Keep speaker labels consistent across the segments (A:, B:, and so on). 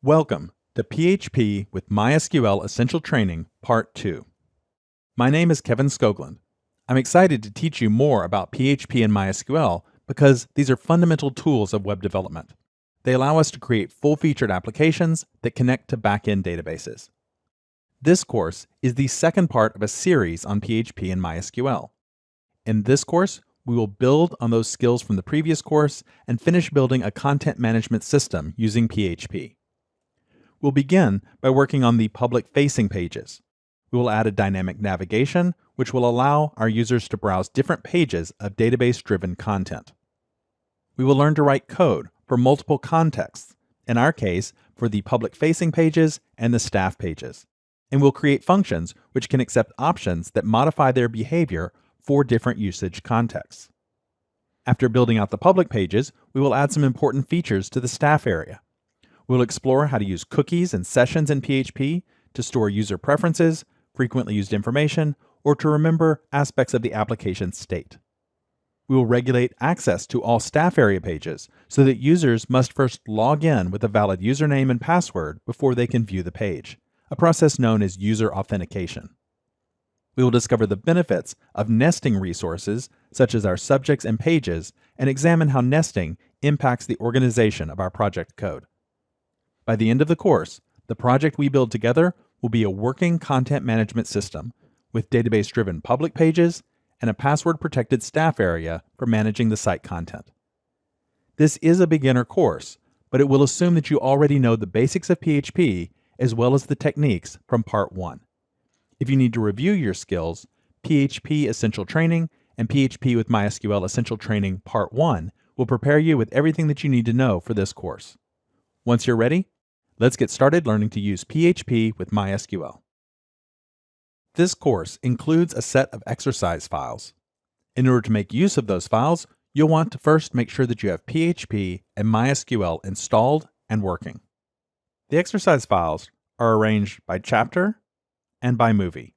A: Welcome to PHP with MySQL Essential Training, Part 2. My name is Kevin Skoglund. I'm excited to teach you more about PHP and MySQL because these are fundamental tools of web development. They allow us to create full-featured applications that connect to back-end databases. This course is the second part of a series on PHP and MySQL. In this course, we will build on those skills from the previous course and finish building a content management system using PHP. We'll begin by working on the public-facing pages. We will add a dynamic navigation, which will allow our users to browse different pages of database-driven content. We will learn to write code for multiple contexts, in our case, for the public-facing pages and the staff pages. And we'll create functions which can accept options that modify their behavior for different usage contexts. After building out the public pages, we will add some important features to the staff area. We'll explore how to use cookies and sessions in PHP to store user preferences, frequently used information, or to remember aspects of the application state. We will regulate access to all staff area pages so that users must first log in with a valid username and password before they can view the page, a process known as user authentication. We will discover the benefits of nesting resources, such as our subjects and pages, and examine how nesting impacts the organization of our project code. By the end of the course, the project we build together will be a working content management system with database-driven public pages and a password-protected staff area for managing the site content. This is a beginner course, but it will assume that you already know the basics of PHP as well as the techniques from Part 1. If you need to review your skills, PHP Essential Training and PHP with MySQL Essential Training Part 1 will prepare you with everything that you need to know for this course. Once you're ready, let's get started learning to use PHP with MySQL. This course includes a set of exercise files. In order to make use of those files, you'll want to first make sure that you have PHP and MySQL installed and working. The exercise files are arranged by chapter and by movie.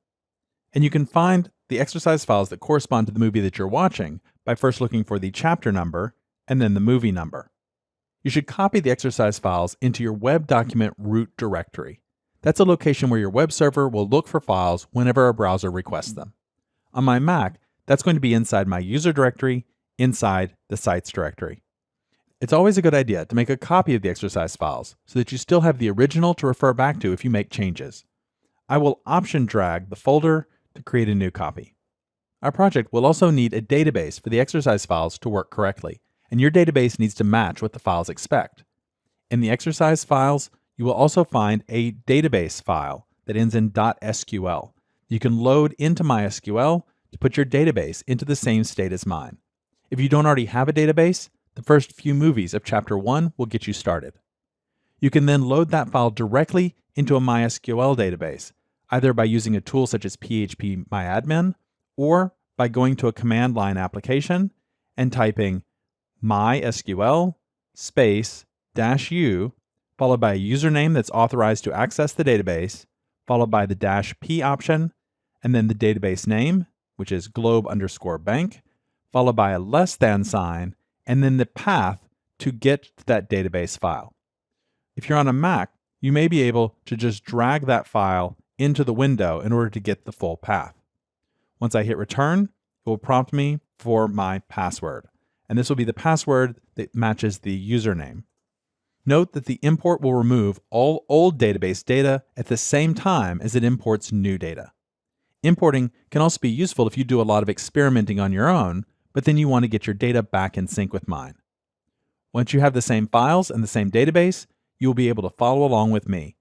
A: And you can find the exercise files that correspond to the movie that you're watching by first looking for the chapter number and then the movie number. You should copy the exercise files into your web document root directory. That's a location where your web server will look for files whenever a browser requests them. On my Mac, that's going to be inside my user directory, inside the sites directory. It's always a good idea to make a copy of the exercise files so that you still have the original to refer back to if you make changes. I will option drag the folder to create a new copy. Our project will also need a database for the exercise files to work correctly, and your database needs to match what the files expect. In the exercise files, you will also find a database file that ends in .sql. You can load into MySQL to put your database into the same state as mine. If you don't already have a database, the first few movies of Chapter 1 will get you started. You can then load that file directly into a MySQL database, either by using a tool such as phpMyAdmin or by going to a command line application and typing MySQL space -u followed by a username that's authorized to access the database, followed by the -p option, and then the database name, which is globe_bank, followed by a less than sign, and then the path to get to that database file. If you're on a Mac, you may be able to just drag that file into the window in order to get the full path. Once I hit return, it will prompt me for my password. And this will be the password that matches the username. Note that the import will remove all old database data at the same time as it imports new data. Importing can also be useful if you do a lot of experimenting on your own, but then you want to get your data back in sync with mine. Once you have the same files and the same database, you will be able to follow along with me.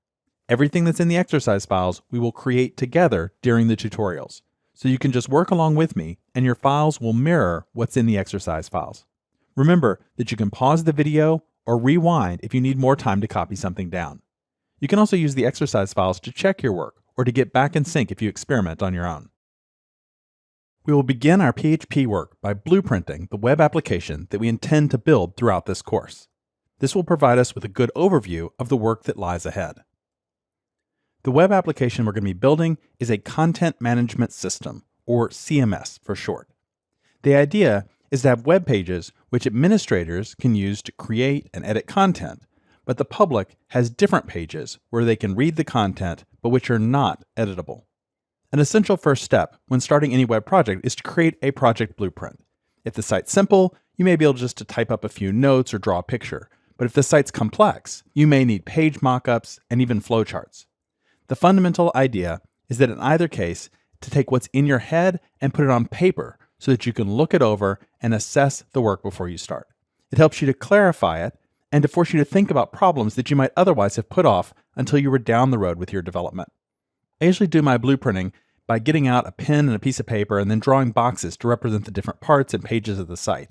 A: Everything that's in the exercise files we will create together during the tutorials. So you can just work along with me and your files will mirror what's in the exercise files. Remember that you can pause the video or rewind if you need more time to copy something down. You can also use the exercise files to check your work or to get back in sync if you experiment on your own. We will begin our PHP work by blueprinting the web application that we intend to build throughout this course. This will provide us with a good overview of the work that lies ahead. The web application we're going to be building is a content management system, or CMS for short. The idea is to have web pages which administrators can use to create and edit content, but the public has different pages where they can read the content, but which are not editable. An essential first step when starting any web project is to create a project blueprint. If the site's simple, you may be able just to type up a few notes or draw a picture. But if the site's complex, you may need page mockups and even flowcharts. The fundamental idea is that in either case, to take what's in your head and put it on paper so that you can look it over and assess the work before you start. It helps you to clarify it and to force you to think about problems that you might otherwise have put off until you were down the road with your development. I usually do my blueprinting by getting out a pen and a piece of paper and then drawing boxes to represent the different parts and pages of the site.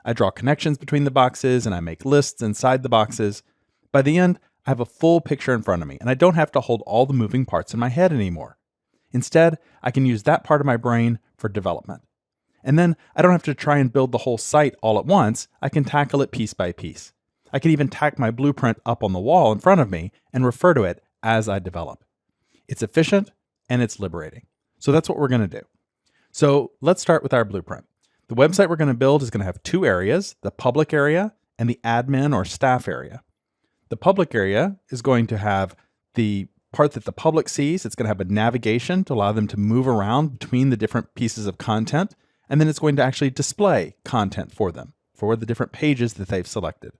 A: I draw connections between the boxes and I make lists inside the boxes. By the end, I have a full picture in front of me and I don't have to hold all the moving parts in my head anymore. Instead, I can use that part of my brain for development. And then I don't have to try and build the whole site all at once. I can tackle it piece by piece. I can even tack my blueprint up on the wall in front of me and refer to it as I develop. It's efficient and it's liberating. So that's what we're going to do. So let's start with our blueprint. The website we're going to build is going to have two areas, the public area and the admin or staff area. The public area is going to have the part that the public sees. It's going to have a navigation to allow them to move around between the different pieces of content. And then it's going to actually display content for them, for the different pages that they've selected.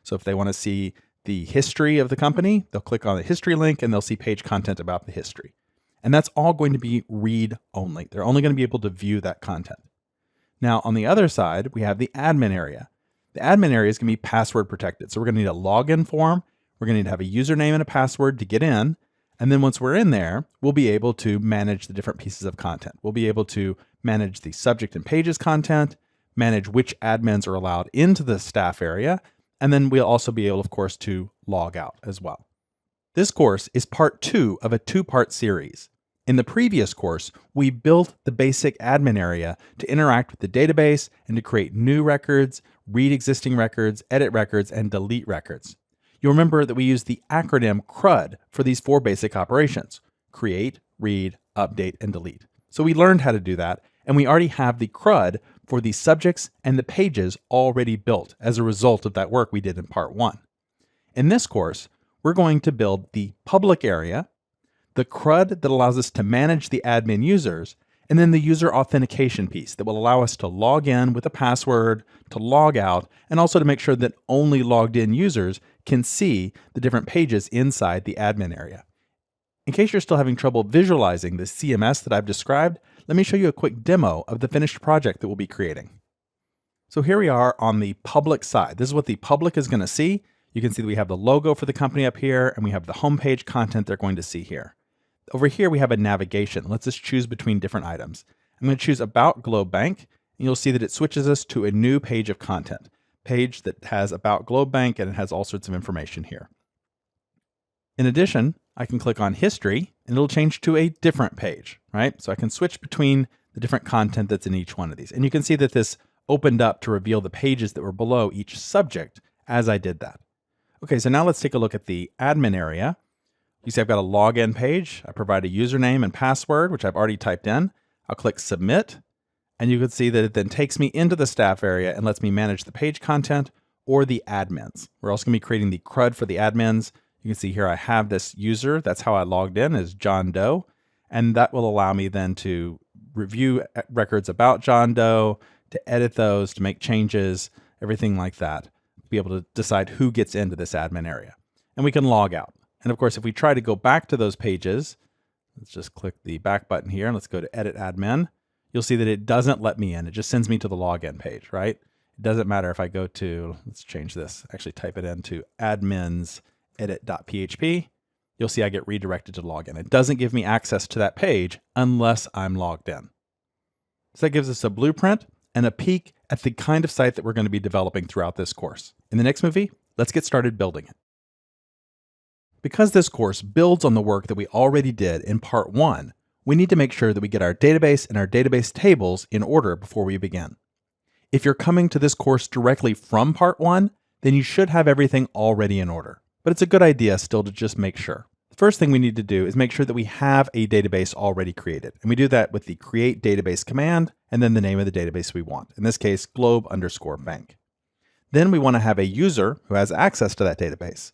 A: So if they want to see the history of the company, they'll click on the history link and they'll see page content about the history. And that's all going to be read only. They're only going to be able to view that content. Now, on the other side, we have the admin area. The admin area is going to be password protected. So we're going to need a login form. We're going to need to have a username and a password to get in. And then once we're in there, we'll be able to manage the different pieces of content. We'll be able to manage the subject and pages content, manage which admins are allowed into the staff area, and then we'll also be able, of course, to log out as well. This course is part 2 of a 2-part series. In the previous course, we built the basic admin area to interact with the database and to create new records, read existing records, edit records, and delete records. You'll remember that we used the acronym CRUD for these 4 basic operations: create, read, update, and delete. So we learned how to do that, and we already have the CRUD for the subjects and the pages already built as a result of that work we did in part 1. In this course, we're going to build the public area, the CRUD that allows us to manage the admin users, and then the user authentication piece that will allow us to log in with a password, to log out, and also to make sure that only logged in users can see the different pages inside the admin area. In case you're still having trouble visualizing the CMS that I've described, let me show you a quick demo of the finished project that we'll be creating. So here we are on the public side. This is what the public is going to see. You can see that we have the logo for the company up here, and we have the homepage content they're going to see here. Over here, we have a navigation. Let's just choose between different items. I'm going to choose About Globe Bank, and you'll see that it switches us to a new page of content, page that has About Globe Bank, and it has all sorts of information here. In addition, I can click on History, and it'll change to a different page, right? So I can switch between the different content that's in each one of these. And you can see that this opened up to reveal the pages that were below each subject as I did that. Okay, so now let's take a look at the admin area. You see I've got a login page. I provide a username and password, which I've already typed in. I'll click Submit, and you can see that it then takes me into the staff area and lets me manage the page content or the admins. We're also going to be creating the CRUD for the admins. You can see here I have this user. That's how I logged in, as John Doe. And that will allow me then to review records about John Doe, to edit those, to make changes, everything like that, to be able to decide who gets into this admin area. And we can log out. And of course, if we try to go back to those pages, let's just click the back button here and let's go to Edit Admin. You'll see that it doesn't let me in. It just sends me to the login page, right? It doesn't matter if I go to, let's change this, actually type it into admins edit.php. You'll see I get redirected to login. It doesn't give me access to that page unless I'm logged in. So that gives us a blueprint and a peek at the kind of site that we're going to be developing throughout this course. In the next movie, let's get started building it. Because this course builds on the work that we already did in part 1, we need to make sure that we get our database and our database tables in order before we begin. If you're coming to this course directly from part 1, then you should have everything already in order. But it's a good idea still to just make sure. The first thing we need to do is make sure that we have a database already created. And we do that with the create database command and then the name of the database we want. In this case, globe_bank. Then we want to have a user who has access to that database.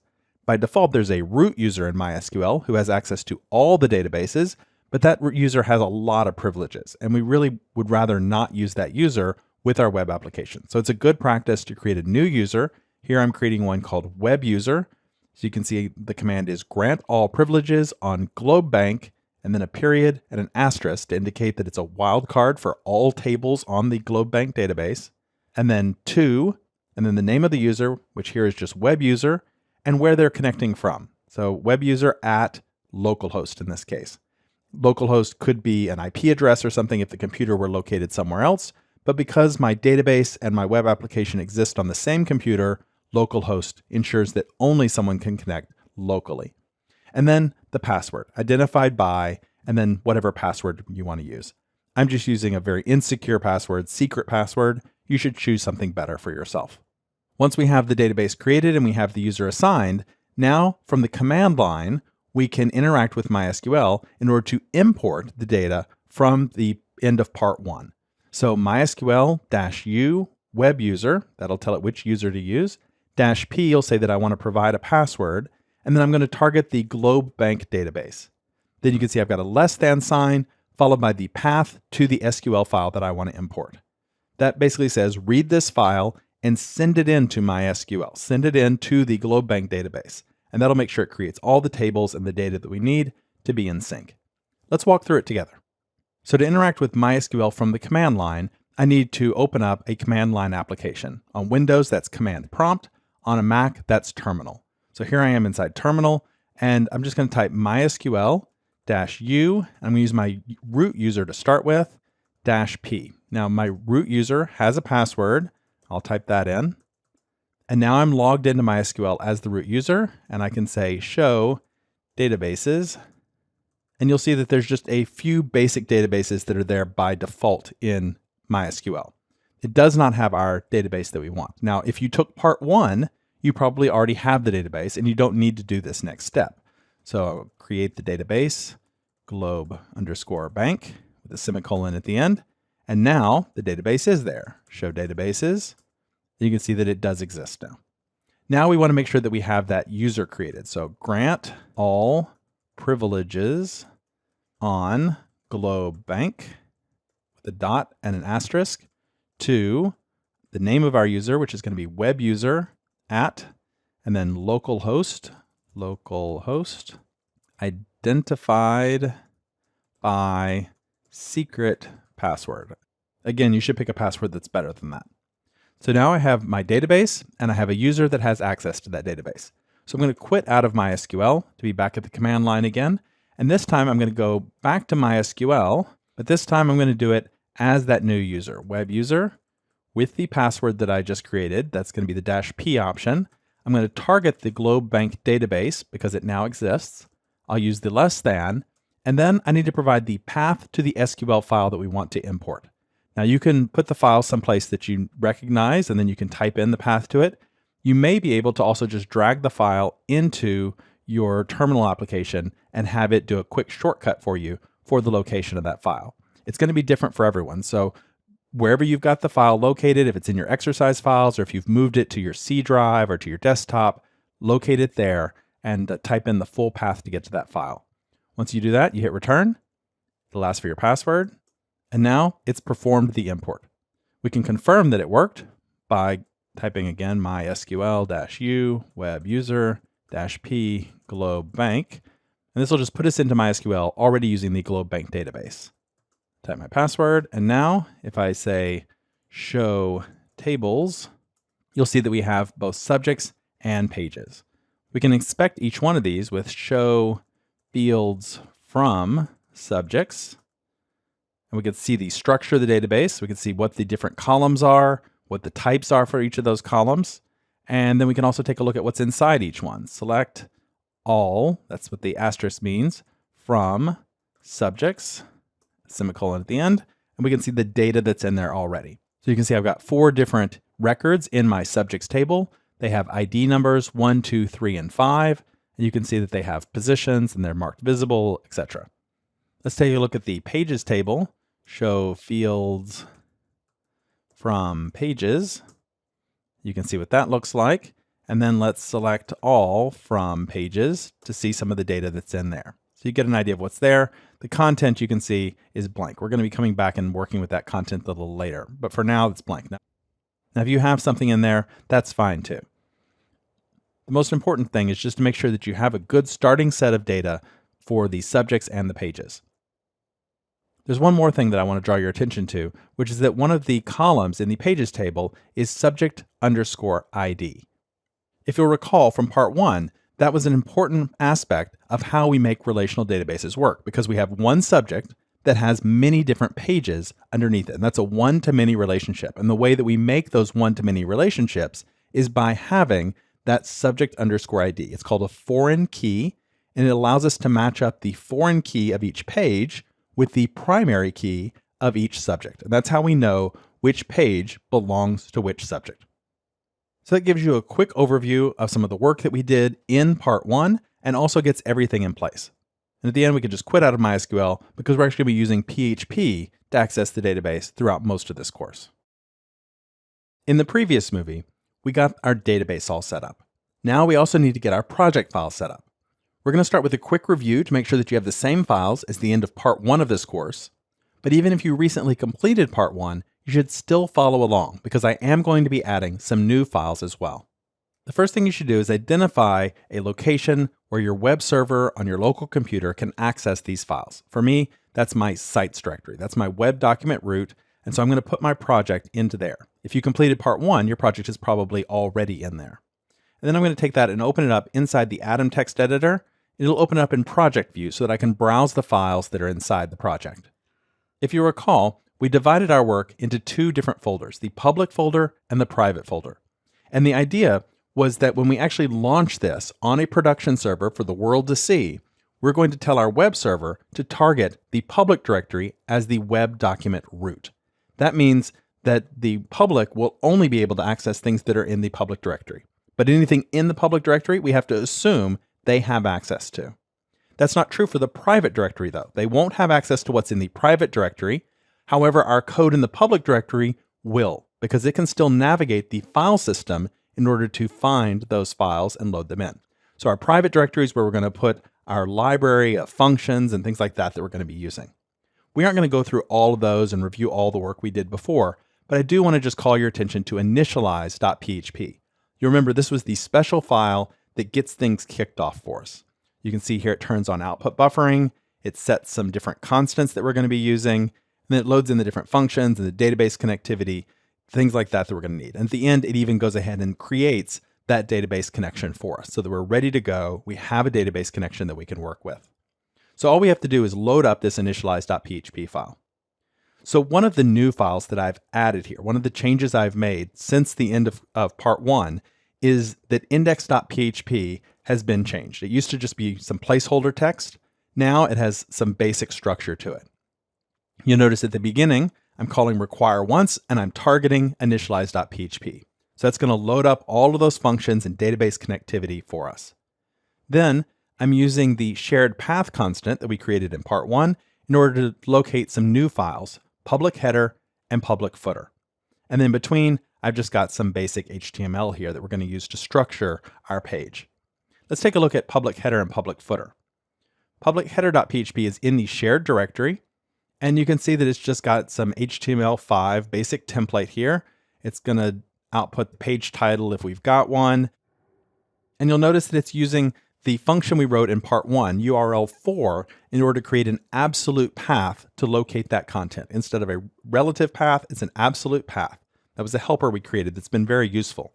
A: by default, there's a root user in MySQL who has access to all the databases, but that user has a lot of privileges, and we really would rather not use that user with our web application. So it's a good practice to create a new user. Here I'm creating one called web user. So you can see the command is grant all privileges on Globe Bank, and then a period and an asterisk to indicate that it's a wildcard for all tables on the Globe Bank database, and then to, and then the name of the user, which here is just web user, and where they're connecting from. So web user at localhost in this case. Localhost could be an IP address or something if the computer were located somewhere else, but because my database and my web application exist on the same computer, localhost ensures that only someone can connect locally. And then the password, identified by, and then whatever password you want to use. I'm just using a very insecure password, secret password. You should choose something better for yourself. Once we have the database created and we have the user assigned, now from the command line, we can interact with MySQL in order to import the data from the end of part 1. So MySQL-U web user, that'll tell it which user to use, -P will say that I want to provide a password, and then I'm going to target the Globe Bank database. Then you can see I've got a less than sign followed by the path to the SQL file that I want to import. That basically says read this file and send it into MySQL. Send it into the Globe Bank database. And that'll make sure it creates all the tables and the data that we need to be in sync. Let's walk through it together. So to interact with MySQL from the command line, I need to open up a command line application. On Windows, that's Command Prompt. On a Mac, that's Terminal. So here I am inside Terminal, and I'm just going to type MySQL-U. I'm going to use my root user to start with, -P. Now my root user has a password. I'll type that in. And now I'm logged into MySQL as the root user, and I can say show databases. And you'll see that there's just a few basic databases that are there by default in MySQL. It does not have our database that we want. Now, if you took part 1, you probably already have the database and you don't need to do this next step. So I'll create the database, globe_bank with a semicolon at the end. And now the database is there. Show databases. You can see that it does exist now. Now we want to make sure that we have that user created. So grant all privileges on Globe Bank with a dot and an asterisk to the name of our user, which is going to be web user at, and then localhost, identified by secret password. Again, you should pick a password that's better than that. So now I have my database and I have a user that has access to that database. So I'm going to quit out of MySQL to be back at the command line again. And this time I'm going to go back to MySQL, but this time I'm going to do it as that new user, web user, with the password that I just created. That's going to be the -P option. I'm going to target the Globe Bank database because it now exists. I'll use the less than, and then I need to provide the path to the SQL file that we want to import. Now you can put the file someplace that you recognize, and then you can type in the path to it. You may be able to also just drag the file into your terminal application and have it do a quick shortcut for you for the location of that file. It's going to be different for everyone. So wherever you've got the file located, if it's in your exercise files or if you've moved it to your C drive or to your desktop, locate it there and type in the full path to get to that file. Once you do that, you hit return. It'll ask for your password. And now it's performed the import. We can confirm that it worked by typing again MySQL-U web user -P Globe Bank. And this will just put us into MySQL already using the Globe Bank database. Type my password. And now if I say show tables, you'll see that we have both subjects and pages. We can inspect each one of these with show fields from subjects. And we can see the structure of the database. We can see what the different columns are, what the types are for each of those columns. And then we can also take a look at what's inside each one. Select all, that's what the asterisk means, from subjects, semicolon at the end, and we can see the data that's in there already. So you can see I've got 4 different records in my subjects table. They have ID numbers 1, 2, 3, and 5. And you can see that they have positions and they're marked visible, etc. Let's take a look at the pages table. Show fields from pages. You can see what that looks like. And then let's select all from pages to see some of the data that's in there. So you get an idea of what's there. The content you can see is blank. We're going to be coming back and working with that content a little later, but for now it's blank. Now if you have something in there, that's fine too. The most important thing is just to make sure that you have a good starting set of data for the subjects and the pages. There's one more thing that I want to draw your attention to, which is that one of the columns in the pages table is subject_ID. If you'll recall from part 1, that was an important aspect of how we make relational databases work, because we have one subject that has many different pages underneath it, and that's a one-to-many relationship. And the way that we make those one-to-many relationships is by having that subject_ID. It's called a foreign key, and it allows us to match up the foreign key of each page with the primary key of each subject. And that's how we know which page belongs to which subject. So that gives you a quick overview of some of the work that we did in part 1 and also gets everything in place. And at the end, we can just quit out of MySQL because we're actually going to be using PHP to access the database throughout most of this course. In the previous movie, we got our database all set up. Now we also need to get our project file set up. We're going to start with a quick review to make sure that you have the same files as the end of part 1 of this course. But even if you recently completed part 1, you should still follow along because I am going to be adding some new files as well. The first thing you should do is identify a location where your web server on your local computer can access these files. For me, that's my sites directory. That's my web document root. And so I'm going to put my project into there. If you completed part 1, your project is probably already in there. And then I'm going to take that and open it up inside the Atom text editor. It'll open up in project view so that I can browse the files that are inside the project. If you recall, we divided our work into 2 different folders, the public folder and the private folder. And the idea was that when we actually launch this on a production server for the world to see, we're going to tell our web server to target the public directory as the web document root. That means that the public will only be able to access things that are in the public directory. But anything in the public directory, we have to assume they have access to. That's not true for the private directory though. They won't have access to what's in the private directory. However, our code in the public directory will, because it can still navigate the file system in order to find those files and load them in. So our private directory is where we're going to put our library of functions and things like that we're going to be using. We aren't going to go through all of those and review all the work we did before, but I do want to just call your attention to initialize.php. You remember this was the special file that gets things kicked off for us. You can see here it turns on output buffering, it sets some different constants that we're going to be using, and then it loads in the different functions and the database connectivity, things like that we're going to need. And at the end, it even goes ahead and creates that database connection for us so that we're ready to go. We have a database connection that we can work with. So all we have to do is load up this initialize.php file. So one of the new files that I've added here, one of the changes I've made since the end of part 1 is that index.php has been changed. It used to just be some placeholder text. Now it has some basic structure to it. You'll notice at the beginning, I'm calling require once and I'm targeting initialize.php. So that's going to load up all of those functions and database connectivity for us. Then I'm using the shared path constant that we created in part 1 in order to locate some new files, public header and public footer. And then between, I've just got some basic HTML here that we're going to use to structure our page. Let's take a look at public header and public footer. Public header.php is in the shared directory, and you can see that it's just got some HTML5 basic template here. It's going to output the page title if we've got one. And you'll notice that it's using the function we wrote in part 1, URL4, in order to create an absolute path to locate that content. Instead of a relative path, it's an absolute path. That was a helper we created that's been very useful.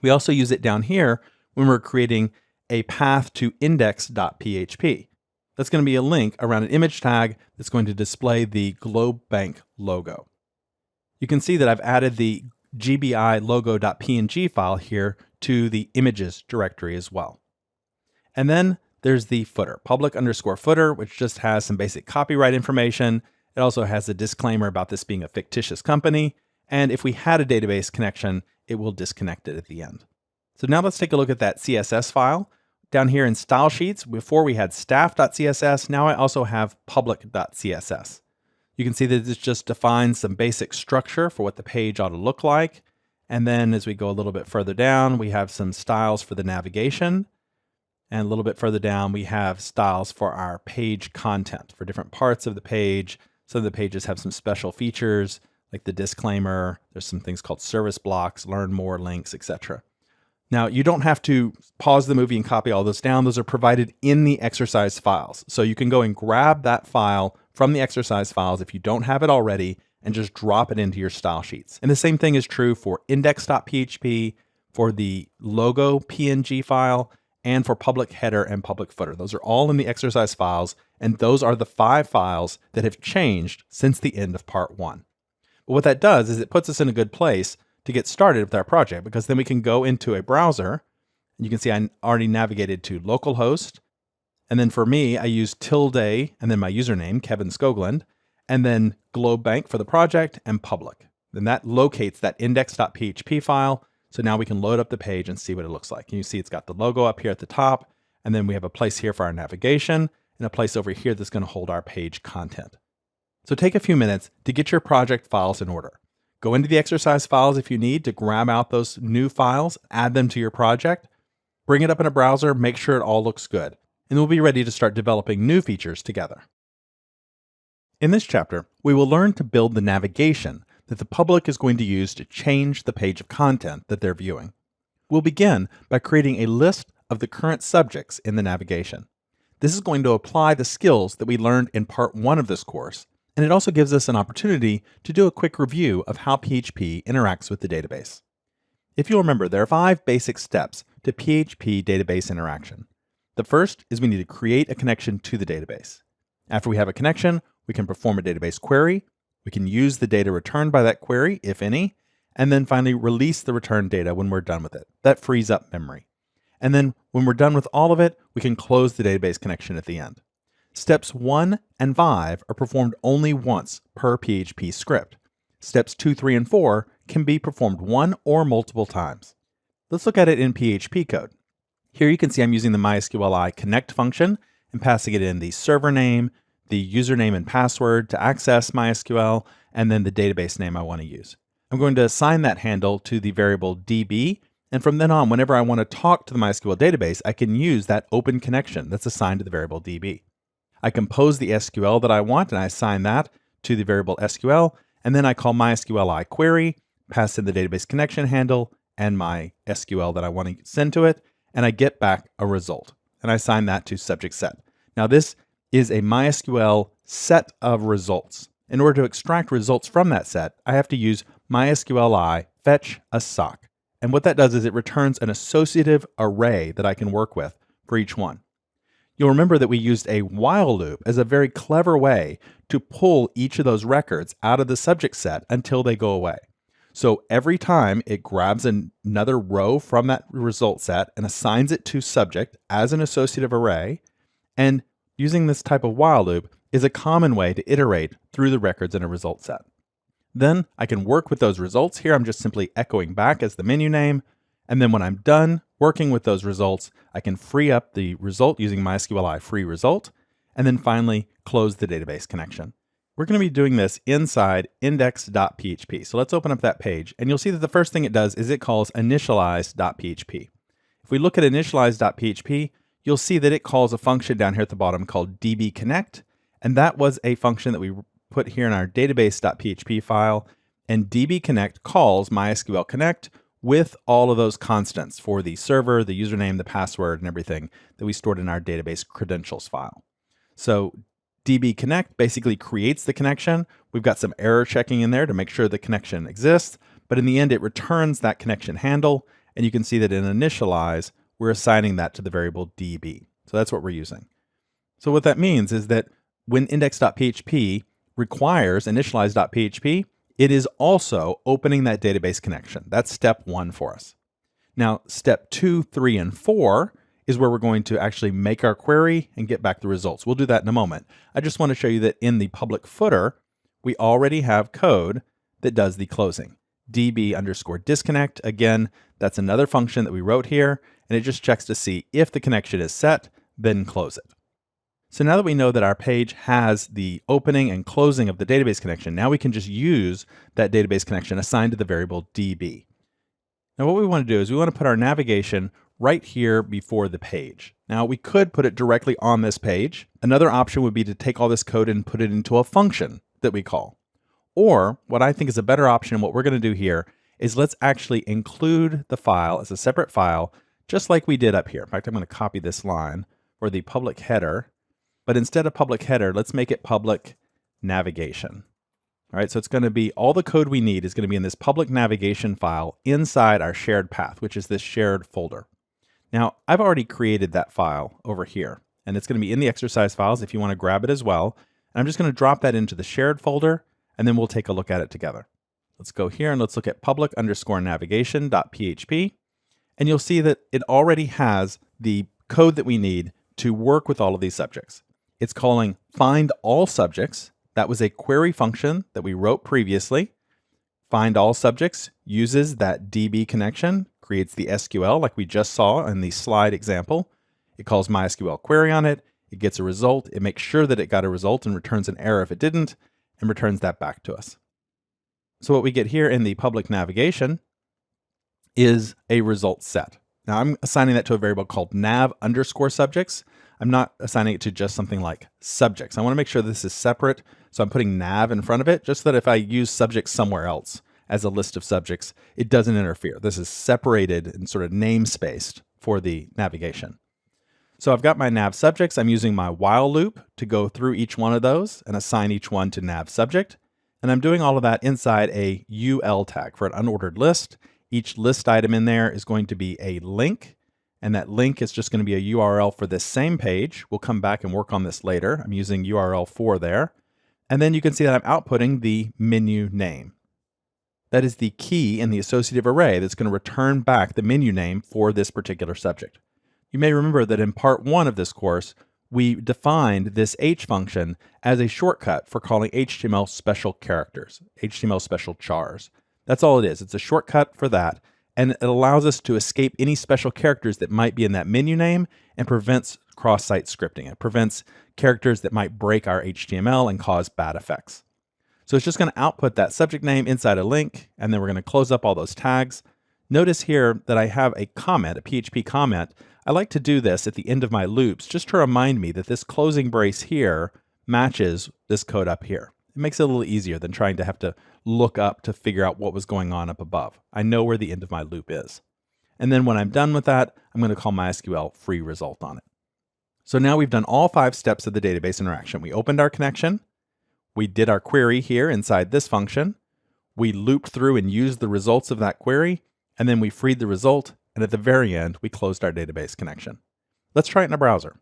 A: We also use it down here when we're creating a path to index.php. That's going to be a link around an image tag that's going to display the Globe Bank logo. You can see that I've added the GBI logo.png file here to the images directory as well. And then there's the footer, public_footer, which just has some basic copyright information. It also has a disclaimer about this being a fictitious company. And if we had a database connection, it will disconnect it at the end. So now let's take a look at that CSS file. Down here in style sheets, before we had staff.css, now I also have public.css. You can see that this just defines some basic structure for what the page ought to look like. And then as we go a little bit further down, we have some styles for the navigation. And a little bit further down, we have styles for our page content for different parts of the page. Some of the pages have some special features like the disclaimer. There's some things called service blocks, learn more, links, etc. Now, you don't have to pause the movie and copy all those down. Those are provided in the exercise files. So you can go and grab that file from the exercise files if you don't have it already and just drop it into your style sheets. And the same thing is true for index.php, for the logo PNG file, and for public header and public footer. Those are all in the exercise files, and those are the 5 files that have changed since the end of part 1. But what that does is it puts us in a good place to get started with our project, because then we can go into a browser, and you can see I already navigated to localhost, and then for me, I use tilde and then my username, Kevin Skogland, and then GlobeBank for the project and public. Then that locates that index.php file. So now we can load up the page and see what it looks like. And you see it's got the logo up here at the top, and then we have a place here for our navigation and a place over here that's going to hold our page content. So take a few minutes to get your project files in order. Go into the exercise files if you need to grab out those new files, add them to your project, bring it up in a browser, make sure it all looks good, and we'll be ready to start developing new features together. In this chapter, we will learn to build the navigation that the public is going to use to change the page of content that they're viewing. We'll begin by creating a list of the current subjects in the navigation. This is going to apply the skills that we learned in part 1 of this course, and it also gives us an opportunity to do a quick review of how PHP interacts with the database. If you'll remember, there are 5 basic steps to PHP database interaction. The first is we need to create a connection to the database. After we have a connection, we can perform a database query. We can use the data returned by that query, if any, and then finally release the returned data when we're done with it. That frees up memory. And then when we're done with all of it, we can close the database connection at the end. Steps 1 and 5 are performed only once per PHP script. Steps 2, 3, and 4 can be performed one or multiple times. Let's look at it in PHP code. Here you can see I'm using the MySQL connect function and passing it in the server name, the username and password to access MySQL, and then the database name I want to use. I'm going to assign that handle to the variable DB, and from then on, whenever I want to talk to the MySQL database, I can use that open connection that's assigned to the variable DB. I compose the SQL that I want, and I assign that to the variable SQL, and then I call MySQL query, pass in the database connection handle, and my SQL that I want to send to it, and I get back a result, and I assign that to subject set. Now this is a MySQL set of results. In order to extract results from that set, I have to use MySQL fetch a sock. And what that does is it returns an associative array that I can work with for each one. You'll remember that we used a while loop as a very clever way to pull each of those records out of the subject set until they go away. So every time it grabs another row from that result set and assigns it to subject as an associative array, and using this type of while loop is a common way to iterate through the records in a result set. Then I can work with those results. Here I'm just simply echoing back as the menu name. And then when I'm done working with those results, I can free up the result using MySQL free result, and then finally close the database connection. We're going to be doing this inside index.php. So let's open up that page, and you'll see that the first thing it does is it calls initialize.php. If we look at initialize.php, you'll see that it calls a function down here at the bottom called dbconnect, and that was a function that we put here in our database.php file, and dbconnect calls MySQL connect with all of those constants for the server, the username, the password, and everything that we stored in our database credentials file. So dbconnect basically creates the connection. We've got some error checking in there to make sure the connection exists, but in the end it returns that connection handle, and you can see that in initialize, we're assigning that to the variable db. So that's what we're using. So what that means is that when index.php requires initialize.php, it is also opening that database connection. That's step 1 for us. Now, step 2, 3, and 4 is where we're going to actually make our query and get back the results. We'll do that in a moment. I just want to show you that in the public footer, we already have code that does the closing. db_disconnect, again, that's another function that we wrote here, and it just checks to see if the connection is set, then close it. So now that we know that our page has the opening and closing of the database connection, now we can just use that database connection assigned to the variable DB. Now what we want to do is we want to put our navigation right here before the page. Now we could put it directly on this page. Another option would be to take all this code and put it into a function that we call. Or what I think is a better option, and what we're going to do here, is let's actually include the file as a separate file, just like we did up here. In fact, I'm going to copy this line for the public header, but instead of public header, let's make it public navigation. All right, so it's going to be all the code we need is going to be in this public navigation file inside our shared path, which is this shared folder. Now, I've already created that file over here, and it's going to be in the exercise files if you want to grab it as well. And I'm just going to drop that into the shared folder, and then we'll take a look at it together. Let's go here and let's look at public_navigation.php, and you'll see that it already has the code that we need to work with all of these subjects. It's calling find all subjects. That was a query function that we wrote previously. Find all subjects uses that DB connection, creates the SQL like we just saw in the slide example. It calls MySQL query on it. It gets a result. It makes sure that it got a result and returns an error if it didn't, and returns that back to us. So what we get here in the public navigation is a result set. Now I'm assigning that to a variable called nav_subjects. I'm not assigning it to just something like subjects. I want to make sure this is separate, so I'm putting nav in front of it, just so that if I use subjects somewhere else as a list of subjects, it doesn't interfere. This is separated and sort of namespaced for the navigation. So I've got my nav subjects. I'm using my while loop to go through each one of those and assign each one to nav subject. And I'm doing all of that inside a UL tag for an unordered list. Each list item in there is going to be a link, and that link is just going to be a URL for this same page. We'll come back and work on this later. I'm using URL 4 there. And then you can see that I'm outputting the menu name. That is the key in the associative array that's going to return back the menu name for this particular subject. You may remember that in part 1 of this course, we defined this H function as a shortcut for calling HTML special characters, HTML special chars. That's all it is. It's a shortcut for that, and it allows us to escape any special characters that might be in that menu name and prevents cross-site scripting. It prevents characters that might break our HTML and cause bad effects. So it's just going to output that subject name inside a link, and then we're going to close up all those tags. Notice here that I have a comment, a PHP comment. I like to do this at the end of my loops just to remind me that this closing brace here matches this code up here. It makes it a little easier than trying to have to look up to figure out what was going on up above. I know where the end of my loop is. And then when I'm done with that, I'm going to call MySQL free result on it. So now we've done all 5 steps of the database interaction. We opened our connection. We did our query here inside this function. We looped through and used the results of that query, and then we freed the result, and at the very end, we closed our database connection. Let's try it in a browser.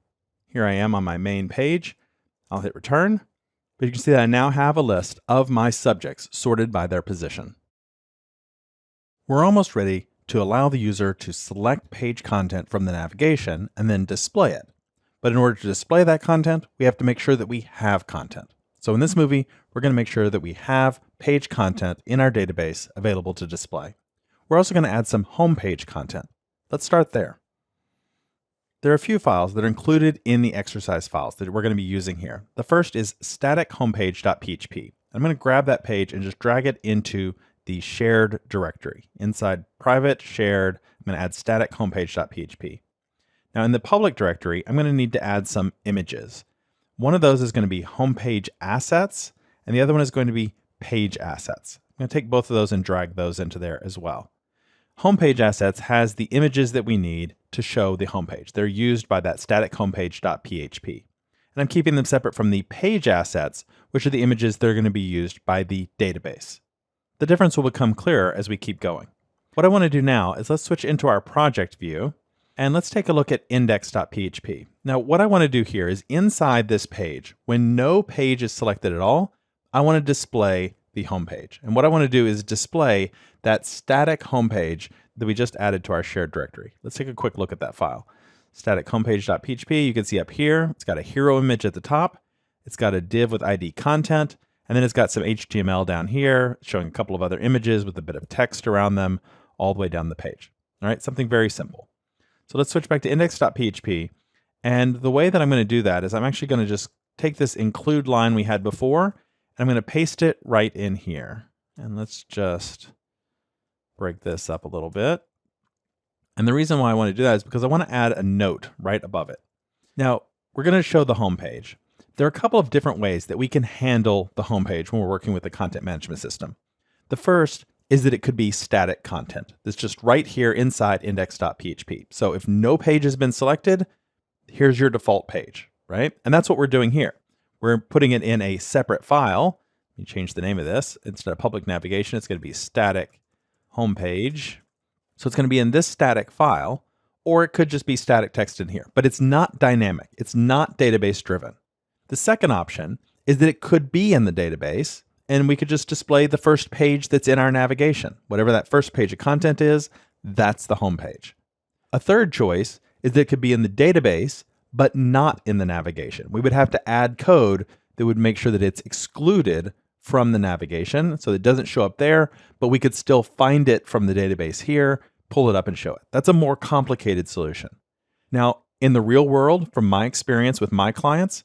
A: Here I am on my main page. I'll hit return, but you can see that I now have a list of my subjects sorted by their position. We're almost ready to allow the user to select page content from the navigation and then display it. But in order to display that content, we have to make sure that we have content. So in this movie, we're going to make sure that we have page content in our database available to display. We're also going to add some homepage content. Let's start there. There are a few files that are included in the exercise files that we're going to be using here. The first is static homepage.php. I'm going to grab that page and just drag it into the shared directory. Inside private, shared, I'm going to add static homepage.php. Now in the public directory, I'm going to need to add some images. One of those is going to be homepage assets, and the other one is going to be page assets. I'm going to take both of those and drag those into there as well. Homepage assets has the images that we need to show the homepage. They're used by that static homepage.php. And I'm keeping them separate from the page assets, which are the images that are going to be used by the database. The difference will become clearer as we keep going. What I want to do now is let's switch into our project view, and let's take a look at index.php. Now, what I want to do here is inside this page, when no page is selected at all, I want to display the homepage. And what I want to do is display that static homepage that we just added to our shared directory. Let's take a quick look at that file. Static homepage.php, you can see up here, it's got a hero image at the top. It's got a div with ID content, and then it's got some HTML down here, showing a couple of other images with a bit of text around them all the way down the page. All right, something very simple. So let's switch back to index.php. And the way that I'm going to do that is I'm actually going to just take this include line we had before, and I'm going to paste it right in here. And let's just break this up a little bit. And the reason why I want to do that is because I want to add a note right above it. Now, we're going to show the home page. There are a couple of different ways that we can handle the home page when we're working with the content management system. The first is that it could be static content that's just right here inside index.php. So if no page has been selected, here's your default page, right? And that's what we're doing here. We're putting it in a separate file. Let me change the name of this. Instead of public navigation, it's going to be static homepage. So it's going to be in this static file, or it could just be static text in here, but it's not dynamic. It's not database driven. The second option is that it could be in the database, and we could just display the first page that's in our navigation. Whatever that first page of content is, that's the home page. A third choice is that it could be in the database, but not in the navigation. We would have to add code that would make sure that it's excluded from the navigation, so it doesn't show up there, but we could still find it from the database here, pull it up and show it. That's a more complicated solution. Now, in the real world, from my experience with my clients,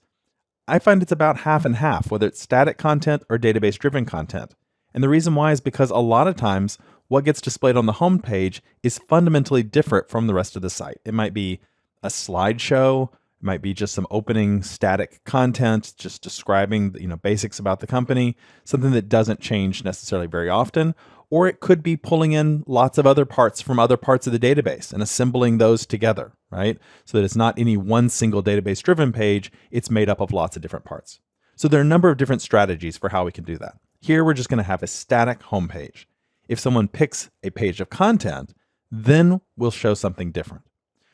A: I find it's about half and half, whether it's static content or database-driven content. And the reason why is because a lot of times what gets displayed on the home page is fundamentally different from the rest of the site. It might be a slideshow, it might be just some opening static content, just describing basics about the company, something that doesn't change necessarily very often. Or it could be pulling in lots of other parts from other parts of the database and assembling those together, right? So that it's not any one single database-driven page, it's made up of lots of different parts. So there are a number of different strategies for how we can do that. Here, we're just going to have a static home page. If someone picks a page of content, then we'll show something different.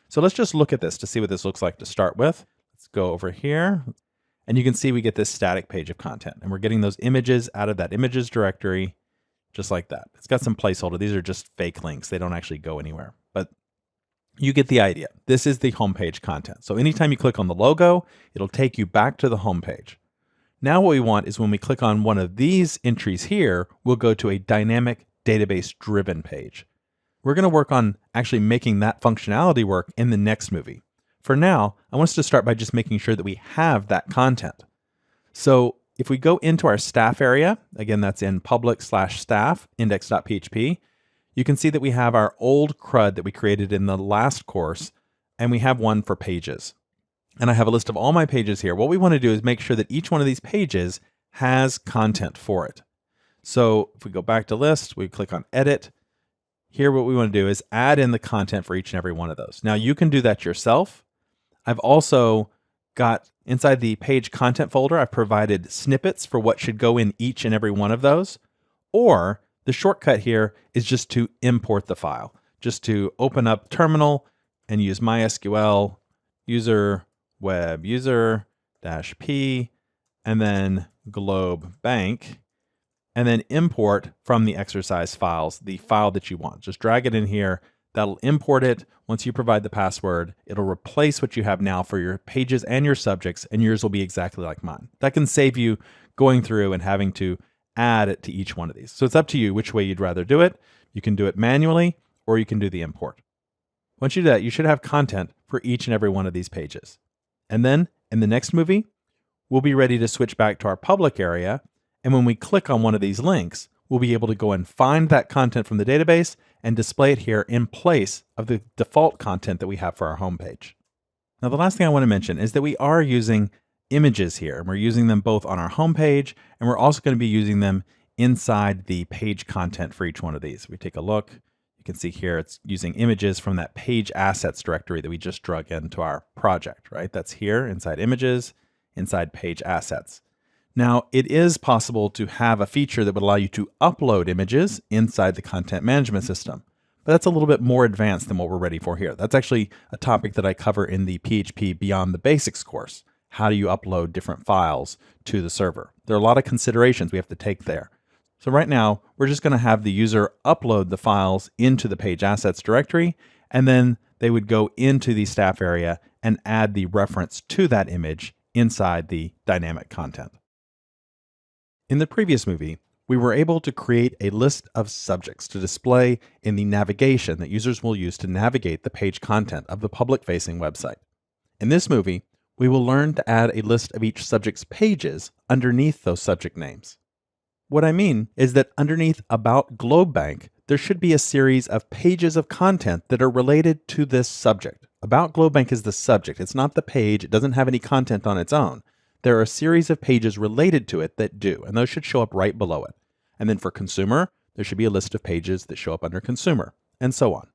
A: So let's just look at this to see what this looks like to start with. Let's go over here, and you can see we get this static page of content, and we're getting those images out of that images directory, just like that. It's got some placeholder. These are just fake links. They don't actually go anywhere, but you get the idea. This is the homepage content. So anytime you click on the logo, it'll take you back to the homepage. Now what we want is when we click on one of these entries here, we'll go to a dynamic database-driven page. We're going to work on actually making that functionality work in the next movie. For now, I want us to start by just making sure that we have that content. So if we go into our staff area, again, that's in public/staff index.php, you can see that we have our old CRUD that we created in the last course, and we have one for pages. And I have a list of all my pages here. What we want to do is make sure that each one of these pages has content for it. So if we go back to list, we click on edit. Here, what we want to do is add in the content for each and every one of those. Now, you can do that yourself. I've also got inside the page content folder, I've provided snippets for what should go in each and every one of those. Or the shortcut here is just to import the file, just to open up terminal and use MySQL user web user -p and then globe bank, and then import from the exercise files the file that you want. Just drag it in here. That'll import it. Once you provide the password, it'll replace what you have now for your pages and your subjects, and yours will be exactly like mine. That can save you going through and having to add it to each one of these. So it's up to you which way you'd rather do it. You can do it manually, or you can do the import. Once you do that, you should have content for each and every one of these pages. And then in the next movie, we'll be ready to switch back to our public area. And when we click on one of these links, we'll be able to go and find that content from the database and display it here in place of the default content that we have for our homepage. Now, the last thing I want to mention is that we are using images here, and we're using them both on our homepage, and we're also going to be using them inside the page content for each one of these. If we take a look, you can see here it's using images from that page assets directory that we just drug into our project, right? That's here inside images, inside page assets. Now, it is possible to have a feature that would allow you to upload images inside the content management system, but that's a little bit more advanced than what we're ready for here. That's actually a topic that I cover in the PHP Beyond the Basics course. How do you upload different files to the server? There are a lot of considerations we have to take there. So right now, we're just going to have the user upload the files into the page assets directory, and then they would go into the staff area and add the reference to that image inside the dynamic content. In the previous movie, we were able to create a list of subjects to display in the navigation that users will use to navigate the page content of the public-facing website. In this movie, we will learn to add a list of each subject's pages underneath those subject names. What I mean is that underneath About Globe Bank, there should be a series of pages of content that are related to this subject. About GlobeBank is the subject. It's not the page. It doesn't have any content on its own. There are a series of pages related to it that do, and those should show up right below it. And then for consumer, there should be a list of pages that show up under consumer, and so on.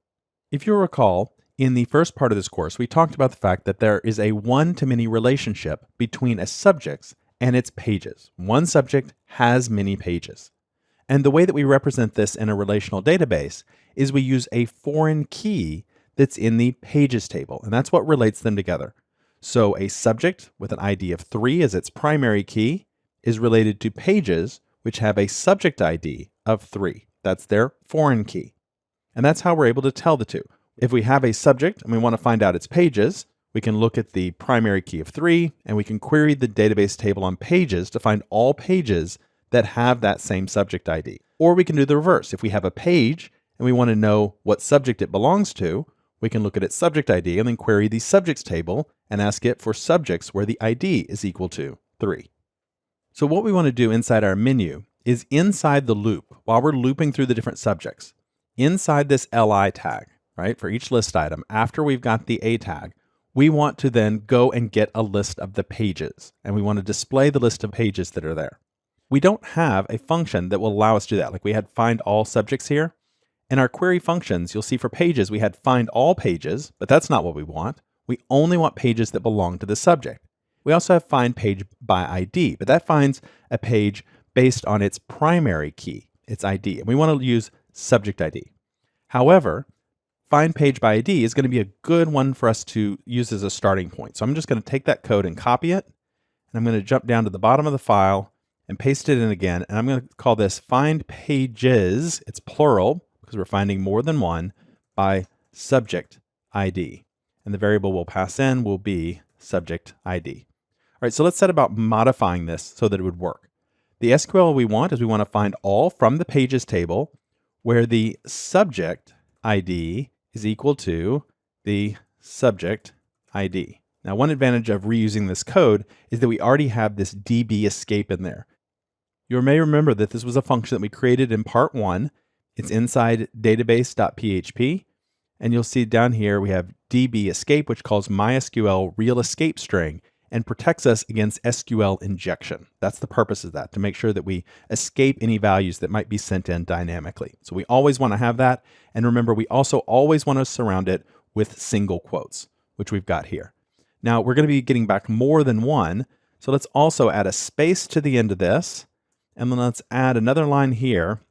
A: If you'll recall, in the first part of this course, we talked about the fact that there is a one-to-many relationship between a subject and its pages. One subject has many pages. And the way that we represent this in a relational database is we use a foreign key that's in the pages table, and that's what relates them together. So a subject with an ID of 3 as its primary key is related to pages which have a subject ID of 3. That's their foreign key. And that's how we're able to tell the two. If we have a subject and we want to find out its pages, we can look at the primary key of 3, and we can query the database table on pages to find all pages that have that same subject ID. Or we can do the reverse. If we have a page and we want to know what subject it belongs to, we can look at its subject ID and then query the subjects table and ask it for subjects where the ID is equal to 3. So what we want to do inside our menu is inside the loop, while we're looping through the different subjects, inside this LI tag, right, for each list item, after we've got the A tag, we want to then go and get a list of the pages, and we want to display the list of pages that are there. We don't have a function that will allow us to do that. Like we had find all subjects here. In our query functions, you'll see for pages, we had find all pages, but that's not what we want. We only want pages that belong to the subject. We also have find page by ID, but that finds a page based on its primary key, its ID, and we want to use subject ID. However, find page by ID is going to be a good one for us to use as a starting point. So I'm just going to take that code and copy it, and I'm going to jump down to the bottom of the file and paste it in again, and I'm going to call this find pages, it's plural, because we're finding more than one, by subject ID. And the variable we'll pass in will be subject ID. All right, so let's set about modifying this so that it would work. The SQL we want is we want to find all from the pages table where the subject ID is equal to the subject ID. Now, one advantage of reusing this code is that we already have this DB escape in there. You may remember that this was a function that we created in part 1. It's inside database.php, and you'll see down here we have DB escape, which calls MySQL real escape string and protects us against SQL injection. That's the purpose of that, to make sure that we escape any values that might be sent in dynamically. So we always want to have that, and remember, we also always want to surround it with single quotes, which we've got here. Now, we're going to be getting back more than one, so let's also add a space to the end of this, and then let's add another line here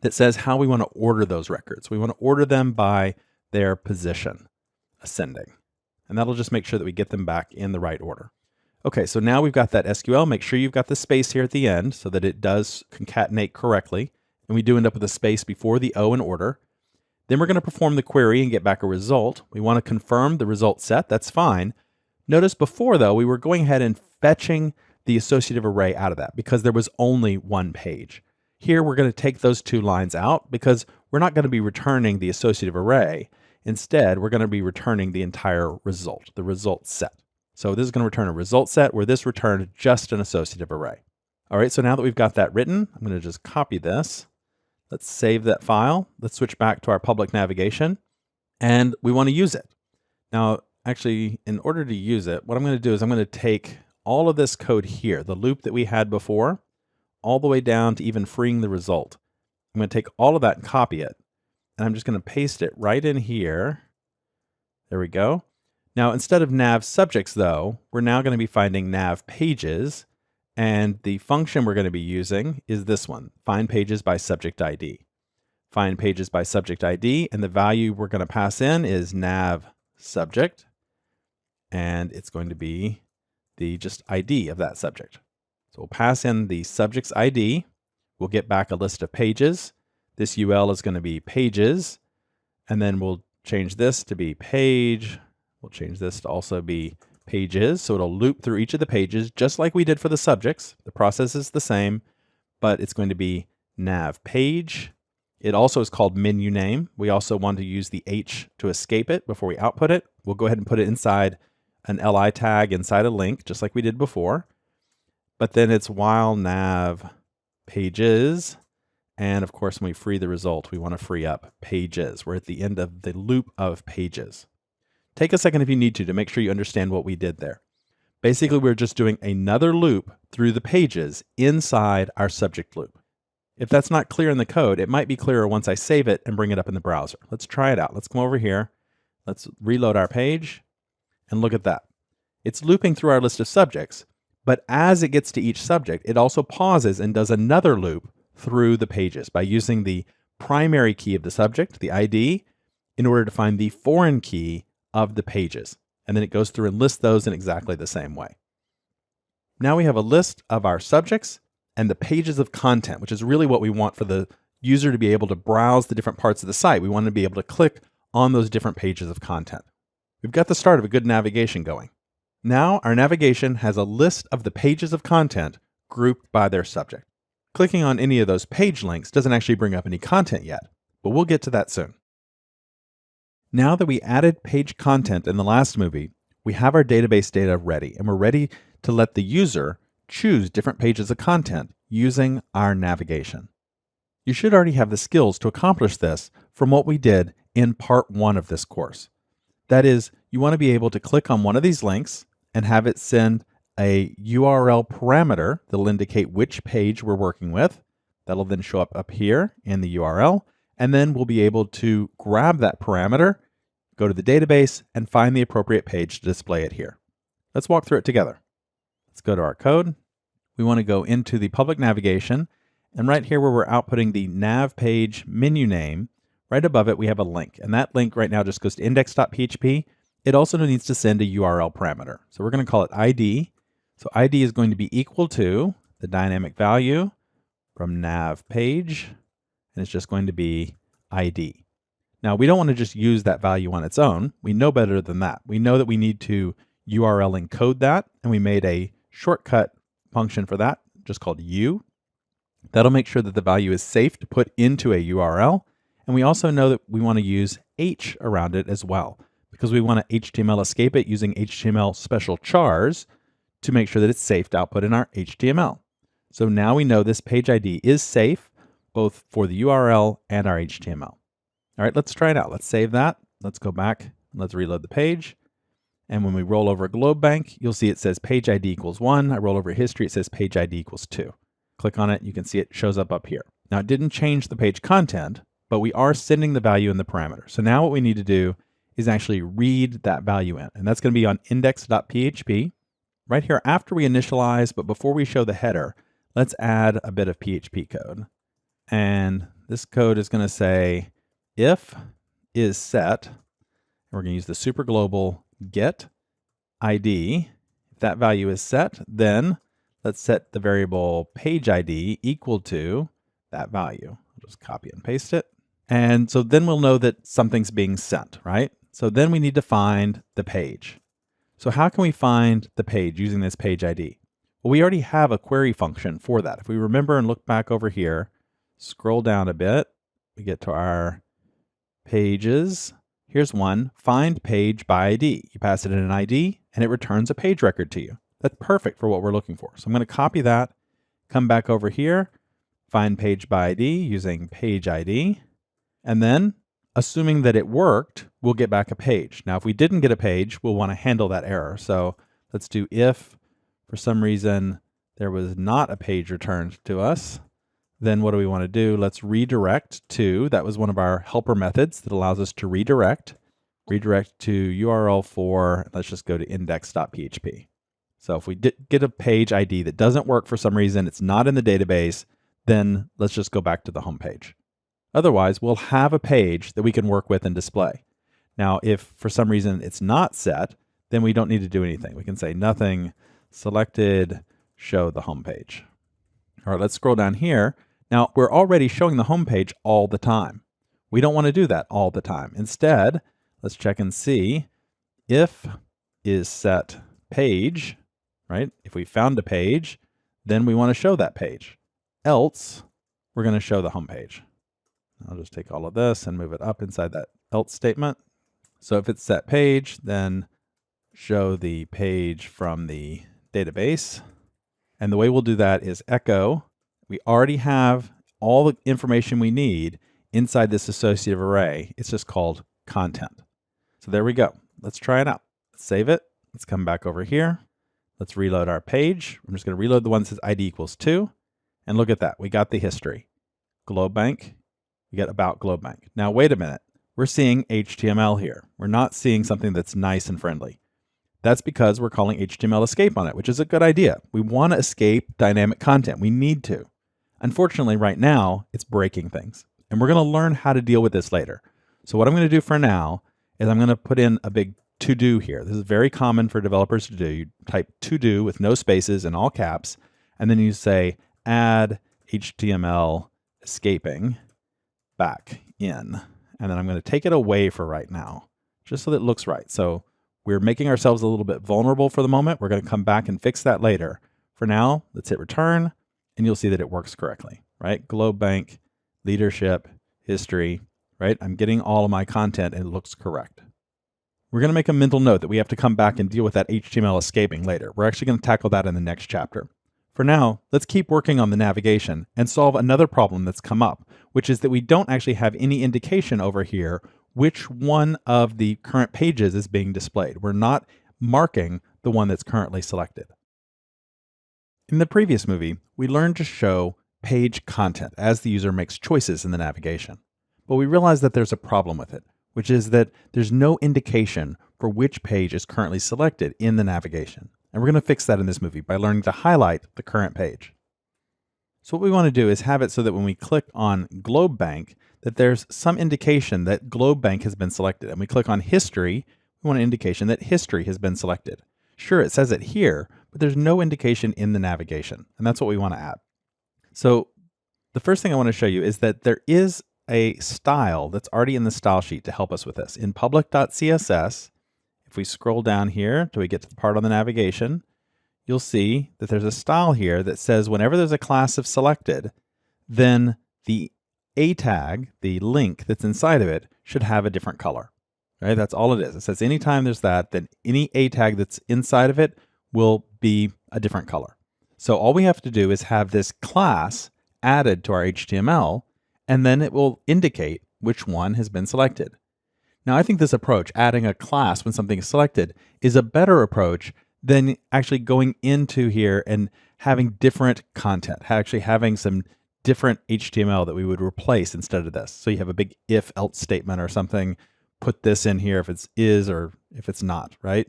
A: that says how we want to order those records. We want to order them by their position, ascending. And that'll just make sure that we get them back in the right order. Okay, so now we've got that SQL. Make sure you've got the space here at the end so that it does concatenate correctly. And we do end up with a space before the O in order. Then we're going to perform the query and get back a result. We want to confirm the result set. That's fine. Notice before, though, we were going ahead and fetching the associative array out of that because there was only one page. Here, we're going to take those two lines out because we're not going to be returning the associative array. Instead, we're going to be returning the entire result, the result set. So this is going to return a result set where this returned just an associative array. All right, so now that we've got that written, I'm going to just copy this. Let's save that file. Let's switch back to our public navigation, and we want to use it. Now, actually, in order to use it, what I'm going to do is I'm going to take all of this code here, the loop that we had before, all the way down to even freeing the result. I'm going to take all of that and copy it, and I'm just going to paste it right in here. There we go. Now, instead of nav subjects, though, we're now going to be finding nav pages, and the function we're going to be using is this one, find pages by subject ID. Find pages by subject ID, and the value we're going to pass in is nav subject, and it's going to be the just ID of that subject. So we'll pass in the subject's ID. We'll get back a list of pages. This UL is going to be pages, and then we'll change this to be page. We'll change this to also be pages, so it'll loop through each of the pages, just like we did for the subjects. The process is the same, but it's going to be nav page. It also is called menu name. We also want to use the H to escape it before we output it. We'll go ahead and put it inside an LI tag inside a link, just like we did before. But then it's while nav pages, And of course, when we free the result, we want to free up pages. We're at the end of the loop of pages. Take a second if you need to make sure you understand what we did there. Basically, we're just doing another loop through the pages inside our subject loop. If that's not clear in the code, it might be clearer once I save it and bring it up in the browser. Let's try it out. Let's come over here. Let's reload our page and look at that. It's looping through our list of subjects, but as it gets to each subject, it also pauses and does another loop through the pages by using the primary key of the subject, the ID, in order to find the foreign key of the pages. And then it goes through and lists those in exactly the same way. Now we have a list of our subjects and the pages of content, which is really what we want for the user to be able to browse the different parts of the site. We want to be able to click on those different pages of content. We've got the start of a good navigation going. Now our navigation has a list of the pages of content grouped by their subject. Clicking on any of those page links doesn't actually bring up any content yet, but we'll get to that soon. Now that we added page content in the last movie, we have our database data ready, and we're ready to let the user choose different pages of content using our navigation. You should already have the skills to accomplish this from what we did in part 1 of this course. That is, you want to be able to click on one of these links and have it send a URL parameter that'll indicate which page we're working with. That'll then show up here in the URL, and then we'll be able to grab that parameter, go to the database, and find the appropriate page to display it here. Let's walk through it together. Let's go to our code. We want to go into the public navigation, and right here where we're outputting the nav page menu name, right above it we have a link, and that link right now just goes to index.php. It also needs to send a URL parameter. So we're going to call it ID. So ID is going to be equal to the dynamic value from nav page, and it's just going to be ID. Now, we don't want to just use that value on its own. We know better than that. We know that we need to URL encode that, and we made a shortcut function for that, just called U. That'll make sure that the value is safe to put into a URL, and we also know that we want to use H around it as well, because we want to HTML escape it using HTML special chars to make sure that it's safe to output in our HTML. So now we know this page ID is safe, both for the URL and our HTML. All right, let's try it out. Let's save that. Let's go back. Let's reload the page. And when we roll over Globe Bank, you'll see it says page ID equals 1. I roll over history, it says page ID equals 2. Click on it, you can see it shows up here. Now it didn't change the page content, but we are sending the value in the parameter. So now what we need to do is actually read that value in, and that's going to be on index.php. Right here after we initialize, but before we show the header, let's add a bit of PHP code. And this code is going to say if is set, and we're going to use the super global get ID. If that value is set, then let's set the variable page ID equal to that value. I'll just copy and paste it. And so then we'll know that something's being sent, right? So then we need to find the page. So how can we find the page using this page ID? Well, we already have a query function for that. If we remember and look back over here, scroll down a bit, we get to our pages. Here's one, find page by ID. You pass it in an ID and it returns a page record to you. That's perfect for what we're looking for. So I'm going to copy that, come back over here, find page by ID using page ID, and then assuming that it worked, we'll get back a page. Now, if we didn't get a page, we'll want to handle that error. So let's do if for some reason there was not a page returned to us, then what do we want to do? Let's redirect to, that was one of our helper methods that allows us to redirect to URL for, let's just go to index.php. So if we get a page ID that doesn't work for some reason, it's not in the database, then let's just go back to the home page. Otherwise, we'll have a page that we can work with and display. Now, if for some reason it's not set, then we don't need to do anything. We can say nothing selected, show the home page. All right, let's scroll down here. Now, we're already showing the home page all the time. We don't want to do that all the time. Instead, let's check and see if is set page, right? If we found a page, then we want to show that page. Else, we're going to show the home page. I'll just take all of this and move it up inside that else statement. So if it's set page, then show the page from the database. And the way we'll do that is echo. We already have all the information we need inside this associative array. It's just called content. So there we go. Let's try it out. Let's save it. Let's come back over here. Let's reload our page. I'm just going to reload the one that says ID equals 2. And look at that. We got the history. GlobeBank. We get about GlobeBank. Now, wait a minute. We're seeing HTML here. We're not seeing something that's nice and friendly. That's because we're calling HTML escape on it, which is a good idea. We want to escape dynamic content. We need to. Unfortunately, right now, it's breaking things. And we're going to learn how to deal with this later. So what I'm going to do for now is I'm going to put in a big to-do here. This is very common for developers to do. You type to-do with no spaces in all caps, and then you say add HTML escaping back in. And then I'm going to take it away for right now, just so that it looks right. So we're making ourselves a little bit vulnerable for the moment. We're going to come back and fix that later. For now, let's hit return, and you'll see that it works correctly, right? GlobeBank, leadership, history, right? I'm getting all of my content and it looks correct. We're going to make a mental note that we have to come back and deal with that HTML escaping later. We're actually going to tackle that in the next chapter. For now, let's keep working on the navigation and solve another problem that's come up, which is that we don't actually have any indication over here which one of the current pages is being displayed. We're not marking the one that's currently selected. In the previous movie, we learned to show page content as the user makes choices in the navigation. But we realized that there's a problem with it, which is that there's no indication for which page is currently selected in the navigation. And we're going to fix that in this movie by learning to highlight the current page. So what we want to do is have it so that when we click on GlobeBank, that there's some indication that GlobeBank has been selected. And we click on history, we want an indication that history has been selected. Sure, it says it here, but there's no indication in the navigation. And that's what we want to add. So the first thing I want to show you is that there is a style that's already in the style sheet to help us with this. In public.css, if we scroll down here till we get to the part on the navigation, you'll see that there's a style here that says whenever there's a class of selected, then the A tag, the link that's inside of it, should have a different color. Right? That's all it is. It says anytime there's that, then any A tag that's inside of it will be a different color. So all we have to do is have this class added to our HTML, and then it will indicate which one has been selected. Now, I think this approach, adding a class when something is selected, is a better approach than actually going into here and having different content, actually having some different HTML that we would replace instead of this. So you have a big if-else statement or something, put this in here if it's is or if it's not, right?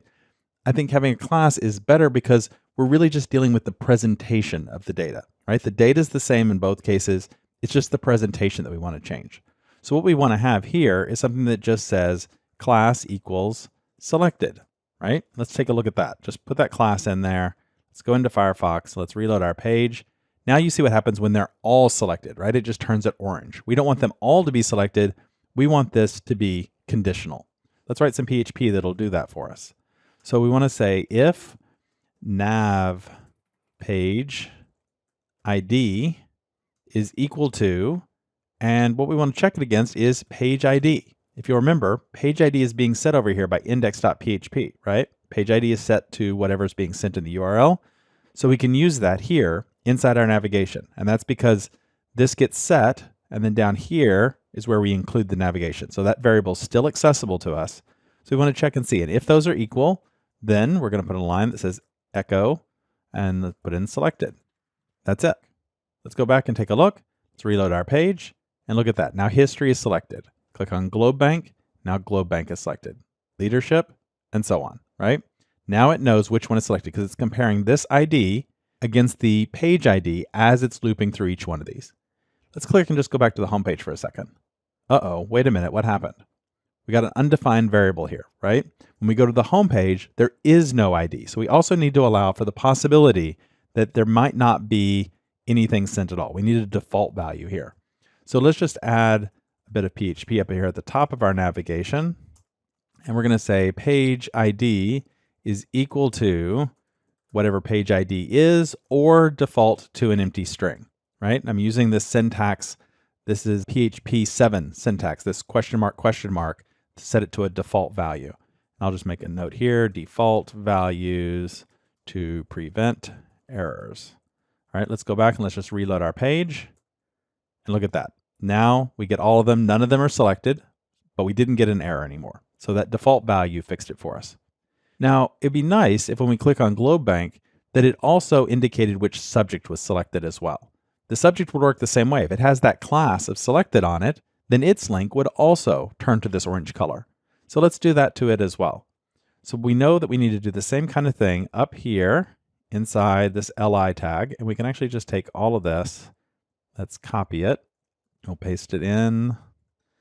A: I think having a class is better because we're really just dealing with the presentation of the data, right? The data is the same in both cases. It's just the presentation that we want to change. So what we want to have here is something that just says class equals selected, right? Let's take a look at that. Just put that class in there. Let's go into Firefox. Let's reload our page. Now you see what happens when they're all selected, right? It just turns it orange. We don't want them all to be selected. We want this to be conditional. Let's write some PHP that'll do that for us. So we want to say if nav page ID is equal to, and what we want to check it against is page ID. If you'll remember, page ID is being set over here by index.php, right? Page ID is set to whatever's being sent in the URL. So we can use that here inside our navigation. And that's because this gets set, and then down here is where we include the navigation. So that variable is still accessible to us. So we want to check and see. And if those are equal, then we're going to put a line that says echo and let's put in selected. That's it. Let's go back and take a look. Let's reload our page and look at that. Now history is selected. Click on GlobeBank. Now GlobeBank is selected. Leadership and so on, right? Now it knows which one is selected because it's comparing this ID against the page ID as it's looping through each one of these. Let's click and just go back to the home page for a second. Uh-oh, wait a minute, what happened? We got an undefined variable here, right? When we go to the home page, there is no ID. So we also need to allow for the possibility that there might not be anything sent at all. We need a default value here. So let's just add a bit of PHP up here at the top of our navigation. And we're going to say page ID is equal to whatever page ID is or default to an empty string, right? I'm using this syntax. This is PHP 7 syntax, this question mark, to set it to a default value. I'll just make a note here, default values to prevent errors. All right, let's go back and let's just reload our page. And look at that. Now we get all of them. None of them are selected, but we didn't get an error anymore. So that default value fixed it for us. Now, it'd be nice if when we click on Globe Bank, that it also indicated which subject was selected as well. The subject would work the same way. If it has that class of selected on it, then its link would also turn to this orange color. So let's do that to it as well. So we know that we need to do the same kind of thing up here inside this LI tag, and we can actually just take all of this. Let's copy it. We'll paste it in.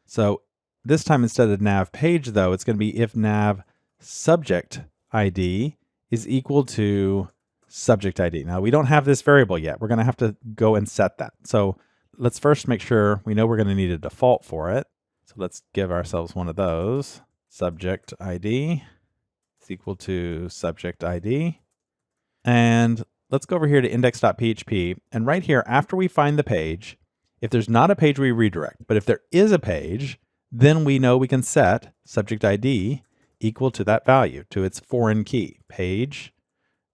A: So this time instead of nav page though, it's going to be if nav subject ID is equal to subject ID. Now we don't have this variable yet. We're going to have to go and set that. So let's first make sure we know we're going to need a default for it. So let's give ourselves one of those. Subject ID is equal to subject ID. And let's go over here to index.php. And right here, after we find the page, if there's not a page, we redirect. But if there is a page, then we know we can set subject ID equal to that value, to its foreign key, page,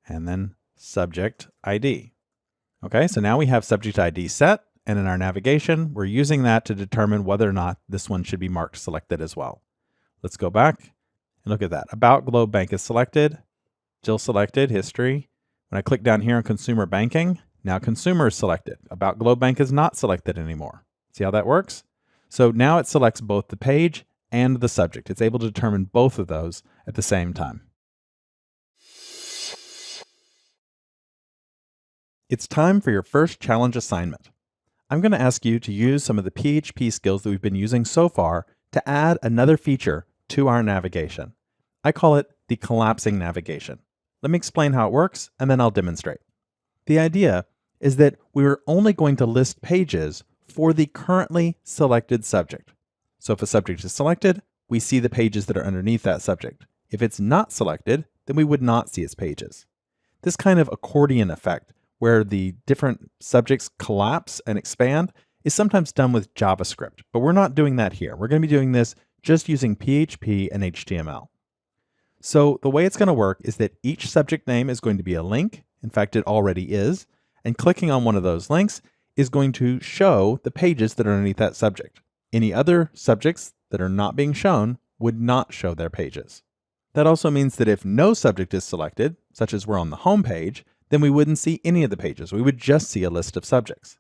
A: and then subject ID. Okay, so now we have subject ID set, and in our navigation, we're using that to determine whether or not this one should be marked selected as well. Let's go back and look at that. About Globe Bank is selected, still selected, history. When I click down here on consumer banking, now consumer is selected. About Globe Bank is not selected anymore. See how that works? So now it selects both the page and the subject. It's able to determine both of those at the same time. It's time for your first challenge assignment. I'm going to ask you to use some of the PHP skills that we've been using so far to add another feature to our navigation. I call it the collapsing navigation. Let me explain how it works, and then I'll demonstrate. The idea is that we're only going to list pages for the currently selected subject. So if a subject is selected, we see the pages that are underneath that subject. If it's not selected, then we would not see its pages. This kind of accordion effect, where the different subjects collapse and expand, is sometimes done with JavaScript, but we're not doing that here. We're going to be doing this just using PHP and HTML. So the way it's going to work is that each subject name is going to be a link. In fact, it already is. And clicking on one of those links is going to show the pages that are underneath that subject. Any other subjects that are not being shown would not show their pages. That also means that if no subject is selected, such as we're on the home page, then we wouldn't see any of the pages. We would just see a list of subjects.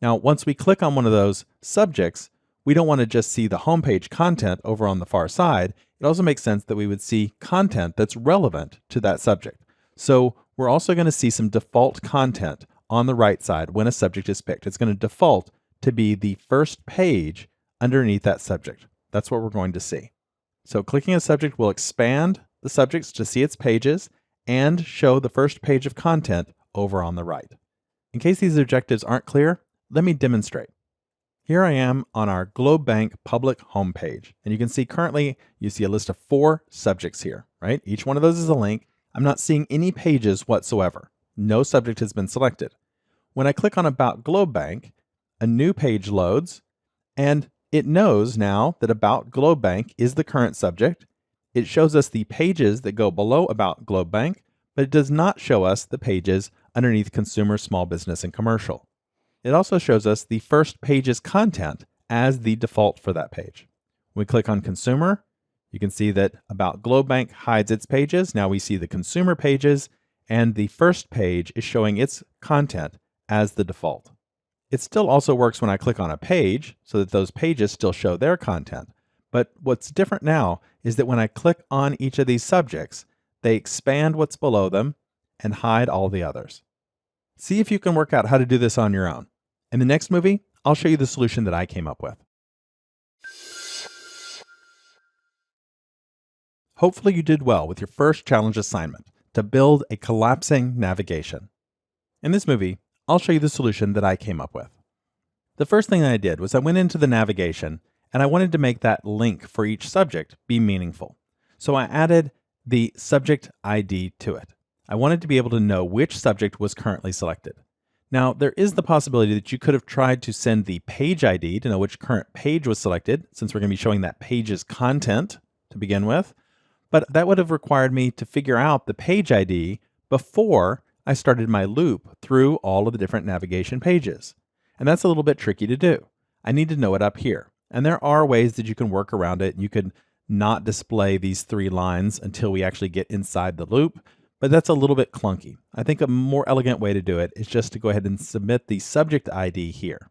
A: Now, once we click on one of those subjects, we don't want to just see the homepage content over on the far side. It also makes sense that we would see content that's relevant to that subject. So we're also going to see some default content on the right side when a subject is picked. It's going to default to be the first page underneath that subject. That's what we're going to see. So clicking a subject will expand the subjects to see its pages and show the first page of content over on the right. In case these objectives aren't clear, let me demonstrate. Here I am on our Globe Bank public homepage, and you can see currently you see a list of 4 subjects here, right? Each one of those is a link. I'm not seeing any pages whatsoever. No subject has been selected. When I click on About Globe Bank, a new page loads, and it knows now that About Globe Bank is the current subject. It shows us the pages that go below About Globe Bank, but it does not show us the pages underneath Consumer, Small Business, and Commercial. It also shows us the first page's content as the default for that page. When we click on Consumer, you can see that About Globe Bank hides its pages. Now we see the consumer pages, and the first page is showing its content as the default. It still also works when I click on a page so that those pages still show their content. But what's different now is that when I click on each of these subjects, they expand what's below them and hide all the others. See if you can work out how to do this on your own. In the next movie, I'll show you the solution that I came up with. Hopefully you did well with your first challenge assignment to build a collapsing navigation. In this movie, I'll show you the solution that I came up with. The first thing I did was I went into the navigation and I wanted to make that link for each subject be meaningful. So I added the subject ID to it. I wanted to be able to know which subject was currently selected. Now, there is the possibility that you could have tried to send the page ID to know which current page was selected, since we're going to be showing that page's content to begin with, but that would have required me to figure out the page ID before I started my loop through all of the different navigation pages. And that's a little bit tricky to do. I need to know it up here. And there are ways that you can work around it. You could not display these 3 lines until we actually get inside the loop, but that's a little bit clunky. I think a more elegant way to do it is just to go ahead and submit the subject ID here.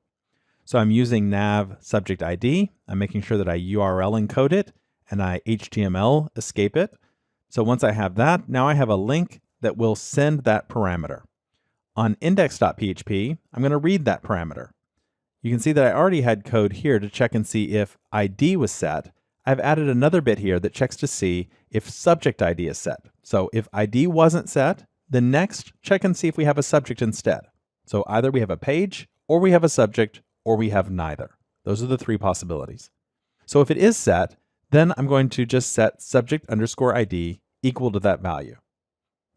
A: So I'm using nav subject ID. I'm making sure that I URL encode it and I HTML escape it. So once I have that, now I have a link that will send that parameter. On index.php, I'm going to read that parameter. You can see that I already had code here to check and see if ID was set. I've added another bit here that checks to see if subject ID is set. So if ID wasn't set, then next check and see if we have a subject instead. So either we have a page, or we have a subject, or we have neither. Those are the 3 possibilities. So if it is set, then I'm going to just set subject underscore ID equal to that value.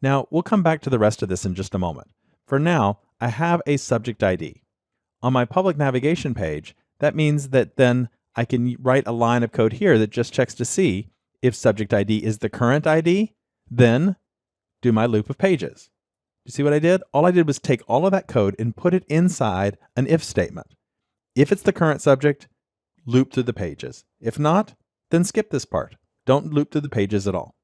A: Now we'll come back to the rest of this in just a moment. For now, I have a subject ID. On my public navigation page, that means that then I can write a line of code here that just checks to see if subject ID is the current ID, then do my loop of pages. You see what I did? All I did was take all of that code and put it inside an if statement. If it's the current subject, loop through the pages. If not, then skip this part. Don't loop through the pages at all.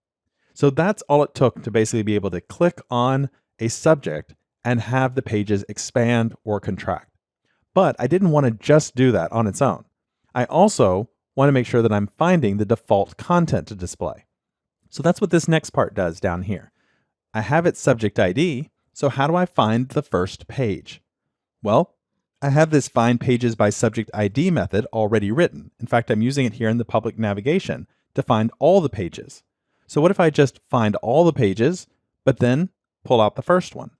A: So that's all it took to basically be able to click on a subject and have the pages expand or contract. But I didn't want to just do that on its own. I also want to make sure that I'm finding the default content to display. So that's what this next part does down here. I have its subject ID, so how do I find the first page? Well, I have this find pages by subject ID method already written. In fact, I'm using it here in the public navigation to find all the pages. So what if I just find all the pages, but then pull out the first one?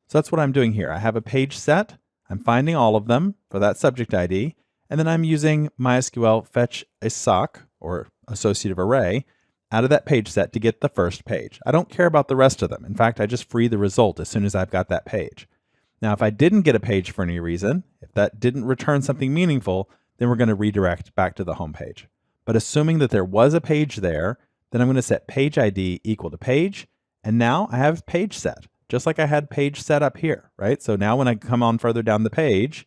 A: So that's what I'm doing here. I have a page set. I'm finding all of them for that subject ID, and then I'm using MySQL fetch a sock, or associative array, out of that page set to get the first page. I don't care about the rest of them. In fact, I just free the result as soon as I've got that page. Now, if I didn't get a page for any reason, if that didn't return something meaningful, then we're going to redirect back to the home page. But assuming that there was a page there, then I'm going to set page ID equal to page, and now I have page set, just like I had page set up here, right? So now when I come on further down the page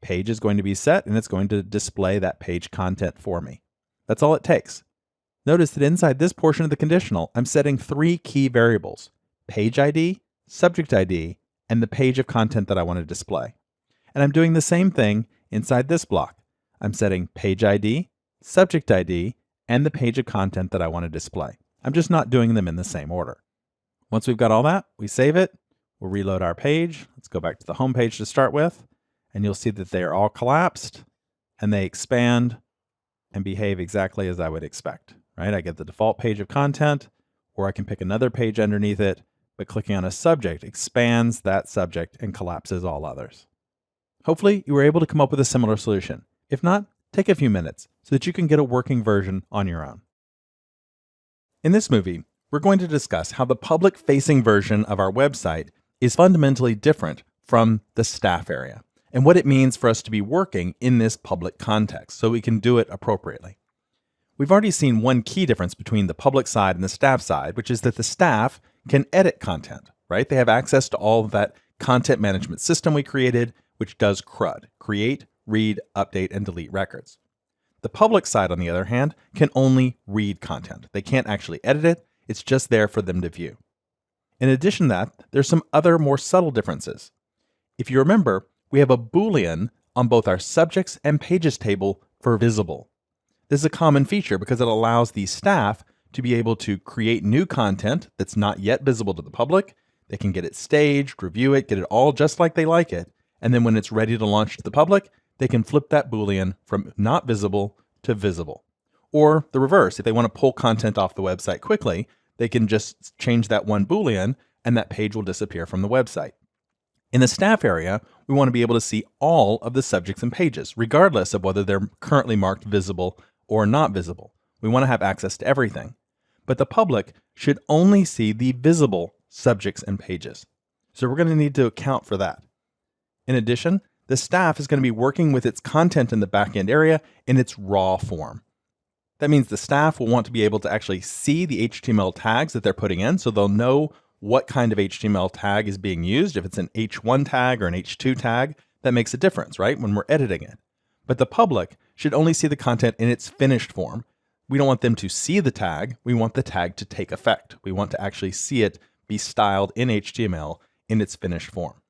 A: is going to be set, and it's going to display that page content for me. That's all it takes. Notice that inside this portion of the conditional, I'm setting 3 key variables: page ID, subject ID, and the page of content that I want to display. And I'm doing the same thing inside this block. I'm setting page ID, subject ID, and the page of content that I want to display. I'm just not doing them in the same order. Once we've got all that, we save it, we'll reload our page. Let's go back to the home page to start with, and you'll see that they are all collapsed, and they expand and behave exactly as I would expect, right? I get the default page of content, or I can pick another page underneath it, but clicking on a subject expands that subject and collapses all others. Hopefully, you were able to come up with a similar solution. If not, take a few minutes so that you can get a working version on your own. In this movie, we're going to discuss how the public-facing version of our website is fundamentally different from the staff area, and what it means for us to be working in this public context so we can do it appropriately. We've already seen one key difference between the public side and the staff side, which is that the staff can edit content, right? They have access to all of that content management system we created, which does CRUD, create, read, update, and delete records. The public side, on the other hand, can only read content. They can't actually edit it. It's just there for them to view. In addition to that, there's some other more subtle differences. If you remember, we have a Boolean on both our subjects and pages table for visible. This is a common feature because it allows the staff to be able to create new content that's not yet visible to the public. They can get it staged, review it, get it all just like they like it, and then when it's ready to launch to the public, they can flip that Boolean from not visible to visible. Or the reverse, if they want to pull content off the website quickly, they can just change that one Boolean and that page will disappear from the website. In the staff area, we want to be able to see all of the subjects and pages, regardless of whether they're currently marked visible or not visible. We want to have access to everything. But the public should only see the visible subjects and pages. So we're going to need to account for that. In addition, the staff is going to be working with its content in the backend area in its raw form. That means the staff will want to be able to actually see the HTML tags that they're putting in, so they'll know what kind of HTML tag is being used. If it's an H1 tag or an H2 tag, that makes a difference, right? When we're editing it. But the public should only see the content in its finished form. We don't want them to see the tag. We want the tag to take effect. We want to actually see it be styled in HTML in its finished form.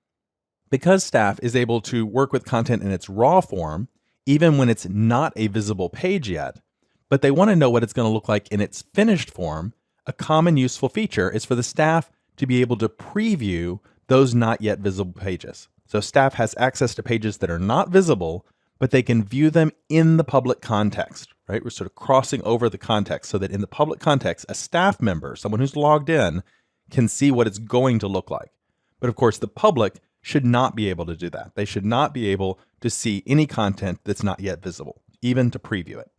A: Because staff is able to work with content in its raw form, even when it's not a visible page yet, but they want to know what it's going to look like in its finished form, a common useful feature is for the staff to be able to preview those not yet visible pages. So staff has access to pages that are not visible, but they can view them in the public context, right? We're sort of crossing over the context so that in the public context, a staff member, someone who's logged in, can see what it's going to look like. But of course, the public should not be able to do that. They should not be able to see any content that's not yet visible, even to preview it.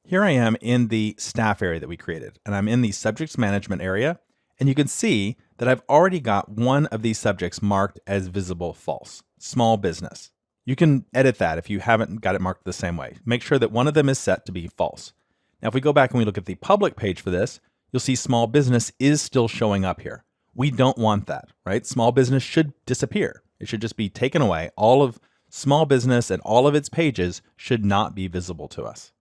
A: Here I am in the staff area that we created, and I'm in the subjects management area, and you can see that I've already got one of these subjects marked as visible false, small business. You can edit that if you haven't got it marked the same way. Make sure that one of them is set to be false. Now, if we go back and we look at the public page for this, you'll see small business is still showing up here. We don't want that, right? Small business should disappear. It should just be taken away. All of small business and all of its pages should not be visible to us.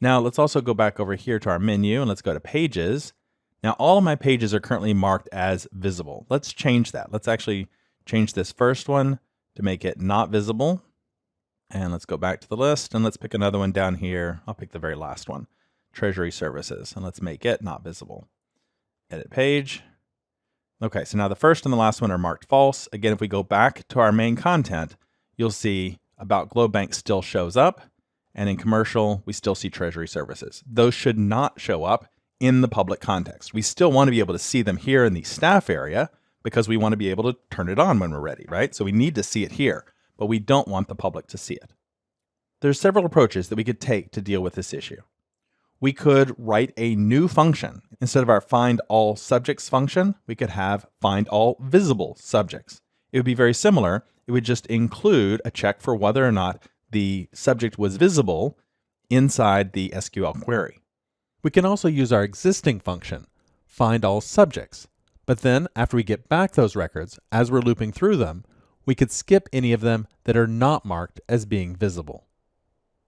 A: Now, let's also go back over here to our menu and let's go to pages. Now, all of my pages are currently marked as visible. Let's change that. Let's actually change this first one to make it not visible. And let's go back to the list and let's pick another one down here. I'll pick the very last one, Treasury Services, and let's make it not visible. Edit page. Okay, so now the first and the last one are marked false. Again, if we go back to our main content, you'll see About Globe Bank still shows up. And in commercial, we still see Treasury Services. Those should not show up in the public context. We still want to be able to see them here in the staff area because we want to be able to turn it on when we're ready, right? So we need to see it here, but we don't want the public to see it. There's several approaches that we could take to deal with this issue. We could write a new function. Instead of our find all subjects function, we could have find all visible subjects. It would be very similar. It would just include a check for whether or not the subject was visible inside the SQL query. We can also use our existing function, find all subjects, but then after we get back those records, as we're looping through them, we could skip any of them that are not marked as being visible.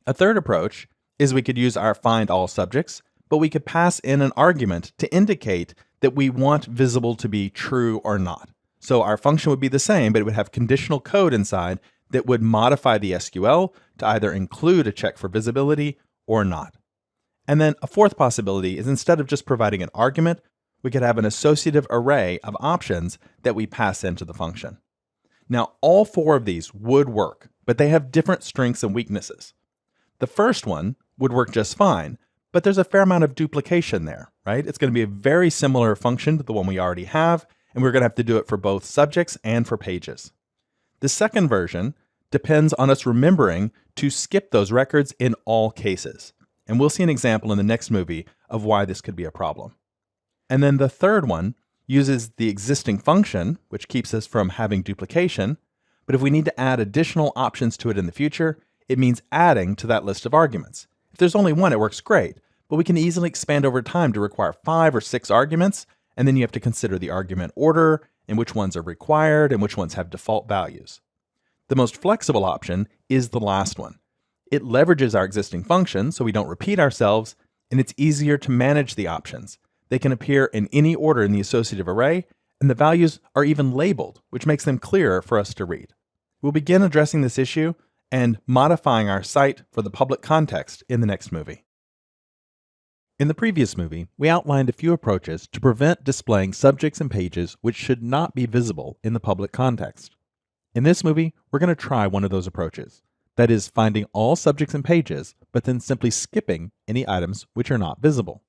A: A third approach is we could use our find all subjects, but we could pass in an argument to indicate that we want visible to be true or not. So our function would be the same, but it would have conditional code inside that would modify the SQL to either include a check for visibility or not. And then a fourth possibility is instead of just providing an argument, we could have an associative array of options that we pass into the function. Now, all four of these would work, but they have different strengths and weaknesses. The first one would work just fine, but there's a fair amount of duplication there, right? It's going to be a very similar function to the one we already have, and we're going to have to do it for both subjects and for pages. The second version depends on us remembering to skip those records in all cases. And we'll see an example in the next movie of why this could be a problem. And then the third one uses the existing function, which keeps us from having duplication. But if we need to add additional options to it in the future, it means adding to that list of arguments. If there's only one, it works great, but we can easily expand over time to require 5 or 6 arguments, and then you have to consider the argument order and which ones are required and which ones have default values. The most flexible option is the last one. It leverages our existing function so we don't repeat ourselves, and it's easier to manage the options. They can appear in any order in the associative array, and the values are even labeled, which makes them clearer for us to read. We'll begin addressing this issue and modifying our site for the public context in the next movie. In the previous movie, we outlined a few approaches to prevent displaying subjects and pages which should not be visible in the public context. In this movie, we're going to try one of those approaches. That is, finding all subjects and pages, but then simply skipping any items which are not visible.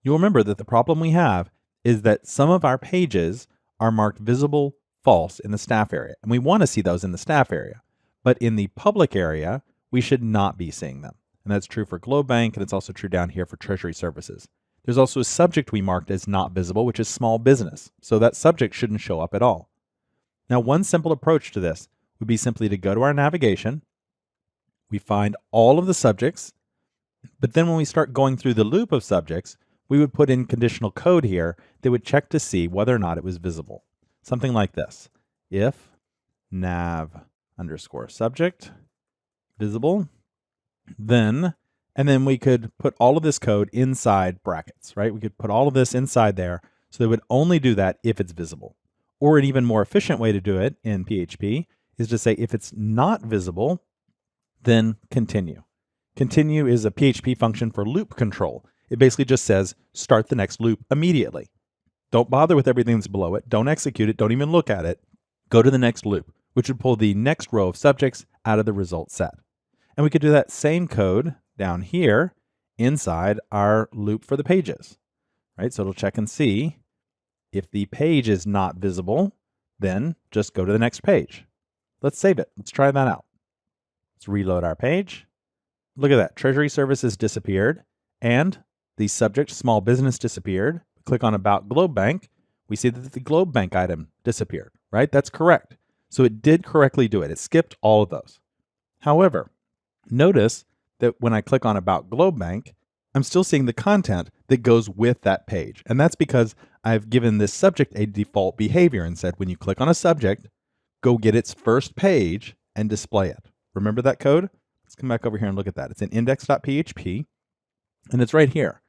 A: You'll remember that the problem we have is that some of our pages are marked visible false in the staff area, and we want to see those in the staff area. But in the public area, we should not be seeing them. And that's true for Globe Bank, and it's also true down here for Treasury Services. There's also a subject we marked as not visible, which is small business. So that subject shouldn't show up at all. Now, one simple approach to this would be simply to go to our navigation. We find all of the subjects, but then when we start going through the loop of subjects, we would put in conditional code here that would check to see whether or not it was visible. Something like this. If nav underscore subject, visible, and then we could put all of this code inside brackets, right? We could put all of this inside there, so they would only do that if it's visible. Or an even more efficient way to do it in PHP is to say if it's not visible, then continue. Continue is a PHP function for loop control. It basically just says start the next loop immediately. Don't bother with everything that's below it. Don't execute it. Don't even look at it. Go to the next loop, which would pull the next row of subjects out of the result set. And we could do that same code down here inside our loop for the pages, right? So it'll check and see if the page is not visible, then just go to the next page. Let's save it. Let's try that out. Let's reload our page. Look at that. Treasury Services disappeared and the subject small business disappeared. Click on About Globe Bank. We see that the Globe Bank item disappeared, right? That's correct. So it did correctly do it. It skipped all of those. However, notice that when I click on About Globe Bank, I'm still seeing the content that goes with that page. And that's because I've given this subject a default behavior and said, when you click on a subject, go get its first page and display it. Remember that code? Let's come back over here and look at that. It's in index.php, and it's right here.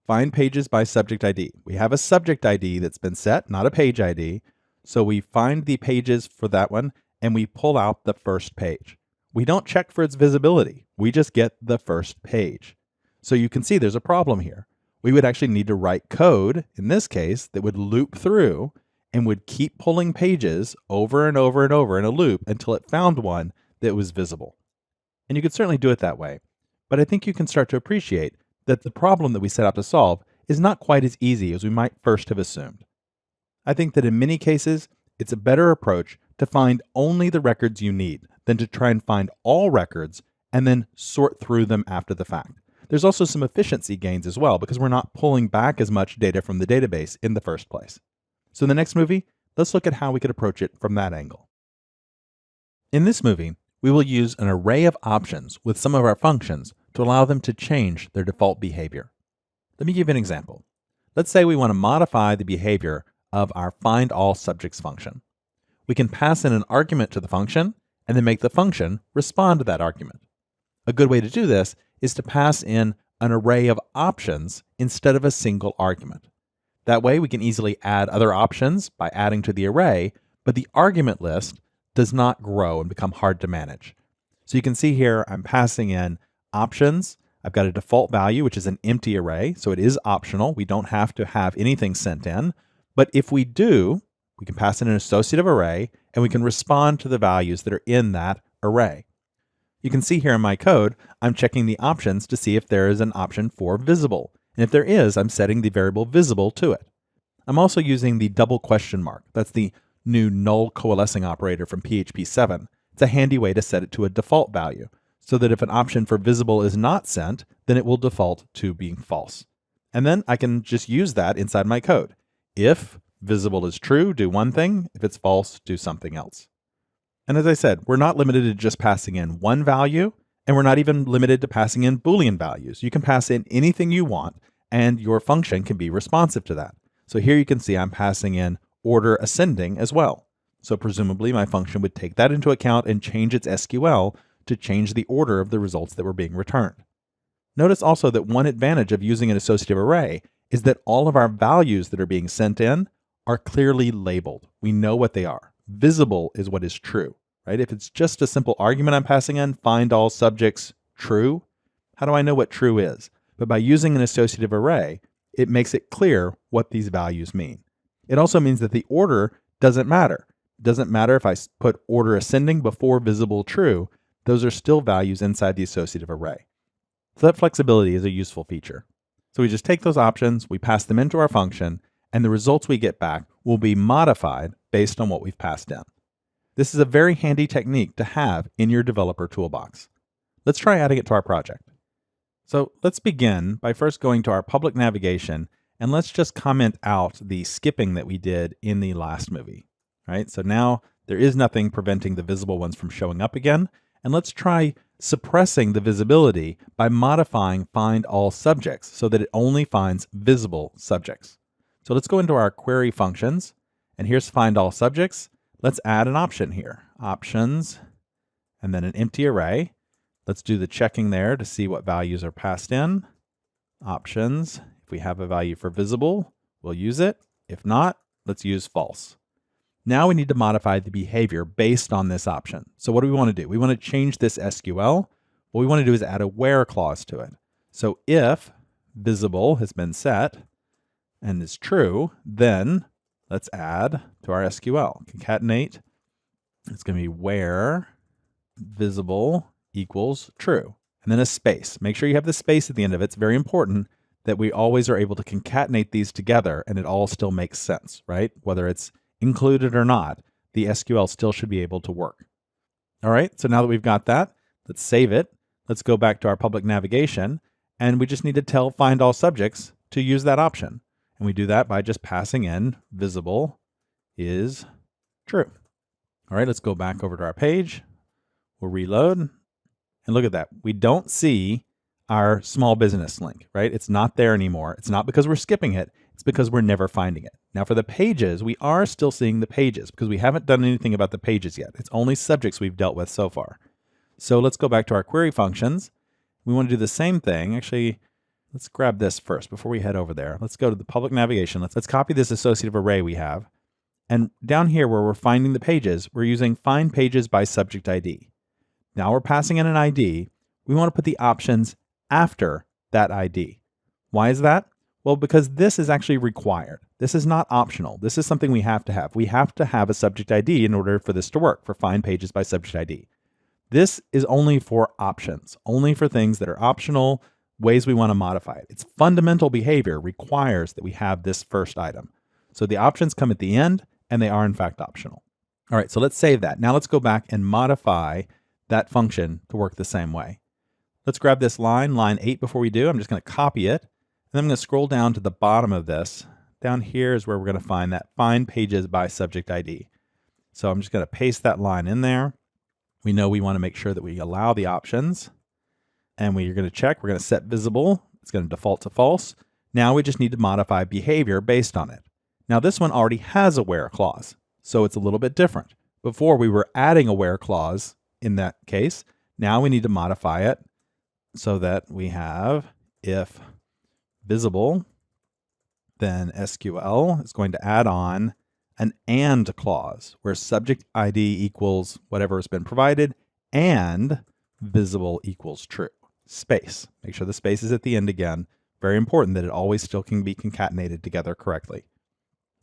A: Find pages by subject ID. We have a subject ID that's been set, not a page ID. So we find the pages for that one, and we pull out the first page. We don't check for its visibility. We just get the first page. So you can see there's a problem here. We would actually need to write code, in this case, that would loop through and would keep pulling pages over and over and over in a loop until it found one that was visible. And you could certainly do it that way. But I think you can start to appreciate that the problem that we set out to solve is not quite as easy as we might first have assumed. I think that in many cases, it's a better approach to find only the records you need than to try and find all records and then sort through them after the fact. There's also some efficiency gains as well because we're not pulling back as much data from the database in the first place. So in the next movie, let's look at how we could approach it from that angle. In this movie, we will use an array of options with some of our functions to allow them to change their default behavior. Let me give you an example. Let's say we want to modify the behavior of our findAllSubjects function. We can pass in an argument to the function and then make the function respond to that argument. A good way to do this is to pass in an array of options instead of a single argument. That way we can easily add other options by adding to the array, but the argument list does not grow and become hard to manage. So you can see here I'm passing in options. I've got a default value, which is an empty array, so it is optional. We don't have to have anything sent in. But if we do, we can pass in an associative array, and we can respond to the values that are in that array. You can see here in my code, I'm checking the options to see if there is an option for visible. And if there is, I'm setting the variable visible to it. I'm also using the double question mark. That's the new null coalescing operator from PHP 7. It's a handy way to set it to a default value, so that if an option for visible is not sent, then it will default to being false. And then I can just use that inside my code. If visible is true, do one thing. If it's false, do something else. And as I said, we're not limited to just passing in one value, and we're not even limited to passing in Boolean values. You can pass in anything you want, and your function can be responsive to that. So here you can see I'm passing in order ascending as well. So presumably my function would take that into account and change its SQL to change the order of the results that were being returned. Notice also that one advantage of using an associative array is that all of our values that are being sent in are clearly labeled. We know what they are. Visible is what is true, right? If it's just a simple argument I'm passing in, find all subjects true, how do I know what true is? But by using an associative array, it makes it clear what these values mean. It also means that the order doesn't matter. It doesn't matter if I put order ascending before visible true, those are still values inside the associative array. So that flexibility is a useful feature. So we just take those options, we pass them into our function, and the results we get back will be modified based on what we've passed in. This is a very handy technique to have in your developer toolbox. Let's try adding it to our project. So let's begin by first going to our public navigation, and let's just comment out the skipping that we did in the last movie. Right? So now there is nothing preventing the visible ones from showing up again, and let's try suppressing the visibility by modifying findAllSubjects so that it only finds visible subjects. So let's go into our query functions, and here's findAllSubjects. Let's add an option here. Options and then an empty array. Let's do the checking there to see what values are passed in. Options, if we have a value for visible, we'll use it. If not, let's use false. Now we need to modify the behavior based on this option. So what do we want to do? We want to change this SQL. What we want to do is add a where clause to it. So if visible has been set and is true, then let's add to our SQL. Concatenate. It's going to be where visible equals true. And then a space. Make sure you have the space at the end of it. It's very important that we always are able to concatenate these together and it all still makes sense, right? Whether it's included or not, the SQL still should be able to work. All right, so now that we've got that, let's save it. Let's go back to our public navigation, and we just need to tell find all subjects to use that option. And we do that by just passing in visible is true. All right, let's go back over to our page. We'll reload, and look at that. We don't see our small business link, right? It's not there anymore. It's not because we're skipping it. It's because we're never finding it. Now for the pages, we are still seeing the pages because we haven't done anything about the pages yet. It's only subjects we've dealt with so far. So let's go back to our query functions. We want to do the same thing. Actually, let's grab this first before we head over there. Let's go to the public navigation. Let's copy this associative array we have. And down here where we're finding the pages, we're using find pages by subject ID. Now we're passing in an ID. We want to put the options after that ID. Why is that? Well, because this is actually required. This is not optional. This is something we have to have. We have to have a subject ID in order for this to work, for find pages by subject ID. This is only for options, only for things that are optional, ways we want to modify it. Its fundamental behavior requires that we have this first item. So the options come at the end, and they are in fact optional. All right, so let's save that. Now let's go back and modify that function to work the same way. Let's grab this line 8 before we do. I'm just going to copy it. And I'm going to scroll down to the bottom of this. Down here is where we're going to find that find pages by subject ID. So I'm just going to paste that line in there. We know we want to make sure that we allow the options. And we're going to check. We're going to set visible. It's going to default to false. Now we just need to modify behavior based on it. Now this one already has a where clause, so it's a little bit different. Before we were adding a where clause in that case. Now we need to modify it so that we have if visible, then SQL is going to add on an and clause where subject ID equals whatever has been provided and visible equals true. Space. Make sure the space is at the end again. Very important that it always still can be concatenated together correctly.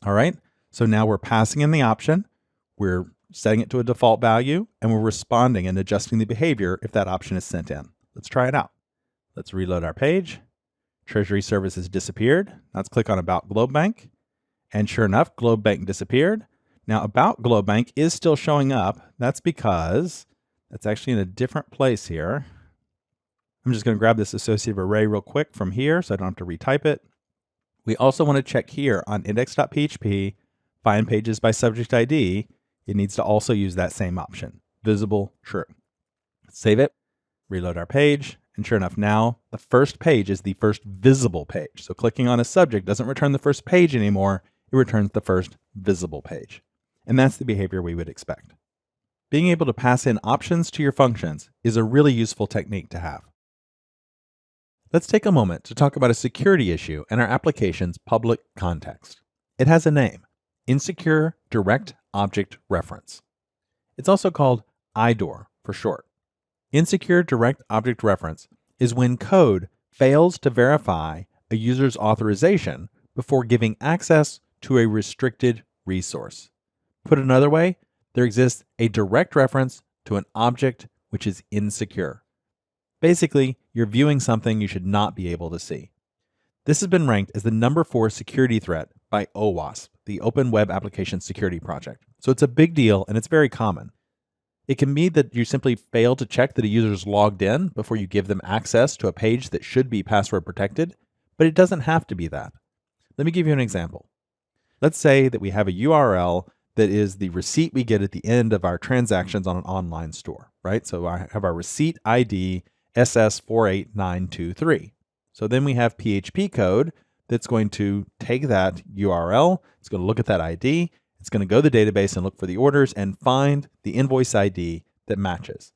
A: All right, so now we're passing in the option. We're setting it to a default value, and we're responding and adjusting the behavior if that option is sent in. Let's try it out. Let's reload our page. Treasury Services disappeared. Let's click on About GlobeBank. And sure enough, GlobeBank disappeared. Now About GlobeBank is still showing up. That's because that's actually in a different place here. I'm just going to grab this associative array real quick from here so I don't have to retype it. We also want to check here on index.php, find pages by subject ID. It needs to also use that same option, visible, true. Save it, reload our page, and sure enough, now the first page is the first visible page. So clicking on a subject doesn't return the first page anymore, it returns the first visible page. And that's the behavior we would expect. Being able to pass in options to your functions is a really useful technique to have. Let's take a moment to talk about a security issue in our application's public context. It has a name, Insecure Direct Object Reference. It's also called IDOR for short. Insecure Direct Object Reference is when code fails to verify a user's authorization before giving access to a restricted resource. Put another way, there exists a direct reference to an object which is insecure. Basically, you're viewing something you should not be able to see. This has been ranked as the number 4 security threat by OWASP, the Open Web Application Security Project. So it's a big deal and it's very common. It can mean that you simply fail to check that a user is logged in before you give them access to a page that should be password protected, but it doesn't have to be that. Let me give you an example. Let's say that we have a URL that is the receipt we get at the end of our transactions on an online store, right? So I have our receipt ID SS48923. So then we have PHP code that's going to take that URL, it's going to look at that ID, it's going to go to the database and look for the orders and find the invoice ID that matches.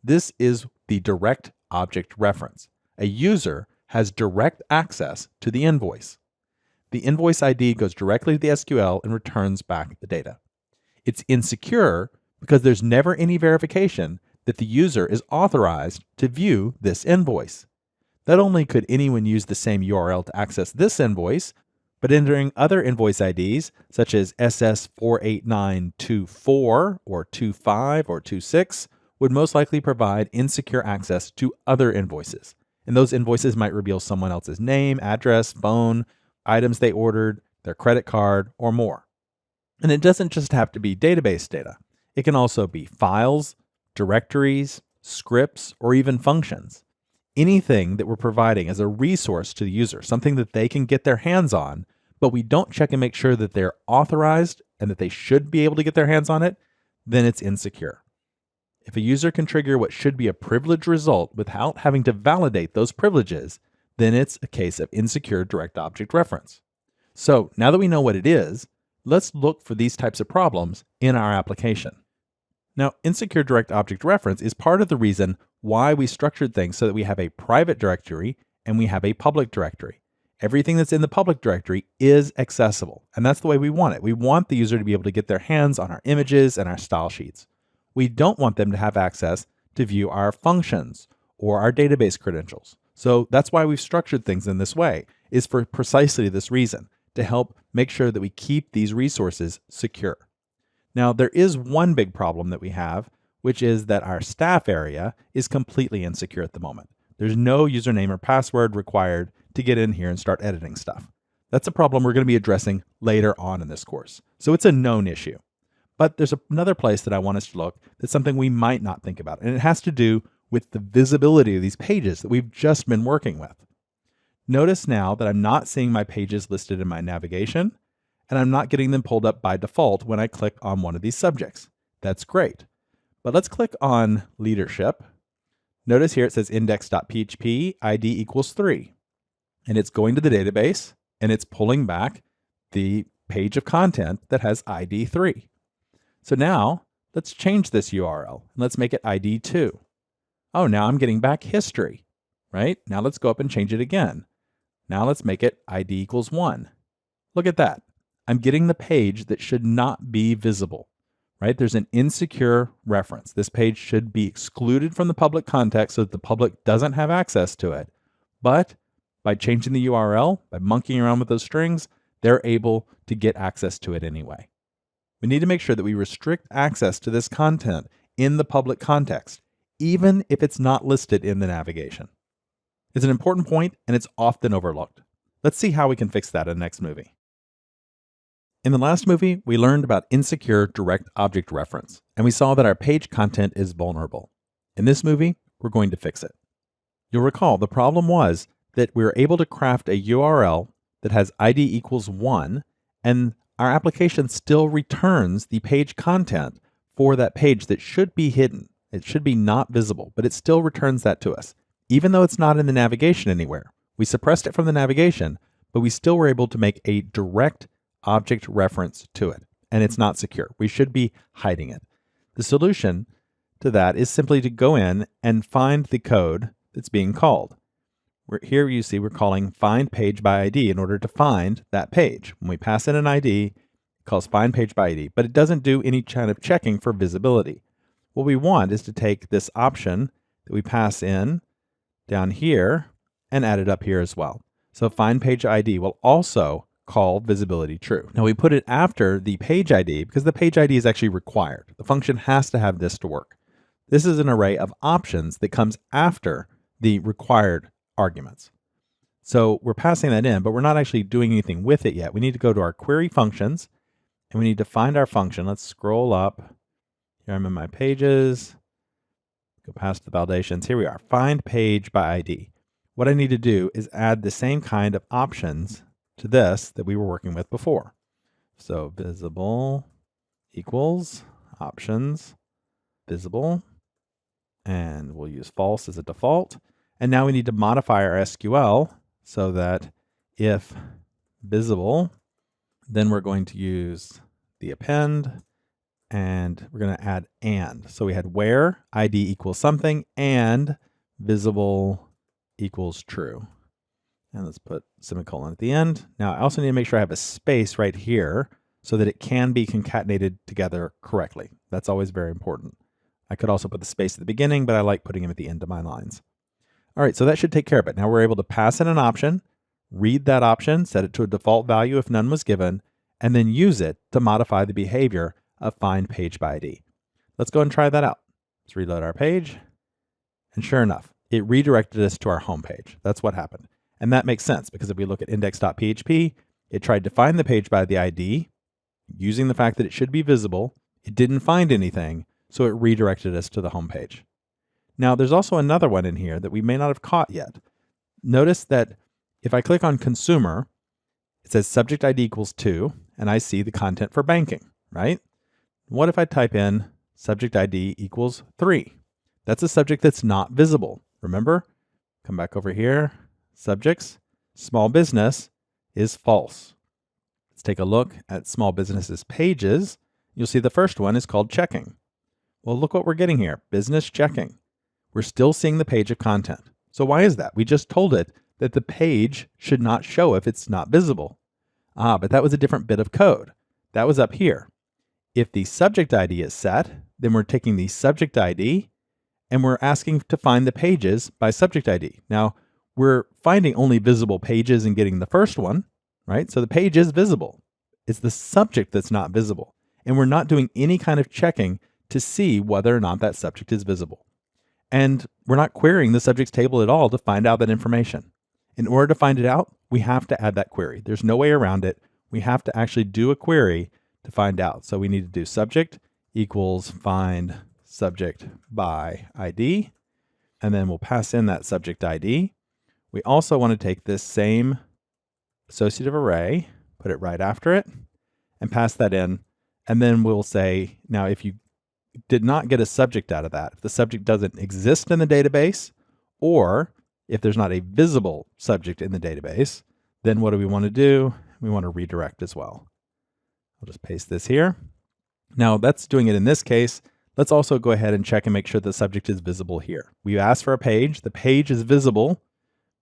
A: This is the direct object reference. A user has direct access to the invoice. The invoice ID goes directly to the SQL and returns back the data. It's insecure because there's never any verification that the user is authorized to view this invoice. Not only could anyone use the same URL to access this invoice, but entering other invoice IDs such as SS48924 or 25 or 26 would most likely provide insecure access to other invoices. And those invoices might reveal someone else's name, address, phone, items they ordered, their credit card, or more. And it doesn't just have to be database data. It can also be files, directories, scripts, or even functions. Anything that we're providing as a resource to the user, something that they can get their hands on, but we don't check and make sure that they're authorized and that they should be able to get their hands on it, then it's insecure. If a user can trigger what should be a privilege result without having to validate those privileges, then it's a case of insecure direct object reference. So now that we know what it is, let's look for these types of problems in our application. Now, insecure direct object reference is part of the reason why we structured things so that we have a private directory and we have a public directory. Everything that's in the public directory is accessible, and that's the way we want it. We want the user to be able to get their hands on our images and our style sheets. We don't want them to have access to view our functions or our database credentials. So that's why we've structured things in this way, is for precisely this reason, to help make sure that we keep these resources secure. Now, there is one big problem that we have, which is that our staff area is completely insecure at the moment. There's no username or password required to get in here and start editing stuff. That's a problem we're going to be addressing later on in this course. So it's a known issue. But there's another place that I want us to look that's something we might not think about, and it has to do with the visibility of these pages that we've just been working with. Notice now that I'm not seeing my pages listed in my navigation, and I'm not getting them pulled up by default when I click on one of these subjects. That's great. But let's click on leadership. Notice here it says index.php ID equals 3. And it's going to the database, and it's pulling back the page of content that has ID 3. So now let's change this URL and let's make it ID 2. Oh, now I'm getting back history, right? Now let's go up and change it again. Now let's make it ID equals 1. Look at that. I'm getting the page that should not be visible, right? There's an insecure reference. This page should be excluded from the public context so that the public doesn't have access to it. But by changing the URL, by monkeying around with those strings, they're able to get access to it anyway. We need to make sure that we restrict access to this content in the public context, even if it's not listed in the navigation. It's an important point, and it's often overlooked. Let's see how we can fix that in the next movie. In the last movie, we learned about insecure direct object reference, and we saw that our page content is vulnerable. In this movie, we're going to fix it. You'll recall the problem was that we were able to craft a URL that has ID equals 1, and our application still returns the page content for that page that should be hidden. It should be not visible, but it still returns that to us, even though it's not in the navigation anywhere. We suppressed it from the navigation, but we still were able to make a direct object reference to it, and it's not secure. We should be hiding it. The solution to that is simply to go in and find the code that's being called. Here you see we're calling find page by ID in order to find that page. When we pass in an ID, it calls find page by ID, but it doesn't do any kind of checking for visibility. What we want is to take this option that we pass in down here and add it up here as well. So find page ID will also call visibility true. Now we put it after the page ID because the page ID is actually required. The function has to have this to work. This is an array of options that comes after the required arguments. So we're passing that in, but we're not actually doing anything with it yet. We need to go to our query functions and we need to find our function. Let's scroll up. Here I'm in my pages. Go past the validations. Here we are. Find page by ID. What I need to do is add the same kind of options to this that we were working with before. So visible equals options visible, and we'll use false as a default. And now we need to modify our SQL so that if visible, then we're going to use the append and we're going to add and. So we had where ID equals something and visible equals true. And let's put semicolon at the end. Now I also need to make sure I have a space right here so that it can be concatenated together correctly. That's always very important. I could also put the space at the beginning, but I like putting them at the end of my lines. All right, so that should take care of it. Now we're able to pass in an option, read that option, set it to a default value if none was given, and then use it to modify the behavior of find page by ID. Let's go and try that out. Let's reload our page. And sure enough, it redirected us to our home page. That's what happened. And that makes sense because if we look at index.php, it tried to find the page by the ID using the fact that it should be visible. It didn't find anything, so it redirected us to the home page. Now, there's also another one in here that we may not have caught yet. Notice that if I click on consumer, it says subject ID equals 2, and I see the content for banking, right? What if I type in subject ID equals 3? That's a subject that's not visible. Remember? Come back over here. Subjects, small business is false. Let's take a look at small businesses pages. You'll see the first one is called checking. Well, look what we're getting here, business checking. We're still seeing the page of content. So why is that? We just told it that the page should not show if it's not visible. But that was a different bit of code. That was up here. If the subject ID is set, then we're taking the subject ID and we're asking to find the pages by subject ID. Now, we're finding only visible pages and getting the first one, right? So the page is visible. It's the subject that's not visible. And we're not doing any kind of checking to see whether or not that subject is visible. And we're not querying the subjects table at all to find out that information. In order to find it out, we have to add that query. There's no way around it. We have to actually do a query to find out. So we need to do subject equals find subject by ID, and then we'll pass in that subject ID. We also want to take this same associative array, put it right after it, and pass that in. And then we'll say, now if you did not get a subject out of that, if the subject doesn't exist in the database, or if there's not a visible subject in the database, then what do we want to do? We want to redirect as well. I'll just paste this here. Now that's doing it in this case. Let's also go ahead and check and make sure the subject is visible here. We asked for a page. The page is visible,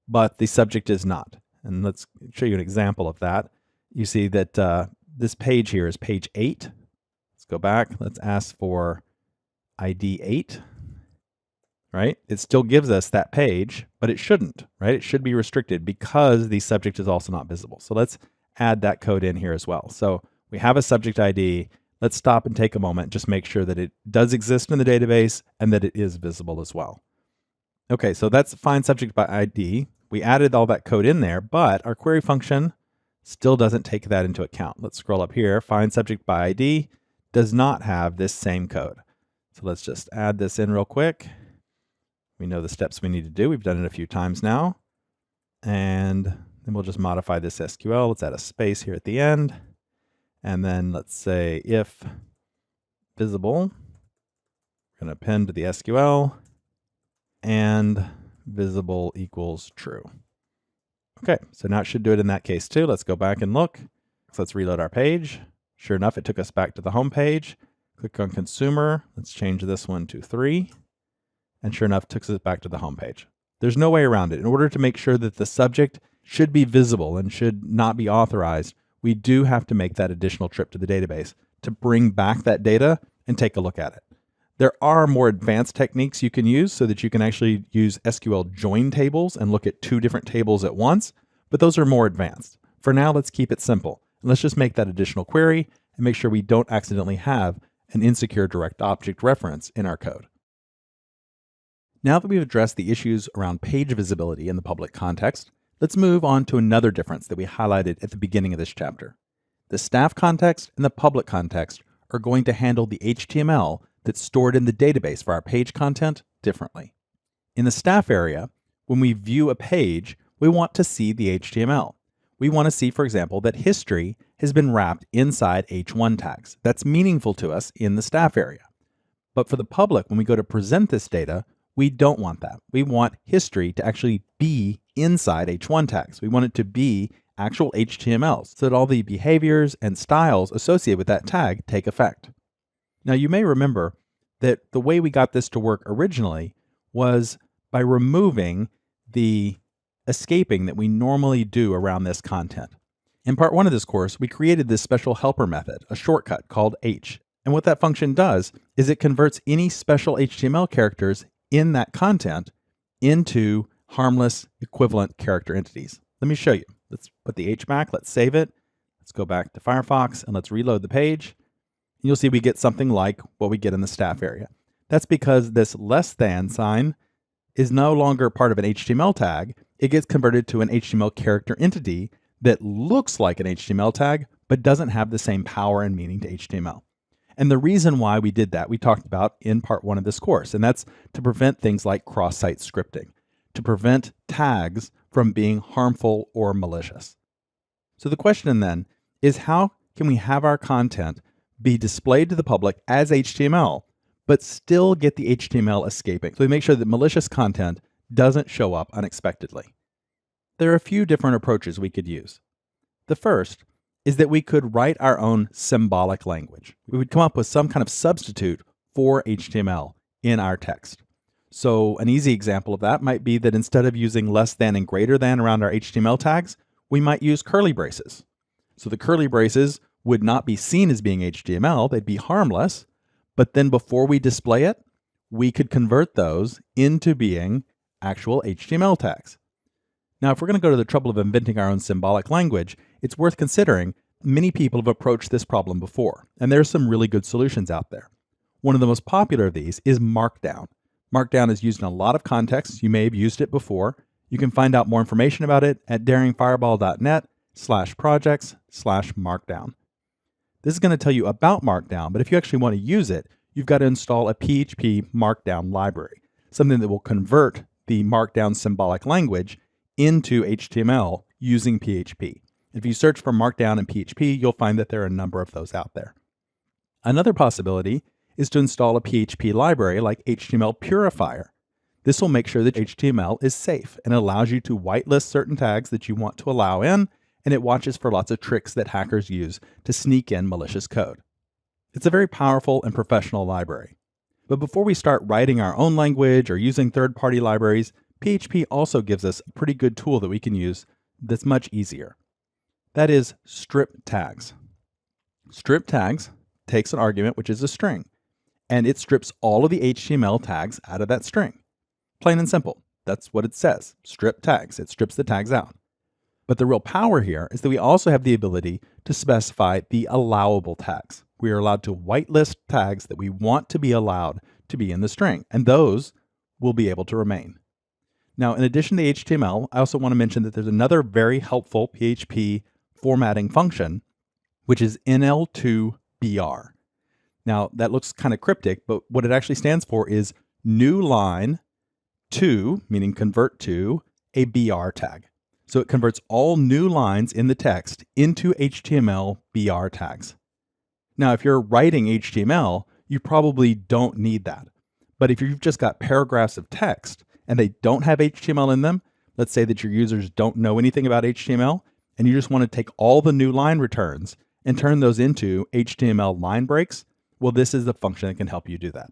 A: but the subject is not. And let's show you an example of that. You see that this page here is page 8. Let's go back. Let's ask for ID 8, right? It still gives us that page, but it shouldn't, right? It should be restricted because the subject is also not visible. So let's add that code in here as well. So we have a subject ID. Let's stop and take a moment, just make sure that it does exist in the database and that it is visible as well. Okay, so that's find subject by ID. We added all that code in there, but our query function still doesn't take that into account. Let's scroll up here. Find subject by ID does not have this same code. So let's just add this in real quick. We know the steps we need to do. We've done it a few times now. And then we'll just modify this SQL. Let's add a space here at the end. And then let's say if visible, we're going to append to the SQL and visible equals true. Okay, so now it should do it in that case too. Let's go back and look. So let's reload our page. Sure enough, it took us back to the home page. Click on consumer. Let's change this one to 3. And sure enough, it took us back to the home page. There's no way around it. In order to make sure that the subject should be visible and should not be authorized, we do have to make that additional trip to the database to bring back that data and take a look at it. There are more advanced techniques you can use so that you can actually use SQL join tables and look at 2 different tables at once, but those are more advanced. For now, let's keep it simple. And let's just make that additional query and make sure we don't accidentally have an insecure direct object reference in our code. Now that we've addressed the issues around page visibility in the public context, let's move on to another difference that we highlighted at the beginning of this chapter. The staff context and the public context are going to handle the HTML that's stored in the database for our page content differently. In the staff area, when we view a page, we want to see the HTML. We want to see, for example, that history has been wrapped inside H1 tags. That's meaningful to us in the staff area. But for the public, when we go to present this data, we don't want that. We want history to actually be inside H1 tags. We want it to be actual HTML so that all the behaviors and styles associated with that tag take effect. Now, you may remember that the way we got this to work originally was by removing the escaping that we normally do around this content. In part 1 of this course, we created this special helper method, a shortcut called H. And what that function does is it converts any special HTML characters in that content into harmless equivalent character entities. Let me show you. Let's put the H back, let's save it. Let's go back to Firefox and let's reload the page. You'll see we get something like what we get in the staff area. That's because this less than sign is no longer part of an HTML tag. It gets converted to an HTML character entity that looks like an HTML tag, but doesn't have the same power and meaning to HTML. And the reason why we did that, we talked about in part 1 of this course, and that's to prevent things like cross-site scripting, to prevent tags from being harmful or malicious. So the question then is, how can we have our content be displayed to the public as HTML, but still get the HTML escaping? So we make sure that malicious content doesn't show up unexpectedly. There are a few different approaches we could use. The first is that we could write our own symbolic language. We would come up with some kind of substitute for HTML in our text. So an easy example of that might be that instead of using less than and greater than around our HTML tags, we might use curly braces. So the curly braces would not be seen as being HTML, they'd be harmless, but then before we display it, we could convert those into being actual HTML tags. Now, if we're going to go to the trouble of inventing our own symbolic language, it's worth considering many people have approached this problem before, and there's some really good solutions out there. One of the most popular of these is Markdown. Markdown is used in a lot of contexts. You may have used it before. You can find out more information about it at daringfireball.net/projects/markdown. This is going to tell you about Markdown, but if you actually want to use it, you've got to install a PHP Markdown library, something that will convert the Markdown symbolic language into HTML using PHP. If you search for Markdown in PHP, you'll find that there are a number of those out there. Another possibility is to install a PHP library like HTML Purifier. This will make sure that HTML is safe and allows you to whitelist certain tags that you want to allow in, and it watches for lots of tricks that hackers use to sneak in malicious code. It's a very powerful and professional library. But before we start writing our own language or using third-party libraries, PHP also gives us a pretty good tool that we can use that's much easier. That is strip tags. Strip tags takes an argument, which is a string, and it strips all of the HTML tags out of that string. Plain and simple. That's what it says. Strip tags. It strips the tags out. But the real power here is that we also have the ability to specify the allowable tags. We are allowed to whitelist tags that we want to be allowed to be in the string, and those will be able to remain. Now, in addition to HTML, I also want to mention that there's another very helpful PHP formatting function, which is NL2BR. Now, that looks kind of cryptic, but what it actually stands for is new line to, meaning convert to, a BR tag. So it converts all new lines in the text into HTML BR tags. Now, if you're writing HTML, you probably don't need that. But if you've just got paragraphs of text and they don't have HTML in them, let's say that your users don't know anything about HTML, and you just want to take all the new line returns and turn those into HTML line breaks, well, this is the function that can help you do that.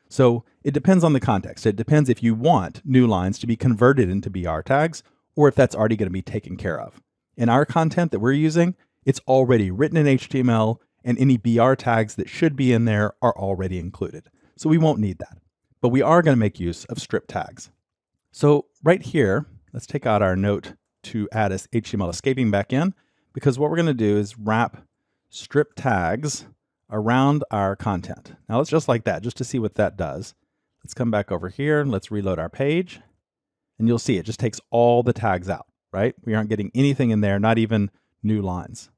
A: So it depends on the context. It depends if you want new lines to be converted into BR tags or if that's already going to be taken care of. In our content that we're using, it's already written in HTML, and any BR tags that should be in there are already included. So we won't need that. But we are going to make use of strip tags. So right here, let's take out our note to add HTML escaping back in, because what we're going to do is wrap strip tags around our content. Now let's just like that, just to see what that does. Let's come back over here and let's reload our page. And you'll see it just takes all the tags out, right? We aren't getting anything in there, not even new lines.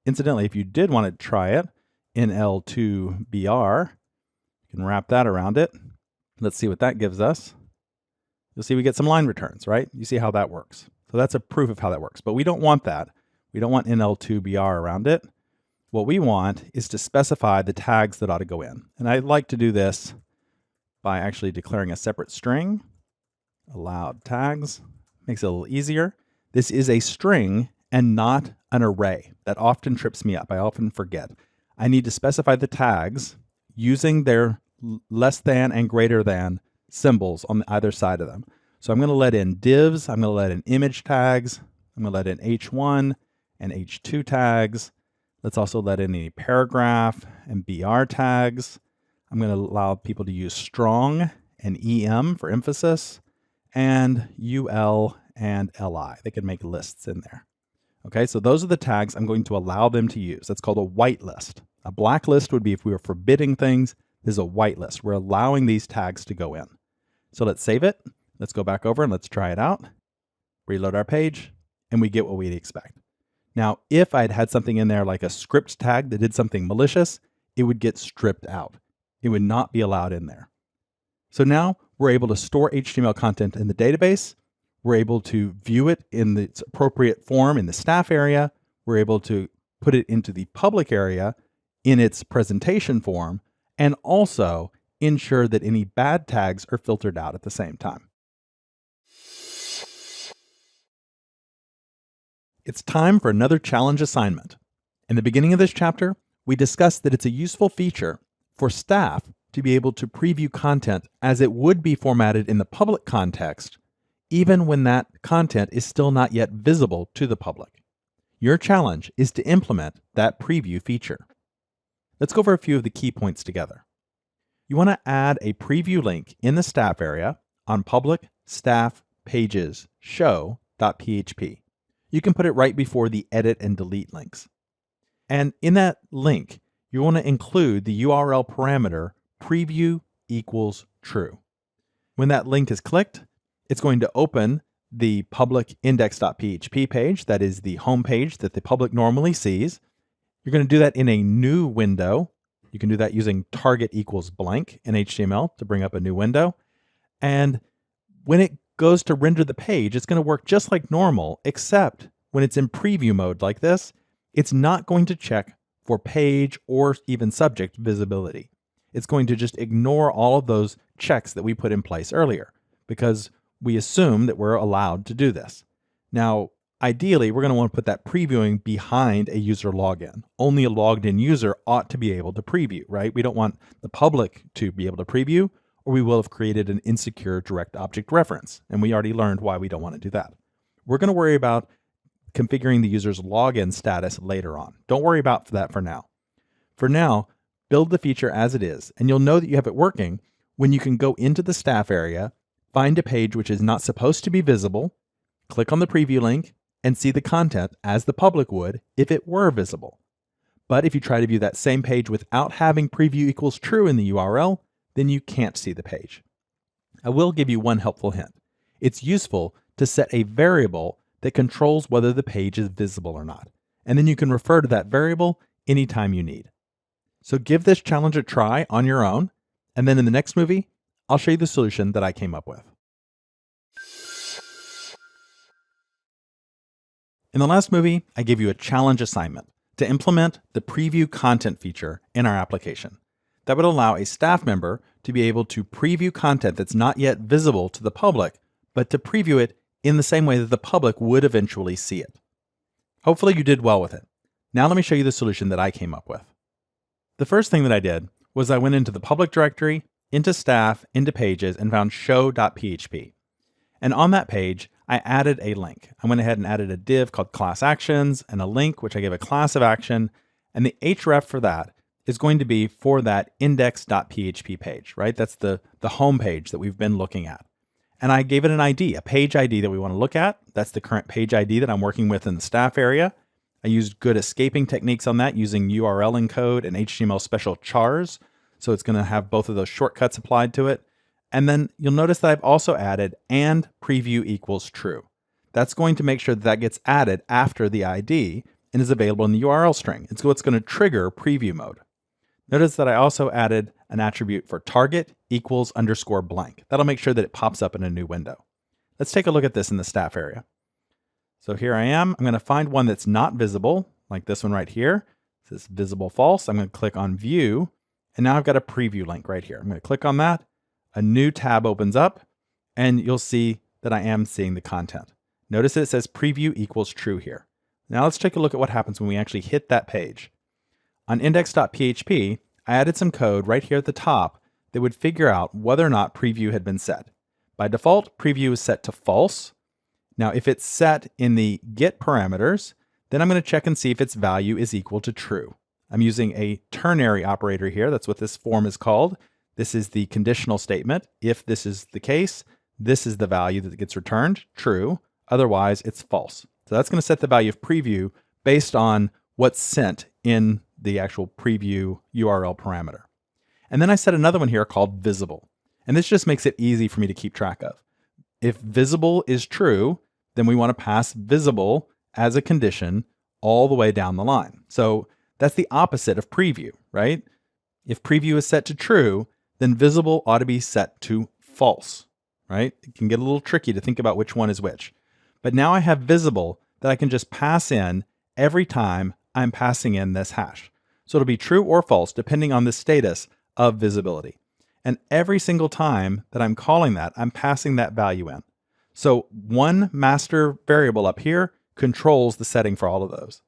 A: Incidentally, if you did want to try it in L2BR, you can wrap that around it. Let's see what that gives us. You'll see we get some line returns, right? You see how that works. So that's a proof of how that works. But we don't want that. We don't want NL2BR around it. What we want is to specify the tags that ought to go in. And I like to do this by actually declaring a separate string. Allowed tags. Makes it a little easier. This is a string and not an array. That often trips me up. I often forget. I need to specify the tags using their less than and greater than symbols on either side of them. So I'm going to let in divs, I'm going to let in image tags, I'm going to let in H1 and H2 tags. Let's also let in any paragraph and BR tags. I'm going to allow people to use strong and EM for emphasis, and UL and LI. They can make lists in there. Okay, so those are the tags I'm going to allow them to use. That's called a white list. A black list would be if we were forbidding things. This is a white list. We're allowing these tags to go in. So let's save it. Let's go back over and let's try it out. Reload our page, and we get what we'd expect. Now, if I'd had something in there like a script tag that did something malicious, it would get stripped out. It would not be allowed in there. So now we're able to store HTML content in the database. We're able to view it in its appropriate form in the staff area. We're able to put it into the public area in its presentation form, and also ensure that any bad tags are filtered out at the same time. It's time for another challenge assignment. In the beginning of this chapter, we discussed that it's a useful feature for staff to be able to preview content as it would be formatted in the public context, even when that content is still not yet visible to the public. Your challenge is to implement that preview feature. Let's go over a few of the key points together. You want to add a preview link in the staff area on public staff pages show.php. You can put it right before the edit and delete links. And in that link, you want to include the URL parameter preview equals true. When that link is clicked, it's going to open the public index.php page. That is the home page that the public normally sees. You're going to do that in a new window. You can do that using target equals blank in HTML to bring up a new window. And when it goes to render the page, it's going to work just like normal, except when it's in preview mode like this, it's not going to check for page or even subject visibility. It's going to just ignore all of those checks that we put in place earlier because we assume that we're allowed to do this. Now, ideally, we're going to want to put that previewing behind a user login. Only a logged in user ought to be able to preview, right? We don't want the public to be able to preview, or we will have created an insecure direct object reference. And we already learned why we don't want to do that. We're going to worry about configuring the user's login status later on. Don't worry about that for now. For now, build the feature as it is, and you'll know that you have it working when you can go into the staff area, find a page which is not supposed to be visible, click on the preview link, and see the content as the public would if it were visible. But if you try to view that same page without having preview equals true in the URL, then you can't see the page. I will give you one helpful hint. It's useful to set a variable that controls whether the page is visible or not, and then you can refer to that variable anytime you need. So give this challenge a try on your own, and then in the next movie, I'll show you the solution that I came up with. In the last movie, I gave you a challenge assignment to implement the preview content feature in our application. That would allow a staff member to be able to preview content that's not yet visible to the public, but to preview it in the same way that the public would eventually see it. Hopefully you did well with it. Now let me show you the solution that I came up with. The first thing that I did was I went into the public directory, into staff, into pages, and found show.php. And on that page, I added a link. I went ahead and added a div called class actions and a link, which I gave a class of action. And the href for that is going to be for that index.php page, right? That's the home page that we've been looking at. And I gave it an ID, a page ID that we want to look at. That's the current page ID that I'm working with in the staff area. I used good escaping techniques on that using URL encode and HTML special chars. So it's going to have both of those shortcuts applied to it. And then you'll notice that I've also added and preview equals true. That's going to make sure that gets added after the ID and is available in the URL string. It's what's going to trigger preview mode. Notice that I also added an attribute for target equals _ blank. That'll make sure that it pops up in a new window. Let's take a look at this in the staff area. So here I am. I'm going to find one that's not visible, like this one right here. It says visible false. I'm going to click on view, and now I've got a preview link right here. I'm going to click on that. A new tab opens up, and you'll see that I am seeing the content. Notice that it says preview equals true here. Now let's take a look at what happens when we actually hit that page. On index.php, I added some code right here at the top that would figure out whether or not preview had been set. By default, preview is set to false. Now, if it's set in the get parameters, then I'm going to check and see if its value is equal to true. I'm using a ternary operator here. That's what this form is called. This is the conditional statement. If this is the case, this is the value that gets returned, true. Otherwise, it's false. So that's going to set the value of preview based on what's sent in the actual preview URL parameter. And then I set another one here called visible. And this just makes it easy for me to keep track of. If visible is true, then we want to pass visible as a condition all the way down the line. So that's the opposite of preview, right? If preview is set to true, then visible ought to be set to false, right? It can get a little tricky to think about which one is which. But now I have visible that I can just pass in every time I'm passing in this hash. So it'll be true or false depending on the status of visibility. And every single time that I'm calling that, I'm passing that value in. So one master variable up here controls the setting for all of those.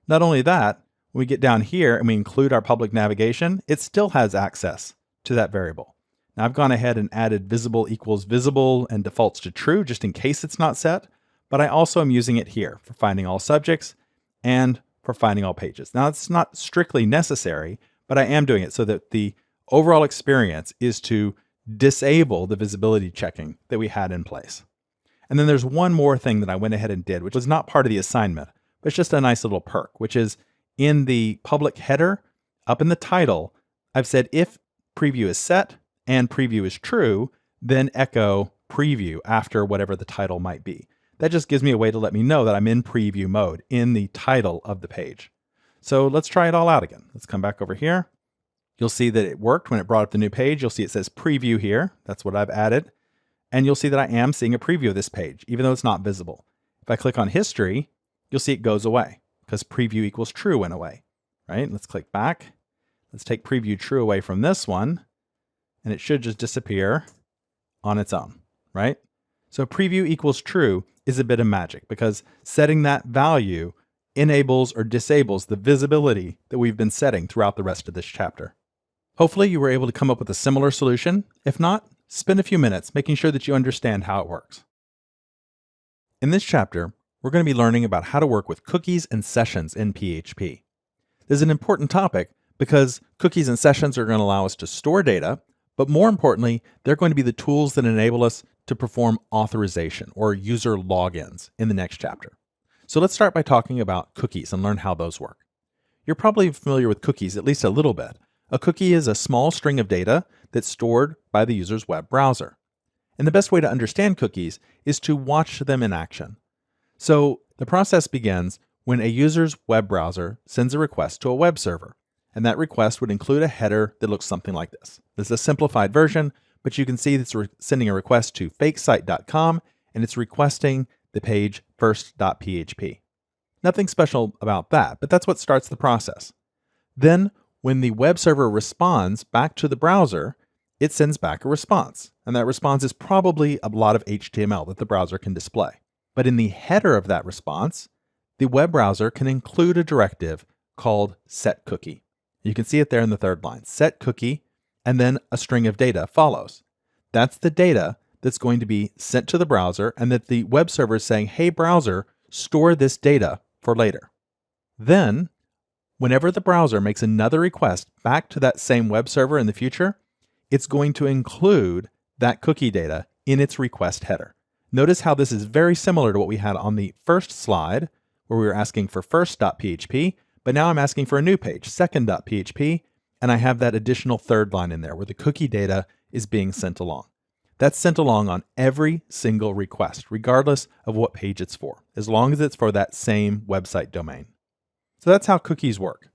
A: Not only that, when we get down here and we include our public navigation, it still has access to that variable. Now I've gone ahead and added visible equals visible and defaults to true just in case it's not set, but I also am using it here for finding all subjects and for finding all pages. Now it's not strictly necessary, but I am doing it so that the overall experience is to disable the visibility checking that we had in place. And then there's one more thing that I went ahead and did, which was not part of the assignment, but it's just a nice little perk, which is in the public header, up in the title, I've said if preview is set and preview is true, then echo preview after whatever the title might be. That just gives me a way to let me know that I'm in preview mode in the title of the page. So let's try it all out again. Let's come back over here. You'll see that it worked when it brought up the new page. You'll see it says preview here. That's what I've added. And you'll see that I am seeing a preview of this page, even though it's not visible. If I click on history, you'll see it goes away because preview equals true went away, right? Let's click back. Let's take preview true away from this one, and it should just disappear on its own, right? So preview equals true is a bit of magic because setting that value enables or disables the visibility that we've been setting throughout the rest of this chapter. Hopefully you were able to come up with a similar solution. If not, spend a few minutes making sure that you understand how it works. In this chapter, we're going to be learning about how to work with cookies and sessions in PHP. This is an important topic because cookies and sessions are going to allow us to store data, but more importantly, they're going to be the tools that enable us to perform authorization or user logins in the next chapter. So let's start by talking about cookies and learn how those work. You're probably familiar with cookies at least a little bit. A cookie is a small string of data that's stored by the user's web browser. And the best way to understand cookies is to watch them in action. So the process begins when a user's web browser sends a request to a web server. And that request would include a header that looks something like this. This is a simplified version, but you can see it's sending a request to fakesite.com and it's requesting the page first.php. Nothing special about that, but that's what starts the process. Then when the web server responds back to the browser, it sends back a response. And that response is probably a lot of HTML that the browser can display. But in the header of that response, the web browser can include a directive called setCookie. You can see it there in the third line, setCookie, and then a string of data follows. That's the data that's going to be sent to the browser and that the web server is saying, hey browser, store this data for later. Then, whenever the browser makes another request back to that same web server in the future, it's going to include that cookie data in its request header. Notice how this is very similar to what we had on the first slide, where we were asking for first.php, but now I'm asking for a new page, second.php, and I have that additional third line in there where the cookie data is being sent along. That's sent along on every single request, regardless of what page it's for, as long as it's for that same website domain. So that's how cookies work.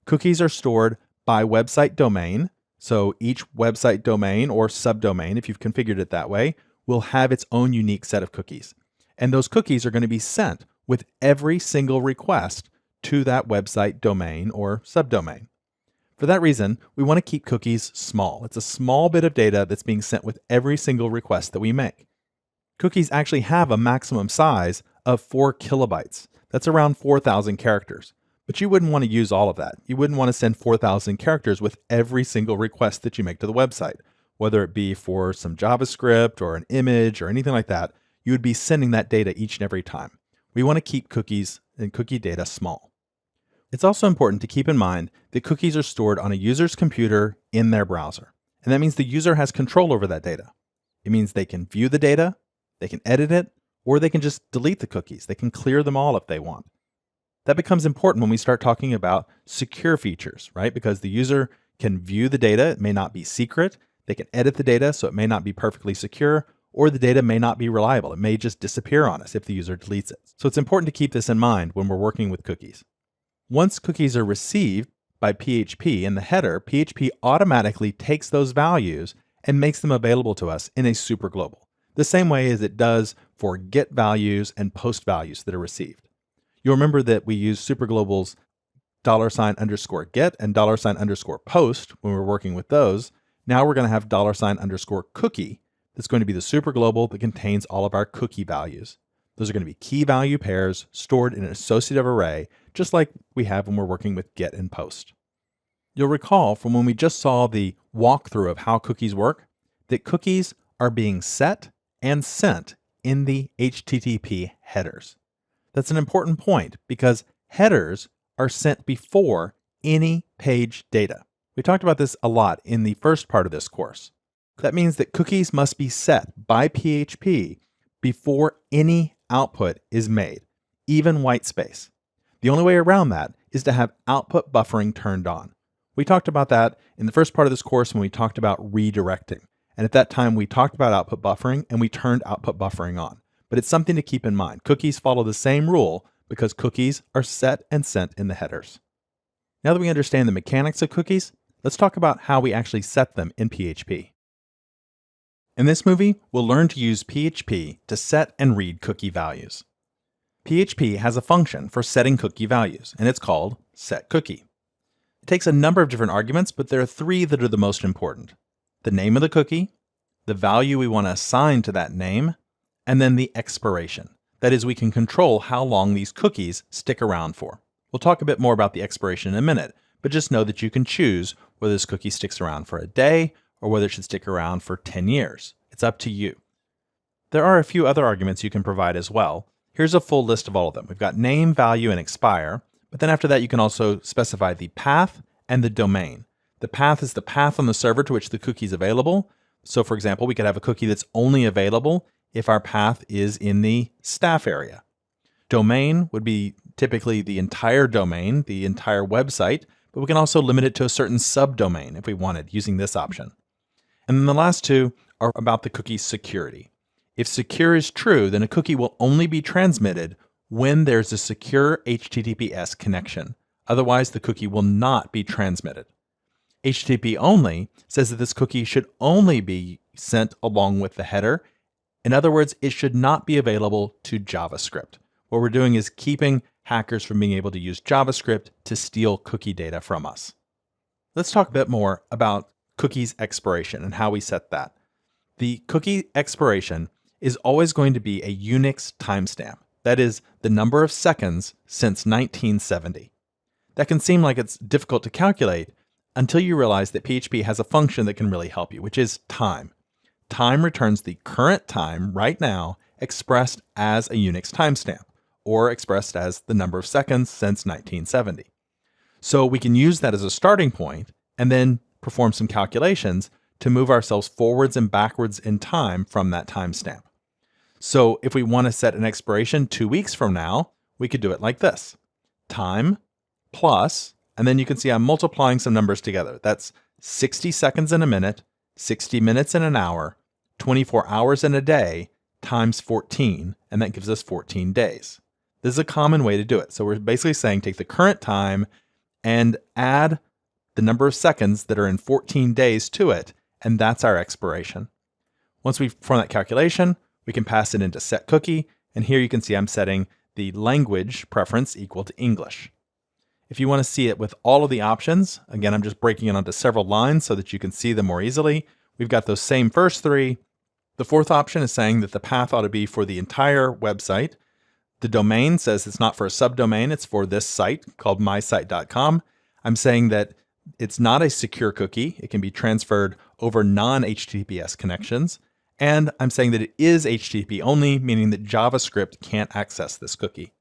A: Cookies are stored by website domain. So each website domain or subdomain, if you've configured it that way, will have its own unique set of cookies. And those cookies are going to be sent with every single request to that website domain or subdomain. For that reason, we want to keep cookies small. It's a small bit of data that's being sent with every single request that we make. Cookies actually have a maximum size of 4 kilobytes. That's around 4,000 characters. But you wouldn't want to use all of that. You wouldn't want to send 4,000 characters with every single request that you make to the website, whether it be for some JavaScript or an image or anything like that. You would be sending that data each and every time. We want to keep cookies and cookie data small. It's also important to keep in mind that cookies are stored on a user's computer in their browser. And that means the user has control over that data. It means they can view the data, they can edit it, or they can just delete the cookies. They can clear them all if they want. That becomes important when we start talking about secure features, right? Because the user can view the data. It may not be secret. They can edit the data, so it may not be perfectly secure, or the data may not be reliable. It may just disappear on us if the user deletes it. So it's important to keep this in mind when we're working with cookies. Once cookies are received by PHP in the header, PHP automatically takes those values and makes them available to us in a super global, the same way as it does for get values and post values that are received. You'll remember that we use superglobals $_get and $_post when we're working with those. Now we're going to have $_cookie that's going to be the superglobal that contains all of our cookie values. Those are going to be key value pairs stored in an associative array, just like we have when we're working with get and post. You'll recall from when we just saw the walkthrough of how cookies work, that cookies are being set and sent in the HTTP headers. That's an important point because headers are sent before any page data. We talked about this a lot in the first part of this course. That means that cookies must be set by PHP before any output is made, even white space. The only way around that is to have output buffering turned on. We talked about that in the first part of this course when we talked about redirecting. And at that time, we talked about output buffering and we turned output buffering on. But it's something to keep in mind. Cookies follow the same rule because cookies are set and sent in the headers. Now that we understand the mechanics of cookies, let's talk about how we actually set them in PHP. In this movie, we'll learn to use PHP to set and read cookie values. PHP has a function for setting cookie values, and it's called setCookie. It takes a number of different arguments, but there are three that are the most important: the name of the cookie, the value we want to assign to that name, and then the expiration. That is, we can control how long these cookies stick around for. We'll talk a bit more about the expiration in a minute, but just know that you can choose whether this cookie sticks around for a day or whether it should stick around for 10 years. It's up to you. There are a few other arguments you can provide as well. Here's a full list of all of them. We've got name, value, and expire, but then after that you can also specify the path and the domain. The path is the path on the server to which the cookie is available. So for example, we could have a cookie that's only available if our path is in the staff area. Domain would be typically the entire domain, the entire website, but we can also limit it to a certain subdomain if we wanted using this option. And then the last two are about the cookie's security. If secure is true, then a cookie will only be transmitted when there's a secure HTTPS connection. Otherwise, the cookie will not be transmitted. HTTP only says that this cookie should only be sent along with the header. In other words, it should not be available to JavaScript. What we're doing is keeping hackers from being able to use JavaScript to steal cookie data from us. Let's talk a bit more about cookies expiration and how we set that. The cookie expiration is always going to be a Unix timestamp. That is the number of seconds since 1970. That can seem like it's difficult to calculate until you realize that PHP has a function that can really help you, which is time. Time returns the current time right now expressed as a Unix timestamp, or expressed as the number of seconds since 1970. So we can use that as a starting point and then perform some calculations to move ourselves forwards and backwards in time from that timestamp. So if we want to set an expiration 2 weeks from now, we could do it like this: time plus, and then you can see I'm multiplying some numbers together. That's 60 seconds in a minute, 60 minutes in an hour, 24 hours in a day, times 14, and that gives us 14 days. This is a common way to do it. So we're basically saying take the current time and add the number of seconds that are in 14 days to it, and that's our expiration. Once we perform that calculation, we can pass it into setCookie, and here you can see I'm setting the language preference equal to English. If you want to see it with all of the options, again, I'm just breaking it onto several lines so that you can see them more easily. We've got those same first three. The fourth option is saying that the path ought to be for the entire website. The domain says it's not for a subdomain, it's for this site called mysite.com. I'm saying that it's not a secure cookie. It can be transferred over non-HTTPS connections. And I'm saying that it is HTTP only, meaning that JavaScript can't access this cookie.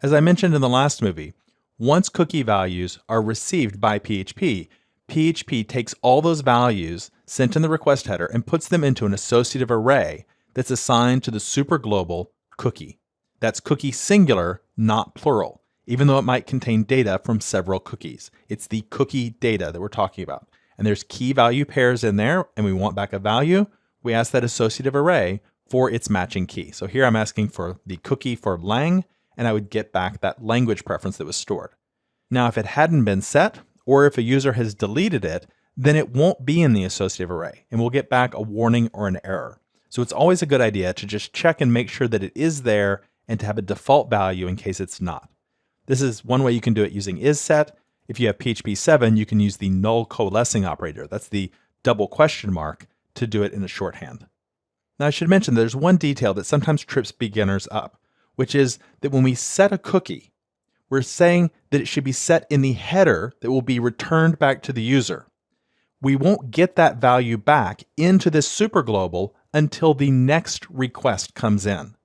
A: As I mentioned in the last movie, once cookie values are received by PHP, PHP takes all those values sent in the request header and puts them into an associative array that's assigned to the superglobal cookie. That's cookie singular, not plural, even though it might contain data from several cookies. It's the cookie data that we're talking about. And there's key value pairs in there, and we want back a value. We ask that associative array for its matching key. So here I'm asking for the cookie for lang, and I would get back that language preference that was stored. Now, if it hadn't been set, or if a user has deleted it, then it won't be in the associative array, and we'll get back a warning or an error. So it's always a good idea to just check and make sure that it is there and to have a default value in case it's not. This is one way you can do it using isSet. If you have PHP 7, you can use the null coalescing operator. That's the double question mark to do it in a shorthand. Now, I should mention there's one detail that sometimes trips beginners up, which is that when we set a cookie, we're saying that it should be set in the header that will be returned back to the user. We won't get that value back into this superglobal until the next request comes in.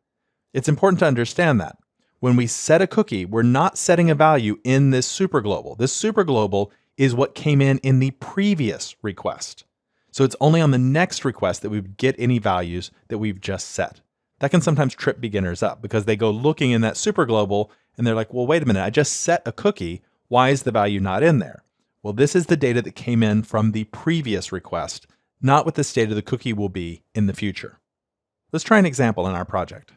A: It's important to understand that. When we set a cookie, we're not setting a value in this superglobal. This superglobal is what came in the previous request. So it's only on the next request that we would get any values that we've just set. That can sometimes trip beginners up because they go looking in that superglobal and they're like, well, wait a minute, I just set a cookie. Why is the value not in there? Well, this is the data that came in from the previous request, not what the state of the cookie will be in the future. Let's try an example in our project.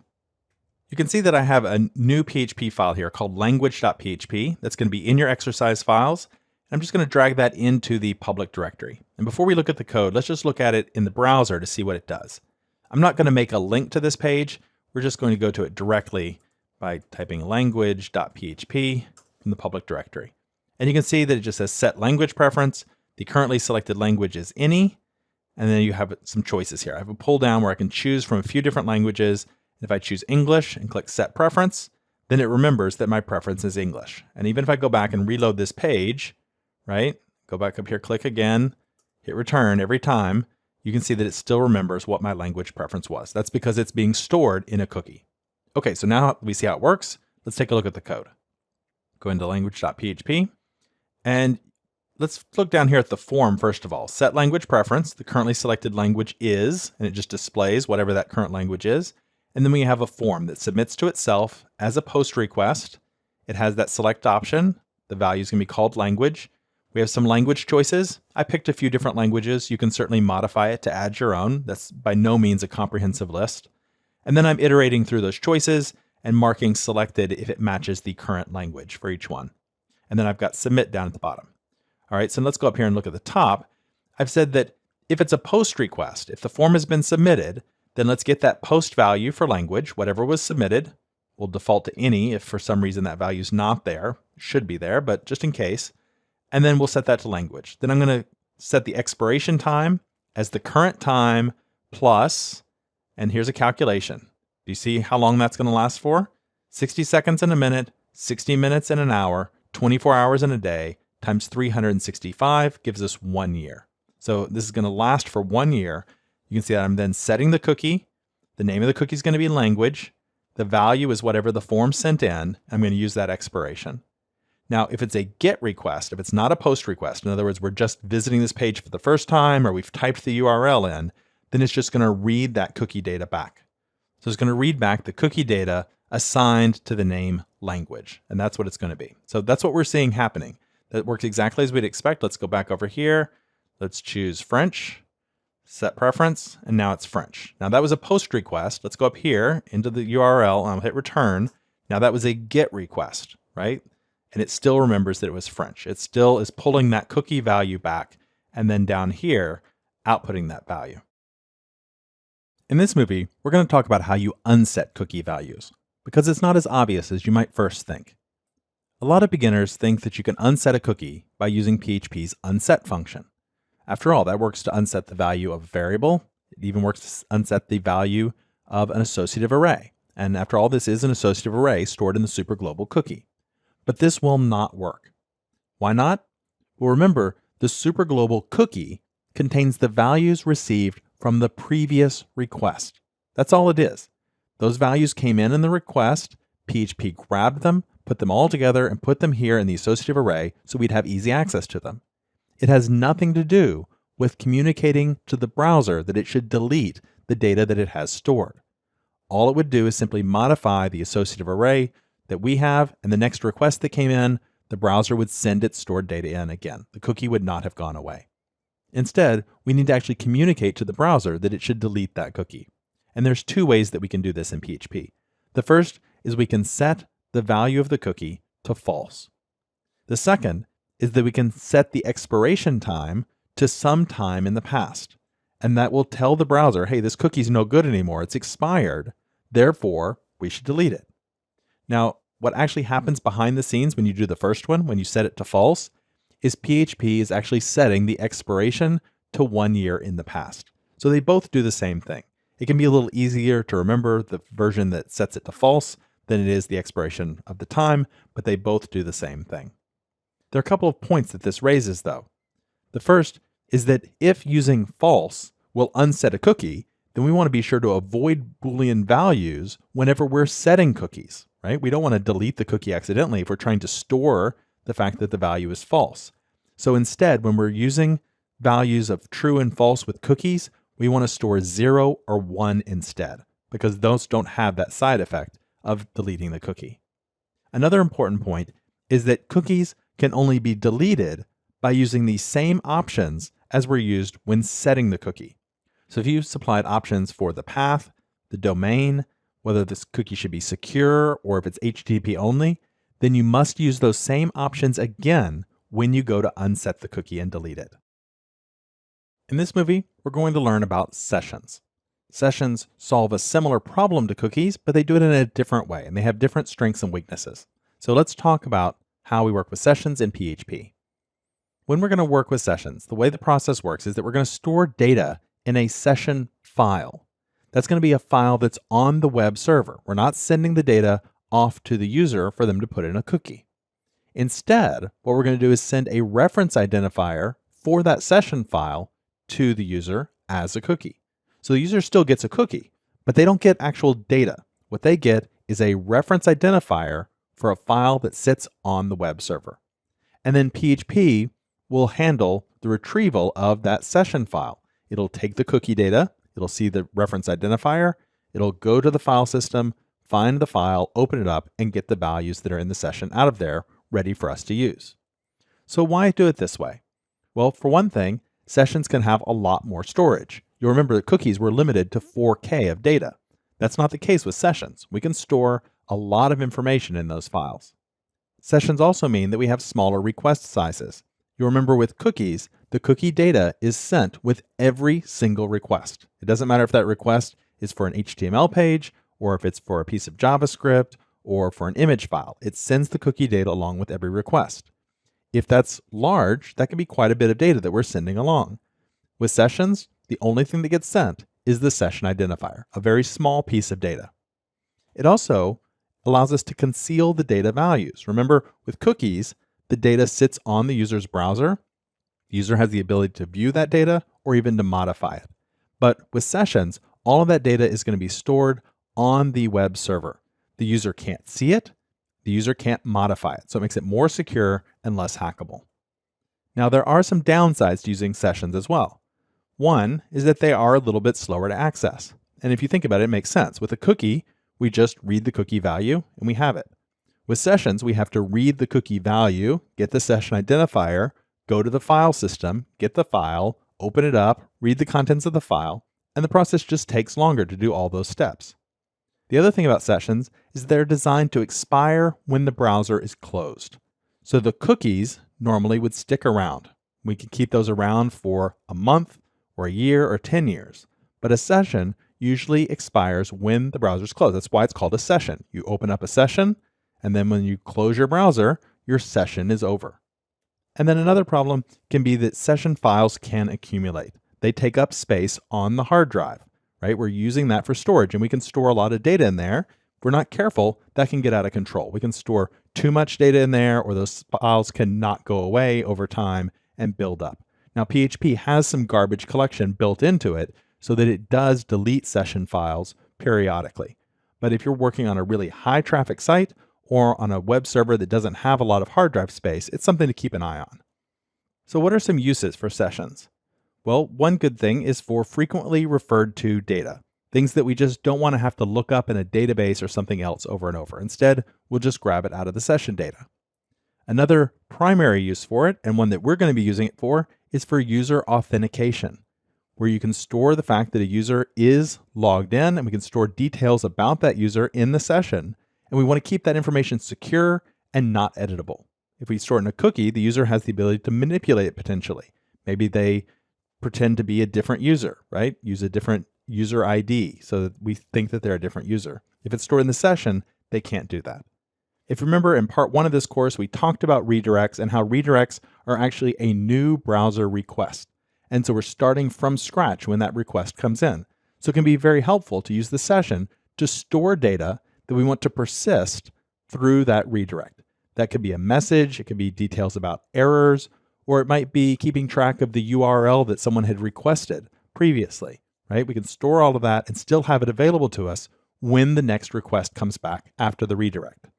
A: You can see that I have a new PHP file here called language.php that's going to be in your exercise files. I'm just going to drag that into the public directory. And before we look at the code, let's just look at it in the browser to see what it does. I'm not going to make a link to this page. We're just going to go to it directly by typing language.php from the public directory. And you can see that it just says set language preference. The currently selected language is any. And then you have some choices here. I have a pull down where I can choose from a few different languages. If I choose English and click Set Preference, then it remembers that my preference is English. And even if I go back and reload this page, right, go back up here, click again, hit Return every time, you can see that it still remembers what my language preference was. That's because it's being stored in a cookie. Okay, so now we see how it works. Let's take a look at the code. Go into language.php, and let's look down here at the form first of all. Set language preference, the currently selected language is, and it just displays whatever that current language is. And then we have a form that submits to itself as a post request. It has that select option. The value is going to be called language. We have some language choices. I picked a few different languages. You can certainly modify it to add your own. That's by no means a comprehensive list. And then I'm iterating through those choices and marking selected if it matches the current language for each one. And then I've got submit down at the bottom. All right, so let's go up here and look at the top. I've said that if it's a post request, if the form has been submitted, then let's get that post value for language, whatever was submitted. We'll default to any if for some reason that value is not there. It should be there, but just in case. And then we'll set that to language. Then I'm going to set the expiration time as the current time plus, and here's a calculation. Do you see how long that's going to last for? 60 seconds in a minute, 60 minutes in an hour, 24 hours in a day, times 365 gives us 1 year. So this is going to last for 1 year. You can see that I'm then setting the cookie. The name of the cookie is going to be language. The value is whatever the form sent in. I'm going to use that expiration. Now, if it's a GET request, if it's not a POST request, in other words, we're just visiting this page for the first time or we've typed the URL in, then it's just going to read that cookie data back. So it's going to read back the cookie data assigned to the name language, and that's what it's going to be. So that's what we're seeing happening. That works exactly as we'd expect. Let's go back over here. Let's choose French, set preference, and now it's French. Now that was a POST request. Let's go up here into the URL and I'll hit return. Now that was a GET request, right? And it still remembers that it was French. It still is pulling that cookie value back and then down here, outputting that value. In this movie, we're going to talk about how you unset cookie values because it's not as obvious as you might first think. A lot of beginners think that you can unset a cookie by using PHP's unset function. After all, that works to unset the value of a variable. It even works to unset the value of an associative array. And after all, this is an associative array stored in the superglobal cookie. But this will not work. Why not? Well, remember, the superglobal cookie contains the values received from the previous request. That's all it is. Those values came in the request, PHP grabbed them, put them all together, and put them here in the associative array so we'd have easy access to them. It has nothing to do with communicating to the browser that it should delete the data that it has stored. All it would do is simply modify the associative array that we have, and the next request that came in, the browser would send its stored data in again. The cookie would not have gone away. Instead, we need to actually communicate to the browser that it should delete that cookie. And there's two ways that we can do this in PHP. The first is we can set the value of the cookie to false. The second is that we can set the expiration time to some time in the past. And that will tell the browser, hey, this cookie's no good anymore, it's expired, therefore we should delete it. Now, what actually happens behind the scenes when you do the first one, when you set it to false, is PHP is actually setting the expiration to 1 year in the past. So they both do the same thing. It can be a little easier to remember the version that sets it to false than it is the expiration of the time, but they both do the same thing. There are a couple of points that this raises, though. The first is that if using false will unset a cookie, then we want to be sure to avoid Boolean values whenever we're setting cookies, right? We don't want to delete the cookie accidentally if we're trying to store the fact that the value is false. So instead, when we're using values of true and false with cookies, we want to store 0 or 1 instead, because those don't have that side effect of deleting the cookie. Another important point is that cookies can only be deleted by using the same options as were used when setting the cookie. So if you supplied options for the path, the domain, whether this cookie should be secure or if it's HTTP only, then you must use those same options again when you go to unset the cookie and delete it. In this movie, we're going to learn about sessions. Sessions solve a similar problem to cookies, but they do it in a different way, and they have different strengths and weaknesses. So let's talk about how we work with sessions in PHP. When we're going to work with sessions, the way the process works is that we're going to store data in a session file. That's going to be a file that's on the web server. We're not sending the data off to the user for them to put in a cookie. Instead, what we're going to do is send a reference identifier for that session file to the user as a cookie. So the user still gets a cookie, but they don't get actual data. What they get is a reference identifier for a file that sits on the web server. And then PHP will handle the retrieval of that session file. It'll take the cookie data, it'll see the reference identifier, it'll go to the file system, find the file, open it up, and get the values that are in the session out of there ready for us to use. So why do it this way? Well, for one thing, sessions can have a lot more storage. You'll remember that cookies were limited to 4K of data. That's not the case with sessions. We can store a lot of information in those files. Sessions also mean that we have smaller request sizes. You'll remember with cookies, the cookie data is sent with every single request. It doesn't matter if that request is for an HTML page, or if it's for a piece of JavaScript, or for an image file. It sends the cookie data along with every request. If that's large, that can be quite a bit of data that we're sending along. With sessions, the only thing that gets sent is the session identifier, a very small piece of data. It also allows us to conceal the data values. Remember, with cookies, the data sits on the user's browser. The user has the ability to view that data or even to modify it. But with sessions, all of that data is going to be stored on the web server. The user can't see it. The user can't modify it. So it makes it more secure and less hackable. Now, there are some downsides to using sessions as well. One is that they are a little bit slower to access. And if you think about it, it makes sense. With a cookie, we just read the cookie value and we have it. With sessions, we have to read the cookie value, get the session identifier, go to the file system, get the file, open it up, read the contents of the file, and the process just takes longer to do all those steps. The other thing about sessions is they're designed to expire when the browser is closed. So the cookies normally would stick around. We can keep those around for a month or a year or 10 years. But a session usually expires when the browser's closed. That's why it's called a session. You open up a session, and then when you close your browser, your session is over. And then another problem can be that session files can accumulate. They take up space on the hard drive, right? We're using that for storage, and we can store a lot of data in there. If we're not careful, that can get out of control. We can store too much data in there, or those files cannot go away over time and build up. Now, PHP has some garbage collection built into it so that it does delete session files periodically. But if you're working on a really high traffic site or on a web server that doesn't have a lot of hard drive space, it's something to keep an eye on. So what are some uses for sessions? Well, one good thing is for frequently referred to data, things that we just don't want to have to look up in a database or something else over and over. Instead, we'll just grab it out of the session data. Another primary use for it, and one that we're going to be using it for, is for user authentication, where you can store the fact that a user is logged in, and we can store details about that user in the session. And we want to keep that information secure and not editable. If we store it in a cookie, the user has the ability to manipulate it potentially. Maybe they pretend to be a different user, right? Use a different user ID so that we think that they're a different user. If it's stored in the session, they can't do that. If you remember, in part 1 of this course, we talked about redirects and how redirects are actually a new browser request. And so we're starting from scratch when that request comes in. So it can be very helpful to use the session to store data that we want to persist through that redirect. That could be a message, it could be details about errors, or it might be keeping track of the URL that someone had requested previously, right? We can store all of that and still have it available to us when the next request comes back after the redirect.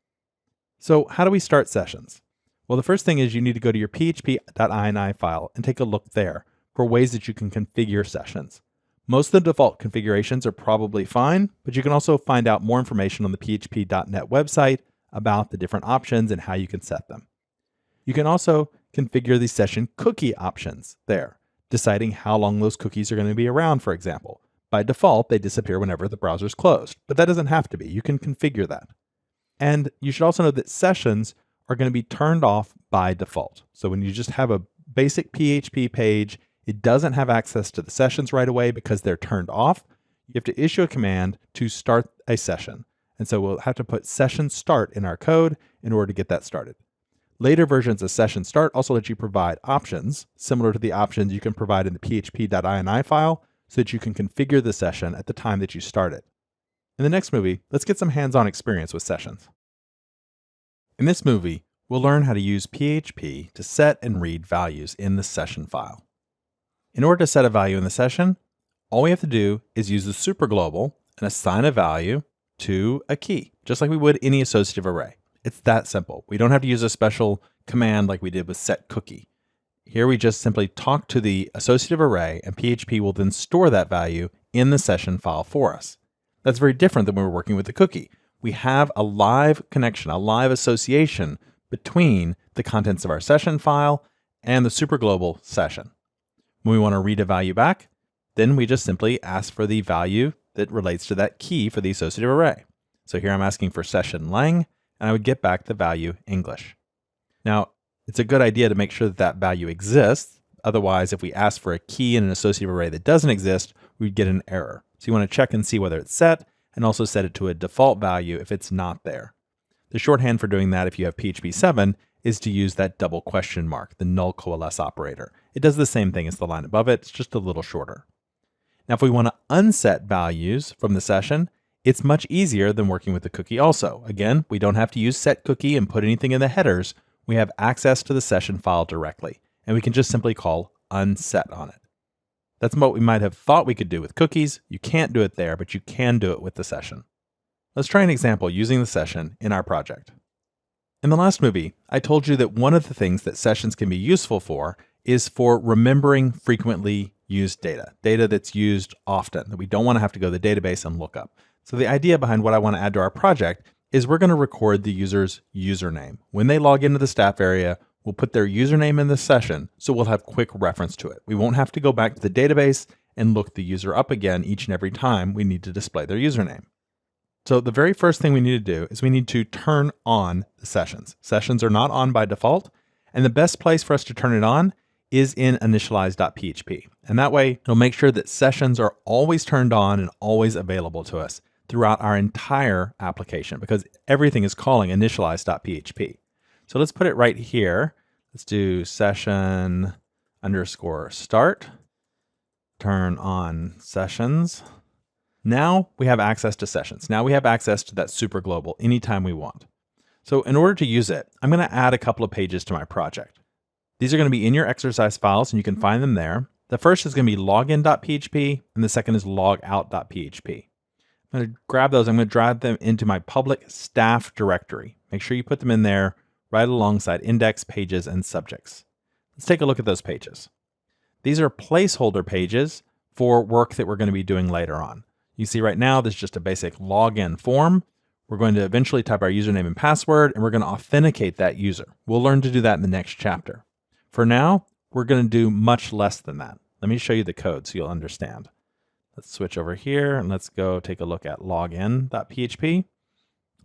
A: So how do we start sessions? Well, the first thing is you need to go to your php.ini file and take a look there for ways that you can configure sessions. Most of the default configurations are probably fine, but you can also find out more information on the php.net website about the different options and how you can set them. You can also configure the session cookie options there, deciding how long those cookies are going to be around, for example. By default, they disappear whenever the browser is closed, but that doesn't have to be. You can configure that. And you should also know that sessions are going to be turned off by default. So when you just have a basic PHP page, it doesn't have access to the sessions right away because they're turned off. You have to issue a command to start a session. And so we'll have to put session start in our code in order to get that started. Later versions of session start also let you provide options similar to the options you can provide in the php.ini file so that you can configure the session at the time that you start it. In the next movie, let's get some hands-on experience with sessions. In this movie, we'll learn how to use PHP to set and read values in the session file. In order to set a value in the session, all we have to do is use the superglobal and assign a value to a key, just like we would any associative array. It's that simple. We don't have to use a special command like we did with setCookie. Here we just simply talk to the associative array, and PHP will then store that value in the session file for us. That's very different than when we're working with the cookie. We have a live connection, a live association between the contents of our session file and the superglobal session. When we want to read a value back, then we just simply ask for the value that relates to that key for the associative array. So here I'm asking for session lang, and I would get back the value English. Now, it's a good idea to make sure that that value exists. Otherwise, if we ask for a key in an associative array that doesn't exist, we'd get an error. So you want to check and see whether it's set, and also set it to a default value if it's not there. The shorthand for doing that if you have PHP 7 is to use that double question mark, the null coalesce operator. It does the same thing as the line above it, it's just a little shorter. Now, if we want to unset values from the session, it's much easier than working with the cookie also. Again, we don't have to use setCookie and put anything in the headers. We have access to the session file directly, and we can just simply call unset on it. That's what we might have thought we could do with cookies. You can't do it there, but you can do it with the session. Let's try an example using the session in our project. In the last movie, I told you that one of the things that sessions can be useful for is for remembering frequently used data, data that's used often, that we don't want to have to go to the database and look up. So the idea behind what I want to add to our project is we're going to record the user's username. When they log into the staff area, we'll put their username in the session, so we'll have quick reference to it. We won't have to go back to the database and look the user up again each and every time we need to display their username. So the very first thing we need to do is we need to turn on the sessions. Sessions are not on by default, and the best place for us to turn it on is in initialize.php. And that way, it'll make sure that sessions are always turned on and always available to us throughout our entire application, because everything is calling initialize.php. So let's put it right here. Let's do session underscore start, turn on sessions. Now we have access to sessions. Now we have access to that super global anytime we want. So in order to use it, I'm going to add a couple of pages to my project. These are going to be in your exercise files and you can find them there. The first is going to be login.php and the second is logout.php. I'm going to grab those. I'm going to drive them into my public staff directory. Make sure you put them in there right alongside index, pages, and subjects. Let's take a look at those pages. These are placeholder pages for work that we're going to be doing later on. You see right now, this is just a basic login form. We're going to eventually type our username and password, and we're going to authenticate that user. We'll learn to do that in the next chapter. For now, we're going to do much less than that. Let me show you the code so you'll understand. Let's switch over here and let's go take a look at login.php.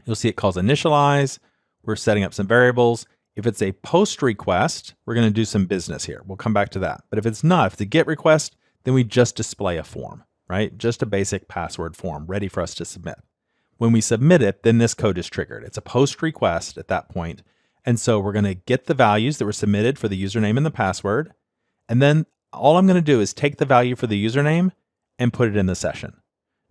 A: You'll see it calls initialize. We're setting up some variables. If it's a post request, we're going to do some business here. We'll come back to that. But if it's not, if it's a GET request, then we just display a form, right? Just a basic password form ready for us to submit. When we submit it, then this code is triggered. It's a post request at that point. And so we're going to get the values that were submitted for the username and the password. And then all I'm going to do is take the value for the username and put it in the session.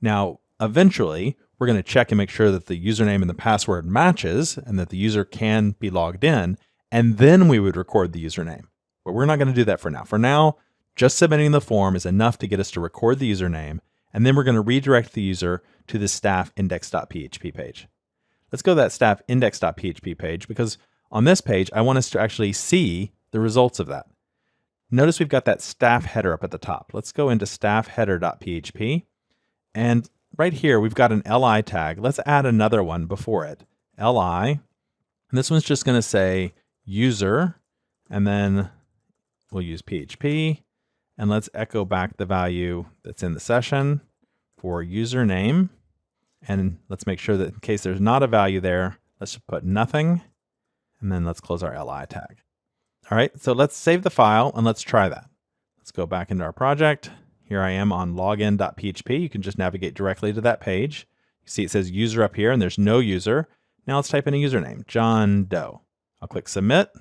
A: Now, eventually, we're going to check and make sure that the username and the password matches and that the user can be logged in. And then we would record the username. But we're not going to do that for now. For now, just submitting the form is enough to get us to record the username. And then we're going to redirect the user to the staff index.php page. Let's go to that staff index.php page because on this page, I want us to actually see the results of that. Notice we've got that staff header up at the top. Let's go into staffheader.php. And right here, we've got an li tag. Let's add another one before it, li. And this one's just going to say user, and then we'll use PHP. And let's echo back the value that's in the session for username. And let's make sure that in case there's not a value there, let's just put nothing. And then let's close our li tag. All right, so let's save the file and let's try that. Let's go back into our project. Here I am on login.php. You can just navigate directly to that page. You see it says user up here and there's no user. Now let's type in a username, John Doe. I'll click submit.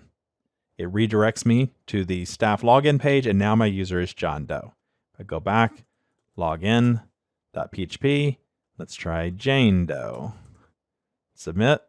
A: It redirects me to the staff login page and now my user is John Doe. If I go back, login.php, let's try Jane Doe. Submit.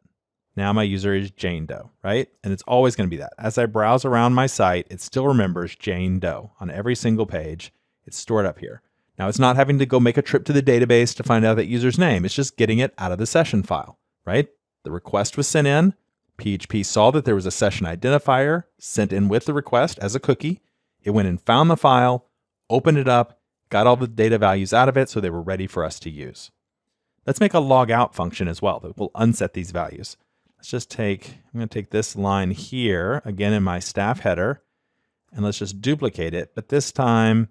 A: Now my user is Jane Doe, right? And it's always going to be that. As I browse around my site, it still remembers Jane Doe on every single page. It's stored up here. Now it's not having to go make a trip to the database to find out that user's name. It's just getting it out of the session file, right? The request was sent in. PHP saw that there was a session identifier sent in with the request as a cookie. It went and found the file, opened it up, got all the data values out of it so they were ready for us to use. Let's make a logout function as well that will unset these values. Let's just I'm going to take this line here, again in my staff header, and let's just duplicate it. But this time,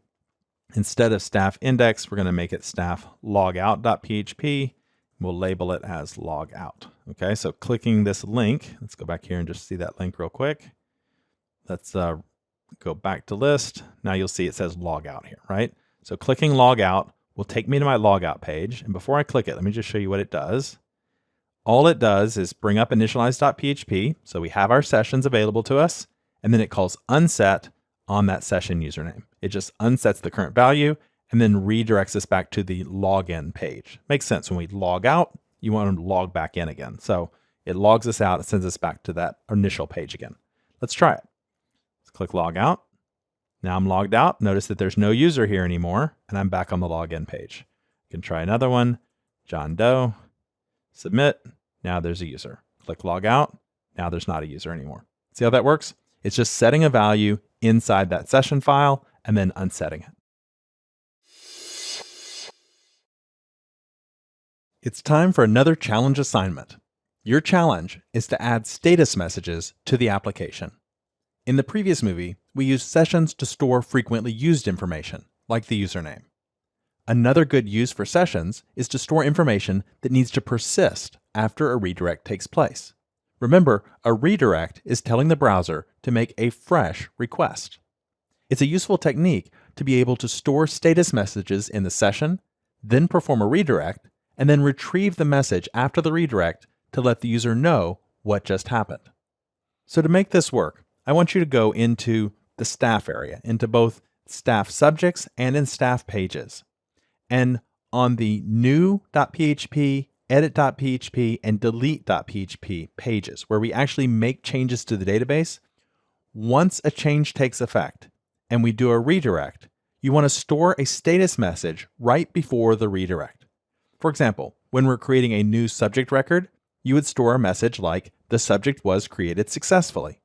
A: instead of staff index, we're going to make it staff logout.php. We'll label it as logout. Okay, so clicking this link, let's go back here and just see that link real quick. Let's go back to list. Now you'll see it says logout here, right? So clicking logout will take me to my logout page. And before I click it, let me just show you what it does. All it does is bring up initialize.php. So we have our sessions available to us. And then it calls unset on that session username. It just unsets the current value and then redirects us back to the login page. Makes sense. When we log out, you want to log back in again. So it logs us out and sends us back to that initial page again. Let's try it. Let's click log out. Now I'm logged out. Notice that there's no user here anymore, and I'm back on the login page. I can try another one. John Doe. Submit. Now there's a user. Click log out. Now there's not a user anymore. See how that works? It's just setting a value inside that session file and then unsetting it. It's time for another challenge assignment. Your challenge is to add status messages to the application. In the previous movie, we used sessions to store frequently used information, like the username. Another good use for sessions is to store information that needs to persist after a redirect takes place. Remember, a redirect is telling the browser to make a fresh request. It's a useful technique to be able to store status messages in the session, then perform a redirect, and then retrieve the message after the redirect to let the user know what just happened. So to make this work, I want you to go into the staff area, into both staff subjects and in staff pages. And on the new.php, edit.php, and delete.php pages, where we actually make changes to the database, once a change takes effect and we do a redirect, you want to store a status message right before the redirect. For example, when we're creating a new subject record, you would store a message like, the subject was created successfully.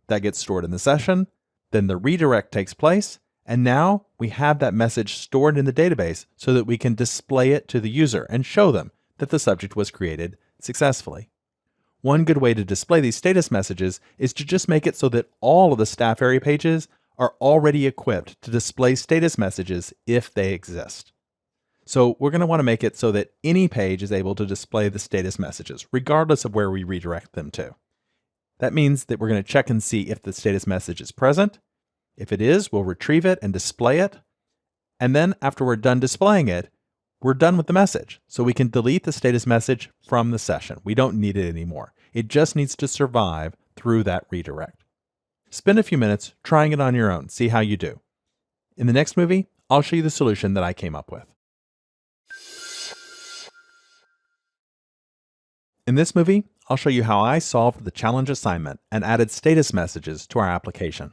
A: That gets stored in the session, then the redirect takes place, and now we have that message stored in the database so that we can display it to the user and show them that the subject was created successfully. One good way to display these status messages is to just make it so that all of the staff area pages are already equipped to display status messages if they exist. So we're going to want to make it so that any page is able to display the status messages, regardless of where we redirect them to. That means that we're going to check and see if the status message is present. If it is, we'll retrieve it and display it. And then after we're done displaying it, we're done with the message. So we can delete the status message from the session. We don't need it anymore. It just needs to survive through that redirect. Spend a few minutes trying it on your own. See how you do. In the next movie, I'll show you the solution that I came up with. In this movie, I'll show you how I solved the challenge assignment and added status messages to our application.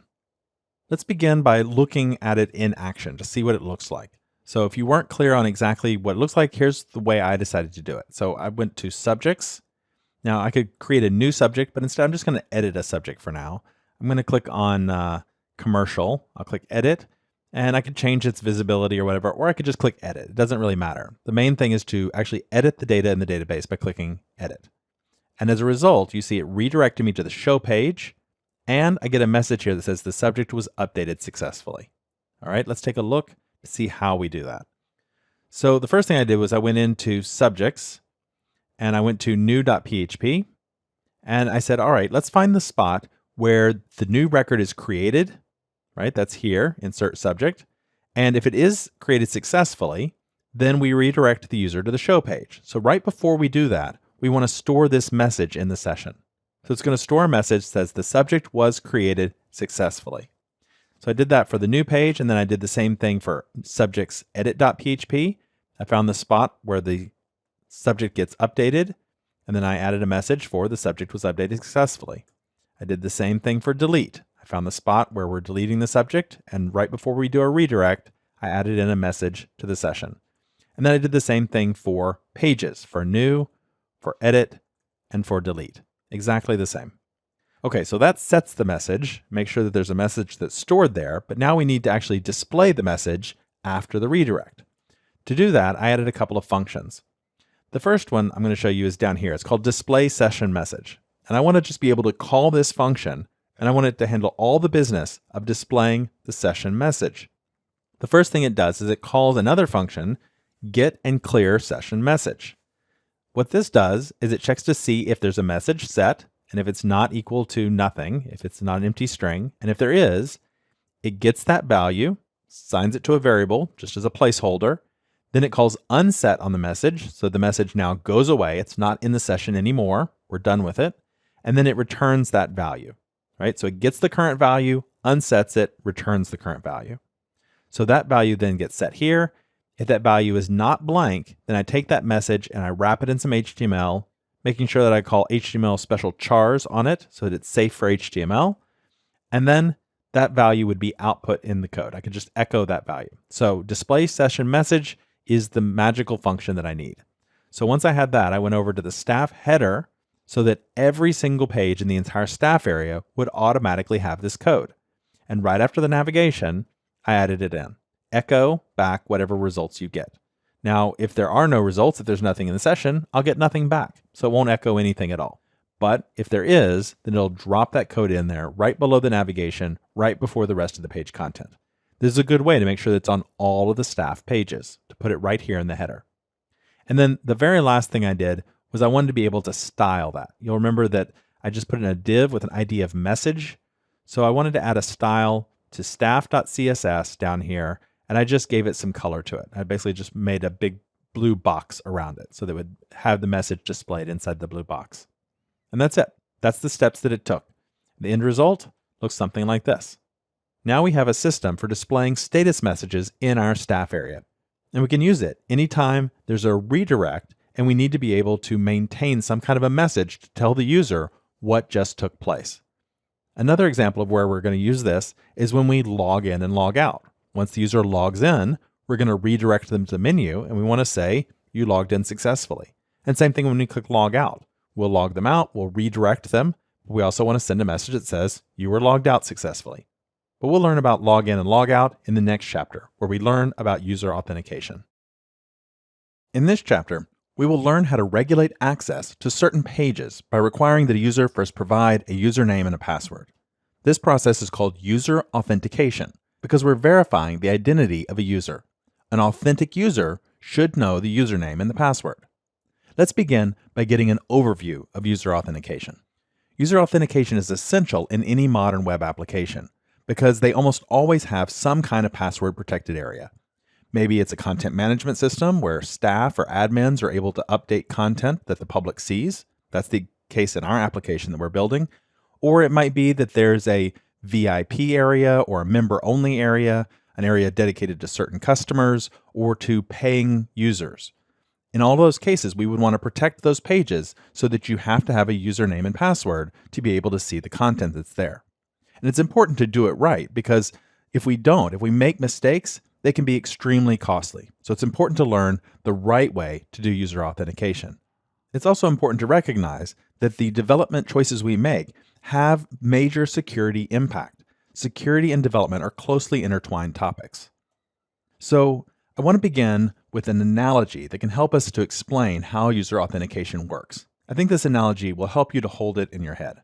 A: Let's begin by looking at it in action to see what it looks like. So if you weren't clear on exactly what it looks like, here's the way I decided to do it. So I went to subjects. Now I could create a new subject, but instead I'm just going to edit a subject for now. I'm going to click on commercial. I'll click edit, and I could change its visibility or whatever, or I could just click edit. It doesn't really matter. The main thing is to actually edit the data in the database by clicking edit. And as a result, you see it redirected me to the show page, and I get a message here that says the subject was updated successfully. All right, let's take a look to see how we do that. So the first thing I did was I went into subjects, and I went to new.php, and I said, all right, let's find the spot where the new record is created, right? That's here, insert subject. And if it is created successfully, then we redirect the user to the show page. So right before we do that, we want to store this message in the session. So it's going to store a message that says the subject was created successfully. So I did that for the new page, and then I did the same thing for subjects edit.php. I found the spot where the subject gets updated, and then I added a message for the subject was updated successfully. I did the same thing for delete. I found the spot where we're deleting the subject, and right before we do a redirect, I added in a message to the session. And then I did the same thing for pages, for new, for edit, and for delete. Exactly the same. Okay, so that sets the message. Make sure that there's a message that's stored there, but now we need to actually display the message after the redirect. To do that, I added a couple of functions. The first one I'm going to show you is down here. It's called display session message. And I want to just be able to call this function, and I want it to handle all the business of displaying the session message. The first thing it does is it calls another function, get and clear session message. What this does is it checks to see if there's a message set, and if it's not equal to nothing, if it's not an empty string, and if there is, it gets that value, assigns it to a variable just as a placeholder, then it calls unset on the message, so the message now goes away, it's not in the session anymore, we're done with it, and then it returns that value, right? So it gets the current value, unsets it, returns the current value. So that value then gets set here. If that value is not blank, then I take that message and I wrap it in some HTML, making sure that I call HTML special chars on it so that it's safe for HTML. And then that value would be output in the code. I could just echo that value. So display session message is the magical function that I need. So once I had that, I went over to the staff header so that every single page in the entire staff area would automatically have this code. And right after the navigation, I added it in. Echo back whatever results you get. Now, if there are no results, if there's nothing in the session, I'll get nothing back. So it won't echo anything at all. But if there is, then it'll drop that code in there right below the navigation, right before the rest of the page content. This is a good way to make sure that it's on all of the staff pages, to put it right here in the header. And then the very last thing I did was I wanted to be able to style that. You'll remember that I just put in a div with an ID of message. So I wanted to add a style to staff.css down here, and I just gave it some color to it. I basically just made a big blue box around it so that it would have the message displayed inside the blue box. And that's it. That's the steps that it took. The end result looks something like this. Now we have a system for displaying status messages in our staff area. And we can use it anytime there's a redirect and we need to be able to maintain some kind of a message to tell the user what just took place. Another example of where we're going to use this is when we log in and log out. Once the user logs in, we're going to redirect them to the menu and we want to say, you logged in successfully. And same thing when we click log out. We'll log them out, we'll redirect them. But we also want to send a message that says, you were logged out successfully. But we'll learn about log in and log out in the next chapter, where we learn about user authentication. In this chapter, we will learn how to regulate access to certain pages by requiring that a user first provide a username and a password. This process is called user authentication because we're verifying the identity of a user. An authentic user should know the username and the password. Let's begin by getting an overview of user authentication. User authentication is essential in any modern web application because they almost always have some kind of password protected area. Maybe it's a content management system where staff or admins are able to update content that the public sees. That's the case in our application that we're building. Or it might be that there's a VIP area or a member-only area, an area dedicated to certain customers or to paying users. In all those cases, we would want to protect those pages so that you have to have a username and password to be able to see the content that's there. And it's important to do it right because if we make mistakes, they can be extremely costly. So it's important to learn the right way to do user authentication. It's also important to recognize that the development choices we make have major security impact. Security and development are closely intertwined topics. So I want to begin with an analogy that can help us to explain how user authentication works. I think this analogy will help you to hold it in your head.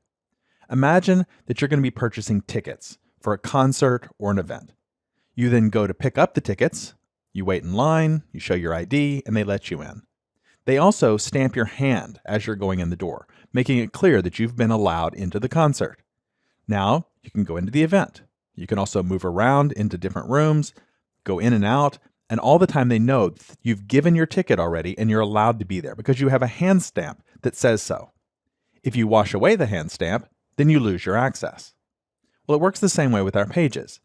A: Imagine that you're going to be purchasing tickets for a concert or an event. You then go to pick up the tickets, you wait in line, you show your ID, and they let you in. They also stamp your hand as you're going in the door, making it clear that you've been allowed into the concert. Now, you can go into the event. You can also move around into different rooms, go in and out, and all the time they know you've given your ticket already and you're allowed to be there because you have a hand stamp that says so. If you wash away the hand stamp, then you lose your access. Well, it works the same way with our pages.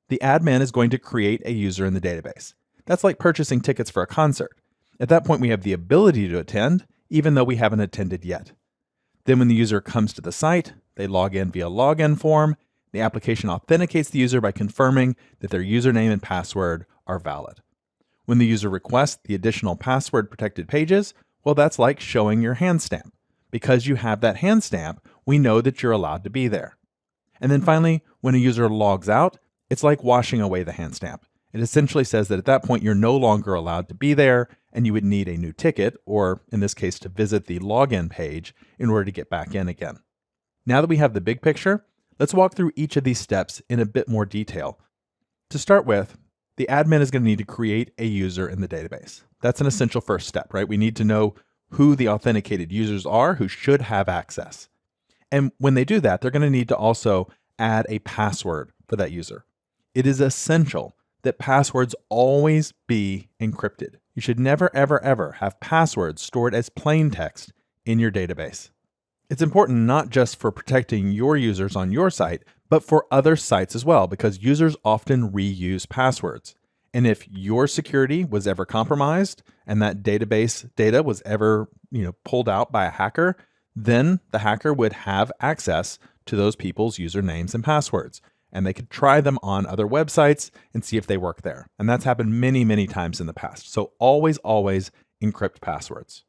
A: The admin is going to create a user in the database. That's like purchasing tickets for a concert. At that point, we have the ability to attend, even though we haven't attended yet. Then when the user comes to the site, they log in via login form. The application authenticates the user by confirming that their username and password are valid. When the user requests the additional password protected pages, well, that's like showing your hand stamp. Because you have that hand stamp, we know that you're allowed to be there. And then finally, when a user logs out, it's like washing away the hand stamp. It essentially says that at that point, you're no longer allowed to be there and you would need a new ticket, or in this case, to visit the login page in order to get back in again. Now that we have the big picture, let's walk through each of these steps in a bit more detail. To start with, the admin is going to need to create a user in the database. That's an essential first step, right? We need to know who the authenticated users are who should have access. And when they do that, they're going to need to also add a password for that user. It is essential that passwords always be encrypted. You should never, ever, ever have passwords stored as plain text in your database. It's important not just for protecting your users on your site, but for other sites as well, because users often reuse passwords. And if your security was ever compromised and that database data was ever, pulled out by a hacker, then the hacker would have access to those people's usernames and passwords. And they could try them on other websites and see if they work there. And that's happened many, many times in the past. So always, always encrypt passwords.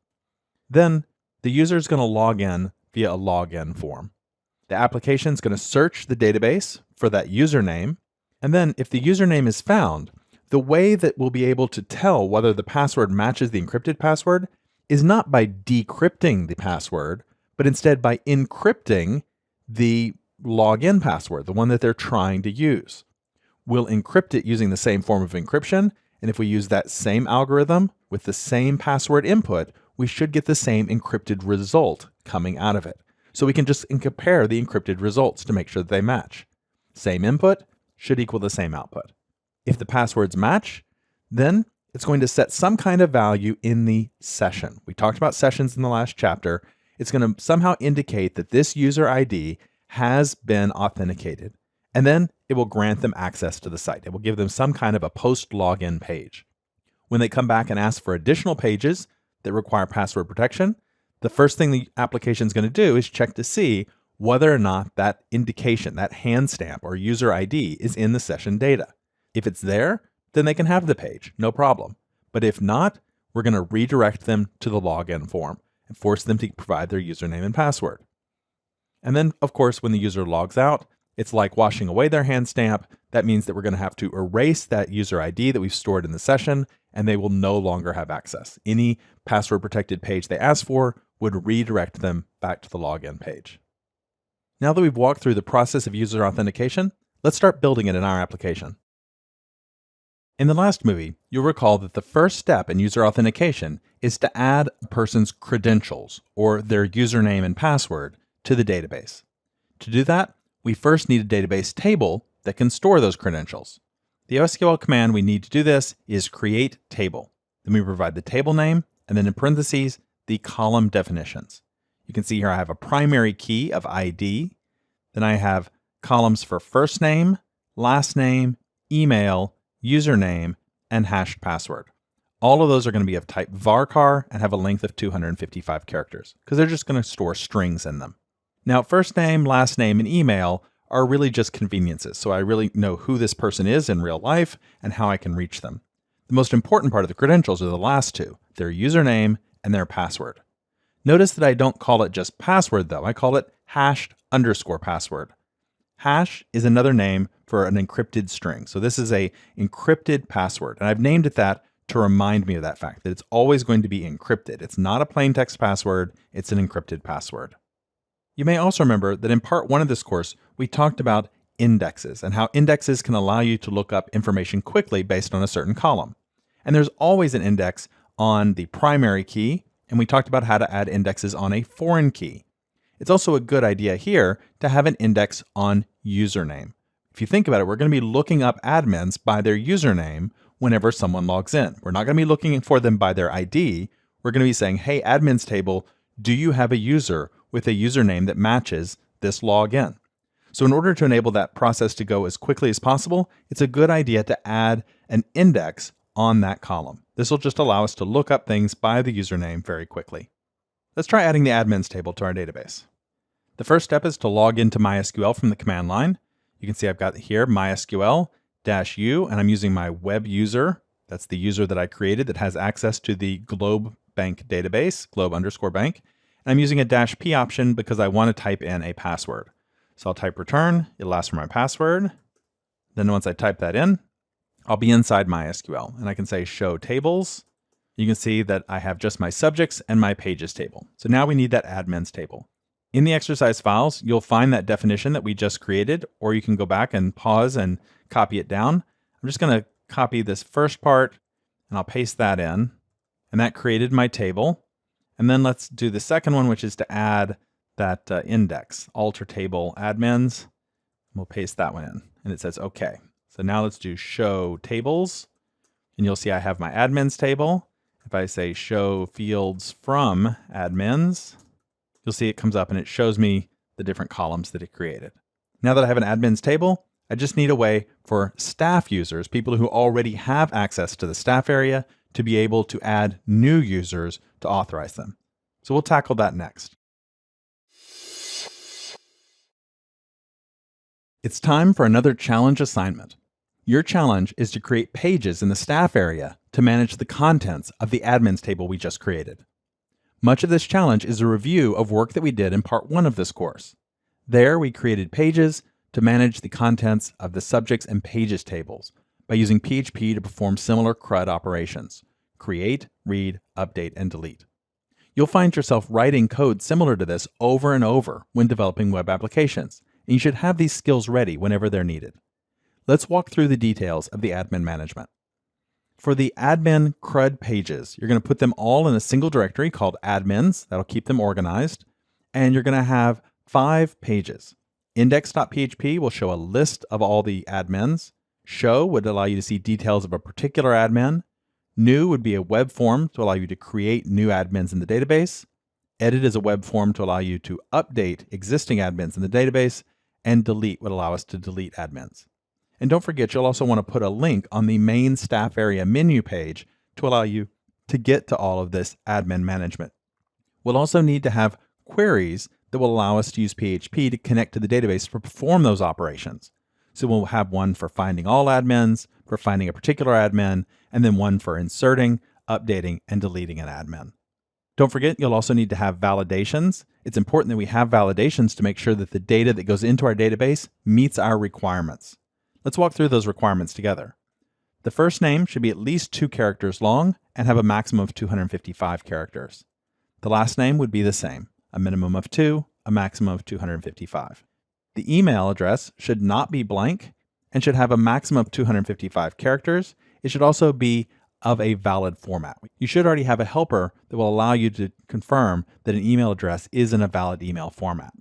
A: Then the user is going to log in via a login form. The application is going to search the database for that username. And then if the username is found, the way that we'll be able to tell whether the password matches the encrypted password is not by decrypting the password, but instead by encrypting the login password, the one that they're trying to use. We'll encrypt it using the same form of encryption, and if we use that same algorithm with the same password input, we should get the same encrypted result coming out of it. So we can just compare the encrypted results to make sure that they match. Same input should equal the same output. If the passwords match, then it's going to set some kind of value in the session. We talked about sessions in the last chapter. It's going to somehow indicate that this user ID has been authenticated, and then it will grant them access to the site. It will give them some kind of a post-login page. When they come back and ask for additional pages that require password protection, the first thing the application is going to do is check to see whether or not that indication, that hand stamp or user ID is in the session data. If it's there, then they can have the page, no problem. But if not, we're going to redirect them to the login form and force them to provide their username and password. And then, of course, when the user logs out, it's like washing away their hand stamp. That means that we're going to have to erase that user ID that we've stored in the session, and they will no longer have access. Any password protected page they ask for would redirect them back to the login page. Now that we've walked through the process of user authentication, let's start building it in our application. In the last movie, you'll recall that the first step in user authentication is to add a person's credentials, or their username and password, to the database. To do that, we first need a database table that can store those credentials. The SQL command we need to do this is create table. Then we provide the table name, and then in parentheses, the column definitions. You can see here I have a primary key of ID. Then I have columns for first name, last name, email, username, and hashed password. All of those are going to be of type varchar and have a length of 255 characters because they're just going to store strings in them. Now, first name, last name, and email are really just conveniences, so I really know who this person is in real life and how I can reach them. The most important part of the credentials are the last two, their username and their password. Notice that I don't call it just password though, I call it hashed_password. Hash is another name for an encrypted string. So this is a encrypted password, and I've named it that to remind me of that fact, that it's always going to be encrypted. It's not a plain text password, it's an encrypted password. You may also remember that in part 1 of this course, we talked about indexes and how indexes can allow you to look up information quickly based on a certain column. And there's always an index on the primary key, and we talked about how to add indexes on a foreign key. It's also a good idea here to have an index on username. If you think about it, we're going to be looking up admins by their username whenever someone logs in. We're not going to be looking for them by their ID. We're going to be saying, hey, admins table, do you have a user with a username that matches this login? So in order to enable that process to go as quickly as possible, it's a good idea to add an index on that column. This will just allow us to look up things by the username very quickly. Let's try adding the admins table to our database. The first step is to log into MySQL from the command line. You can see I've got here MySQL-U, and I'm using my web user. That's the user that I created that has access to the Globe Bank database, globe_bank. And I'm using a -P option because I want to type in a password. So I'll type return, it'll ask for my password. Then once I type that in, I'll be inside MySQL, and I can say show tables. You can see that I have just my subjects and my pages table. So now we need that admins table. In the exercise files, you'll find that definition that we just created, or you can go back and pause and copy it down. I'm just going to copy this first part, and I'll paste that in, and that created my table. And then let's do the second one, which is to add that index, alter table admins. We'll paste that one in, and it says OK. So now let's do show tables, and you'll see I have my admins table. If I say show fields from admins, you'll see it comes up and it shows me the different columns that it created. Now that I have an admins table, I just need a way for staff users, people who already have access to the staff area, to be able to add new users to authorize them. So we'll tackle that next. It's time for another challenge assignment. Your challenge is to create pages in the staff area to manage the contents of the admins table we just created. Much of this challenge is a review of work that we did in part 1 of this course. There, we created pages to manage the contents of the subjects and pages tables by using PHP to perform similar CRUD operations: create, read, update, and delete. You'll find yourself writing code similar to this over and over when developing web applications, and you should have these skills ready whenever they're needed. Let's walk through the details of the admin management. For the admin CRUD pages, you're going to put them all in a single directory called admins. That'll keep them organized. And you're going to have 5 pages. Index.php will show a list of all the admins. Show would allow you to see details of a particular admin. New would be a web form to allow you to create new admins in the database. Edit is a web form to allow you to update existing admins in the database. And delete would allow us to delete admins. And don't forget, you'll also want to put a link on the main staff area menu page to allow you to get to all of this admin management. We'll also need to have queries that will allow us to use PHP to connect to the database to perform those operations. So we'll have one for finding all admins, for finding a particular admin, and then one for inserting, updating, and deleting an admin. Don't forget, you'll also need to have validations. It's important that we have validations to make sure that the data that goes into our database meets our requirements. Let's walk through those requirements together. The first name should be at least 2 characters long and have a maximum of 255 characters. The last name would be the same, a minimum of 2, a maximum of 255. The email address should not be blank and should have a maximum of 255 characters. It should also be of a valid format. You should already have a helper that will allow you to confirm that an email address is in a valid email format.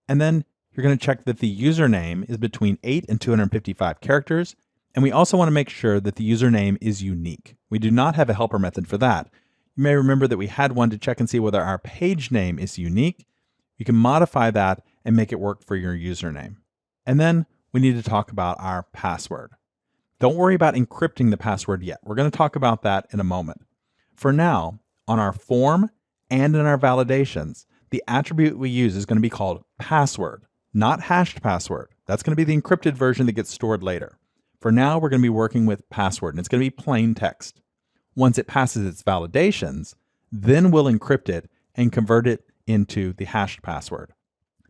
A: And then you're going to check that the username is between 8 and 255 characters. And we also want to make sure that the username is unique. We do not have a helper method for that. You may remember that we had one to check and see whether our page name is unique. You can modify that and make it work for your username. And then we need to talk about our password. Don't worry about encrypting the password yet. We're going to talk about that in a moment. For now, on our form and in our validations, the attribute we use is going to be called password, not hashed password. That's going to be the encrypted version that gets stored later. For now, we're going to be working with password, and it's going to be plain text. Once it passes its validations, then we'll encrypt it and convert it into the hashed password.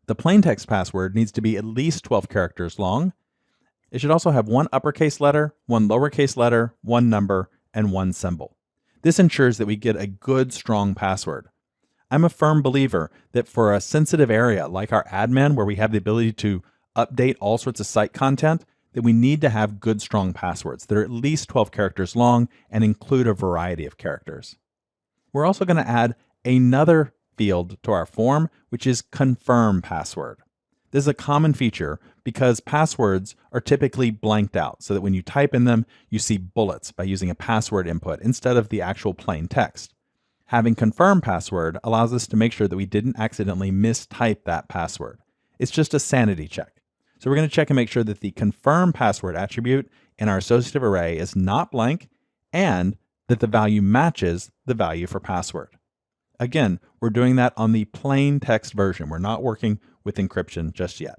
A: The plain text password needs to be at least 12 characters long. It should also have 1 uppercase letter, 1 lowercase letter, 1 number, and 1 symbol. This ensures that we get a good, strong password. I'm a firm believer that for a sensitive area like our admin, where we have the ability to update all sorts of site content, that we need to have good, strong passwords that are at least 12 characters long and include a variety of characters. We're also going to add another field to our form, which is confirm password. This is a common feature because passwords are typically blanked out so that when you type in them, you see bullets by using a password input instead of the actual plain text. Having confirm password allows us to make sure that we didn't accidentally mistype that password. It's just a sanity check. So we're going to check and make sure that the confirm password attribute in our associative array is not blank and that the value matches the value for password. Again, we're doing that on the plain text version. We're not working with encryption just yet.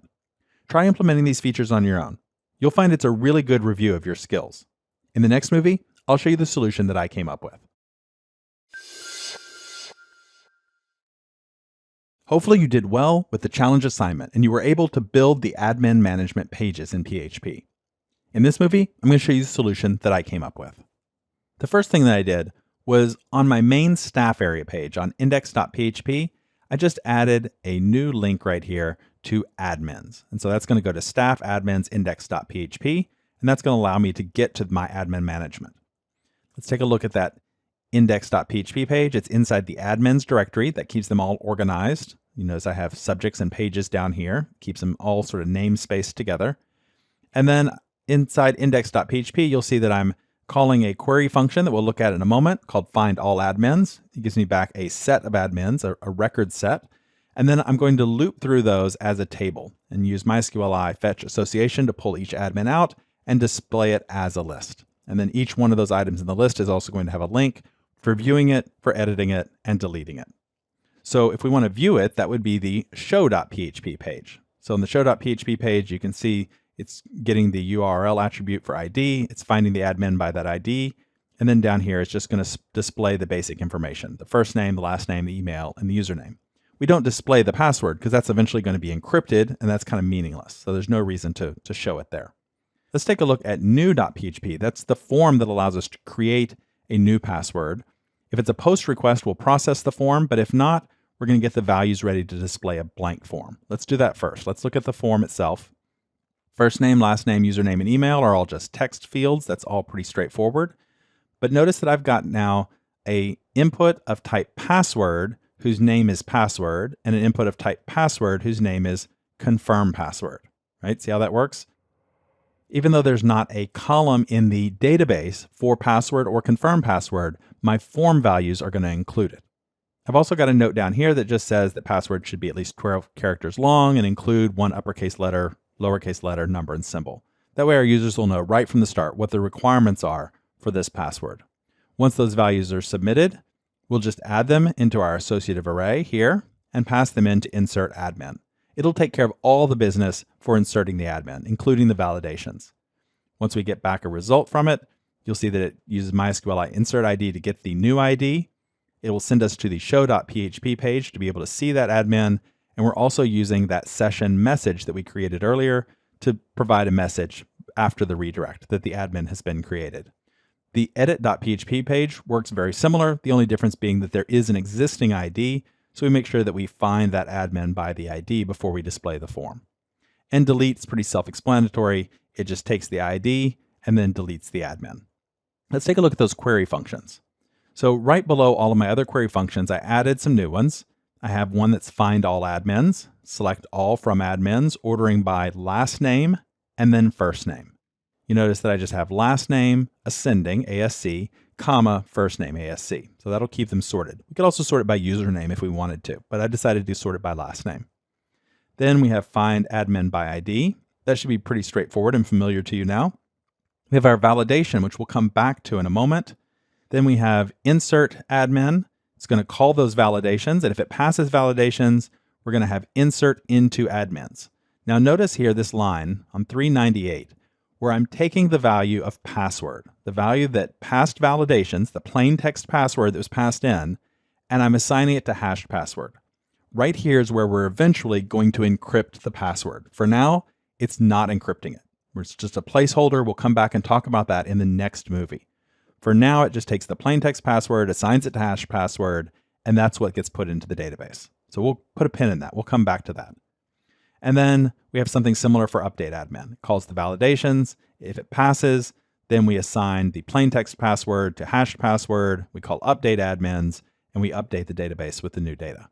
A: Try implementing these features on your own. You'll find it's a really good review of your skills. In the next movie, I'll show you the solution that I came up with. Hopefully you did well with the challenge assignment and you were able to build the admin management pages in PHP. In this movie, I'm going to show you the solution that I came up with. The first thing that I did was on my main staff area page on index.php, I just added a new link right here to admins. And so that's going to go to staff admins index.php, and that's going to allow me to get to my admin management. Let's take a look at that index.php page. It's inside the admins directory that keeps them all organized. You notice I have subjects and pages down here, keeps them all sort of namespaced together. And then inside index.php, you'll see that I'm calling a query function that we'll look at in a moment called find all admins. It gives me back a set of admins, a record set. And then I'm going to loop through those as a table and use MySQL fetch association to pull each admin out and display it as a list. And then each one of those items in the list is also going to have a link for viewing it, for editing it, and deleting it. So if we want to view it, that would be the show.php page. So in the show.php page, you can see it's getting the URL attribute for ID. It's finding the admin by that ID. And then down here, it's just going to display the basic information, the first name, the last name, the email, and the username. We don't display the password because that's eventually going to be encrypted, and that's kind of meaningless. So there's no reason to show it there. Let's take a look at new.php. That's the form that allows us to create a new password. If it's a post request, we'll process the form, but if not, we're going to get the values ready to display a blank form. Let's do that first. Let's look at the form itself. First name, last name, username, and email are all just text fields. That's all pretty straightforward. But notice that I've got now an input of type password whose name is password and an input of type password whose name is confirm password, right? See how that works? Even though there's not a column in the database for password or confirm password, my form values are going to include it. I've also got a note down here that just says that password should be at least 12 characters long and include 1 uppercase letter, lowercase letter, number, and symbol. That way our users will know right from the start what the requirements are for this password. Once those values are submitted, we'll just add them into our associative array here and pass them into insert admin. It'll take care of all the business for inserting the admin, including the validations. Once we get back a result from it, you'll see that it uses MySQL insert ID to get the new ID. It will send us to the show.php page to be able to see that admin. And we're also using that session message that we created earlier to provide a message after the redirect that the admin has been created. The edit.php page works very similar, the only difference being that there is an existing ID, so we make sure that we find that admin by the ID before we display the form. And delete is pretty self-explanatory. It just takes the ID and then deletes the admin. Let's take a look at those query functions. So right below all of my other query functions, I added some new ones. I have one that's find all admins, select all from admins, ordering by last name and then first name. You notice that I just have last name, ascending, ASC, comma, first name, ASC. So that'll keep them sorted. We could also sort it by username if we wanted to, but I decided to sort it by last name. Then we have find admin by ID. That should be pretty straightforward and familiar to you now. We have our validation, which we'll come back to in a moment. Then we have insert admin. It's going to call those validations, and if it passes validations, we're going to have insert into admins. Now notice here this line on 398, where I'm taking the value of password, the value that passed validations, the plain text password that was passed in, and I'm assigning it to hashed password. Right here is where we're eventually going to encrypt the password. For now, it's not encrypting it. It's just a placeholder. We'll come back and talk about that in the next movie. For now, it just takes the plain text password, assigns it to hash password, and that's what gets put into the database. So we'll put a pin in that. We'll come back to that. And then we have something similar for update admin. It calls the validations. If it passes, then we assign the plain text password to hashed password. We call update admins, and we update the database with the new data.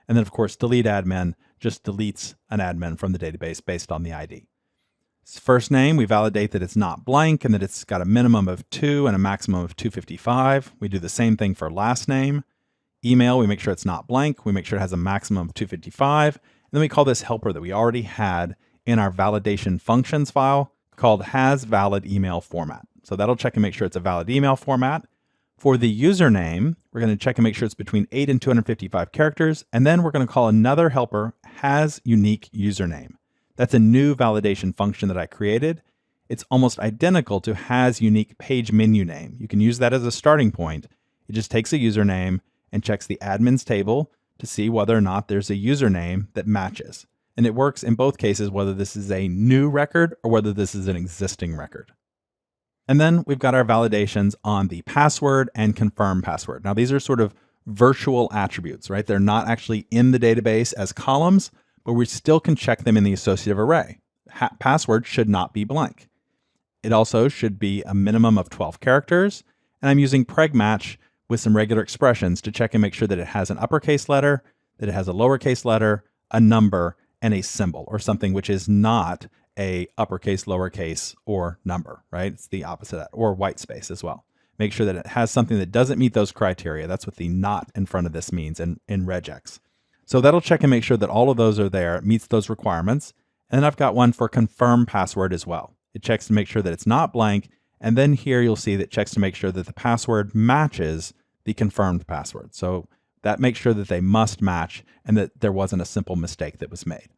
A: And then, of course, delete admin just deletes an admin from the database based on the ID. First name, we validate that it's not blank and that it's got a minimum of 2 and a maximum of 255. We do the same thing for last name. Email, we make sure it's not blank. We make sure it has a maximum of 255. And then we call this helper that we already had in our validation functions file called has valid email format. So that'll check and make sure it's a valid email format. For the username, we're going to check and make sure it's between 8 and 255 characters. And then we're going to call another helper has unique username. That's a new validation function that I created. It's almost identical to has unique page menu name. You can use that as a starting point. It just takes a username and checks the admins table to see whether or not there's a username that matches. And it works in both cases, whether this is a new record or whether this is an existing record. And then we've got our validations on the password and confirm password. Now these are sort of virtual attributes, right? They're not actually in the database as columns, but we still can check them in the associative array. Password should not be blank. It also should be a minimum of 12 characters. And I'm using pregmatch with some regular expressions to check and make sure that it has an uppercase letter, that it has a lowercase letter, a number, and a symbol, or something which is not a uppercase, lowercase, or number, right? It's the opposite of that, or white space as well. Make sure that it has something that doesn't meet those criteria. That's what the not in front of this means in regex. So that'll check and make sure that all of those are there, it meets those requirements. And then I've got one for confirm password as well. It checks to make sure that it's not blank. And then here you'll see that it checks to make sure that the password matches the confirmed password. So that makes sure that they must match and that there wasn't a simple mistake that was made.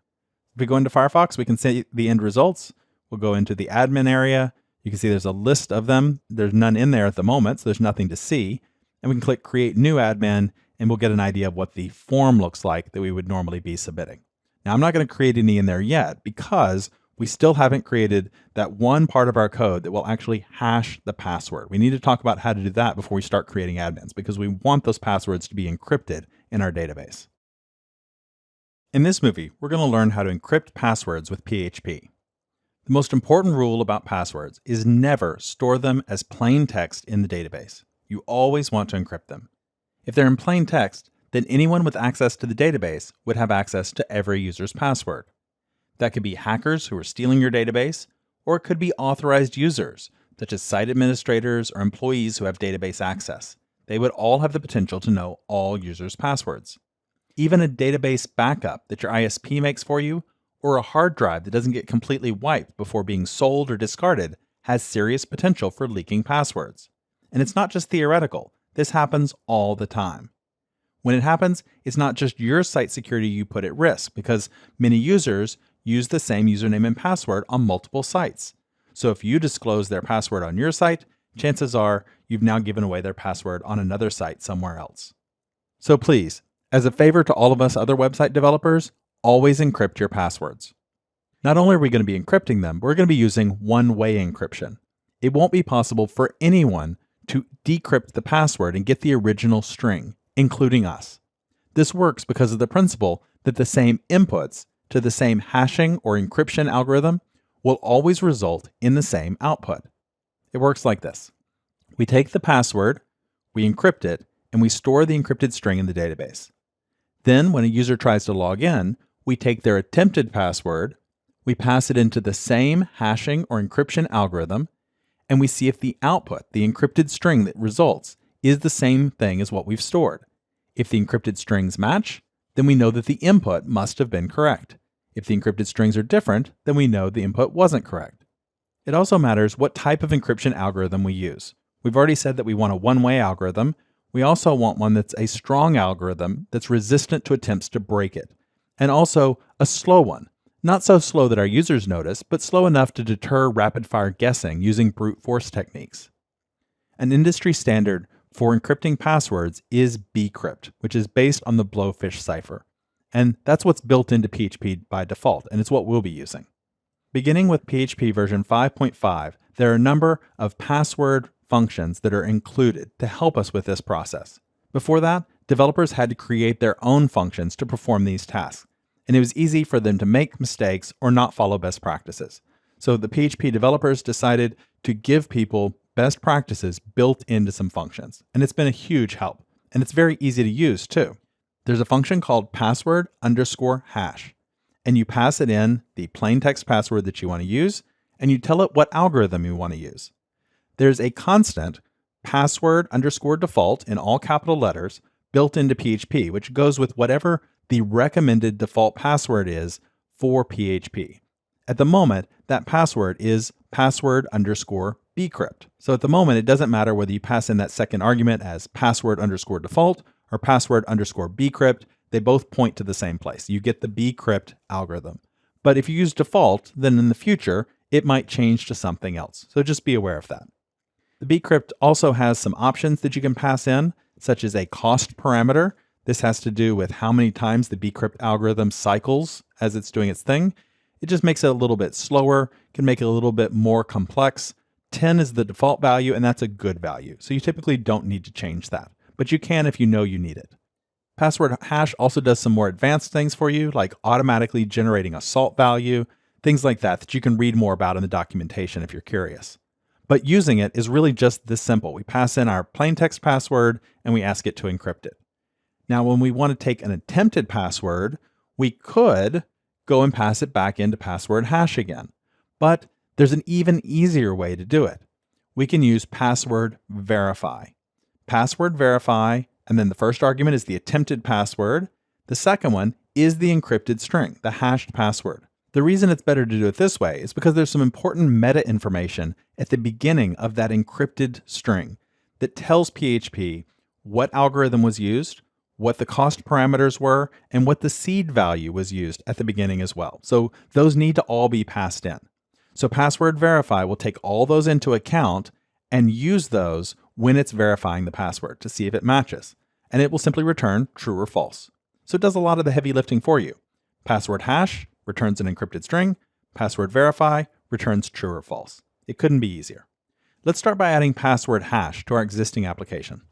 A: If we go into Firefox, we can see the end results. We'll go into the admin area. You can see there's a list of them. There's none in there at the moment, so there's nothing to see. And we can click Create New Admin, and we'll get an idea of what the form looks like that we would normally be submitting. Now, I'm not going to create any in there yet because we still haven't created that one part of our code that will actually hash the password. We need to talk about how to do that before we start creating admins because we want those passwords to be encrypted in our database. In this movie, we're going to learn how to encrypt passwords with PHP. The most important rule about passwords is never store them as plain text in the database. You always want to encrypt them. If they're in plain text, then anyone with access to the database would have access to every user's password. That could be hackers who are stealing your database, or it could be authorized users, such as site administrators or employees who have database access. They would all have the potential to know all users' passwords. Even a database backup that your ISP makes for you, or a hard drive that doesn't get completely wiped before being sold or discarded, has serious potential for leaking passwords. And it's not just theoretical. This happens all the time. When it happens, it's not just your site security you put at risk, because many users use the same username and password on multiple sites. So if you disclose their password on your site, chances are you've now given away their password on another site somewhere else. So please, as a favor to all of us other website developers, always encrypt your passwords. Not only are we going to be encrypting them, we're going to be using one-way encryption. It won't be possible for anyone to decrypt the password and get the original string, including us. This works because of the principle that the same inputs to the same hashing or encryption algorithm will always result in the same output. It works like this. We take the password, we encrypt it, and we store the encrypted string in the database. Then, when a user tries to log in, we take their attempted password, we pass it into the same hashing or encryption algorithm, and we see if the output, the encrypted string that results, is the same thing as what we've stored. If the encrypted strings match, then we know that the input must have been correct. If the encrypted strings are different, then we know the input wasn't correct. It also matters what type of encryption algorithm we use. We've already said that we want a one-way algorithm. We also want one that's a strong algorithm that's resistant to attempts to break it. And also a slow one. Not so slow that our users notice, but slow enough to deter rapid-fire guessing using brute force techniques. An industry standard for encrypting passwords is bcrypt, which is based on the Blowfish cipher. And that's what's built into PHP by default, and it's what we'll be using. Beginning with PHP version 5.5, there are a number of password functions that are included to help us with this process. Before that, developers had to create their own functions to perform these tasks, and it was easy for them to make mistakes or not follow best practices. So the PHP developers decided to give people best practices built into some functions, and it's been a huge help, and it's very easy to use too. There's a function called password_hash, and you pass it in the plain text password that you want to use, and you tell it what algorithm you want to use. There's a constant password_default in all capital letters built into PHP, which goes with whatever the recommended default password is for PHP. At the moment, that password is password_bcrypt. So at the moment, it doesn't matter whether you pass in that second argument as password_default or password_bcrypt. They both point to the same place. You get the bcrypt algorithm. But if you use default, then in the future, it might change to something else. So just be aware of that. The bcrypt also has some options that you can pass in, such as a cost parameter. This has to do with how many times the bcrypt algorithm cycles as it's doing its thing. It just makes it a little bit slower, can make it a little bit more complex. 10 is the default value, and that's a good value. So you typically don't need to change that, but you can if you know you need it. Password hash also does some more advanced things for you, like automatically generating a salt value, things like that you can read more about in the documentation if you're curious. But using it is really just this simple. We pass in our plain text password and we ask it to encrypt it. Now, when we want to take an attempted password, we could go and pass it back into password hash again. But there's an even easier way to do it. We can use password verify. Password verify, and then the first argument is the attempted password. The second one is the encrypted string, the hashed password. The reason it's better to do it this way is because there's some important meta information at the beginning of that encrypted string that tells PHP what algorithm was used, what the cost parameters were, and what the seed value was used at the beginning as well. So those need to all be passed in. So password verify will take all those into account and use those when it's verifying the password to see if it matches. And it will simply return true or false. So it does a lot of the heavy lifting for you. Password hash returns an encrypted string. Password verify returns true or false. It couldn't be easier. Let's start by adding password hash to our existing application.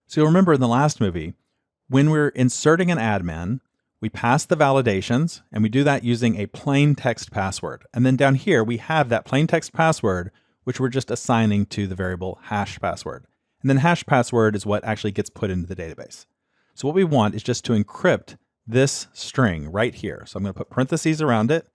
A: So you'll remember in the last movie, when we're inserting an admin, we pass the validations, and we do that using a plain text password. And then down here, we have that plain text password, which we're just assigning to the variable hash password. And then hash password is what actually gets put into the database. So what we want is just to encrypt this string right here. So I'm going to put parentheses around it,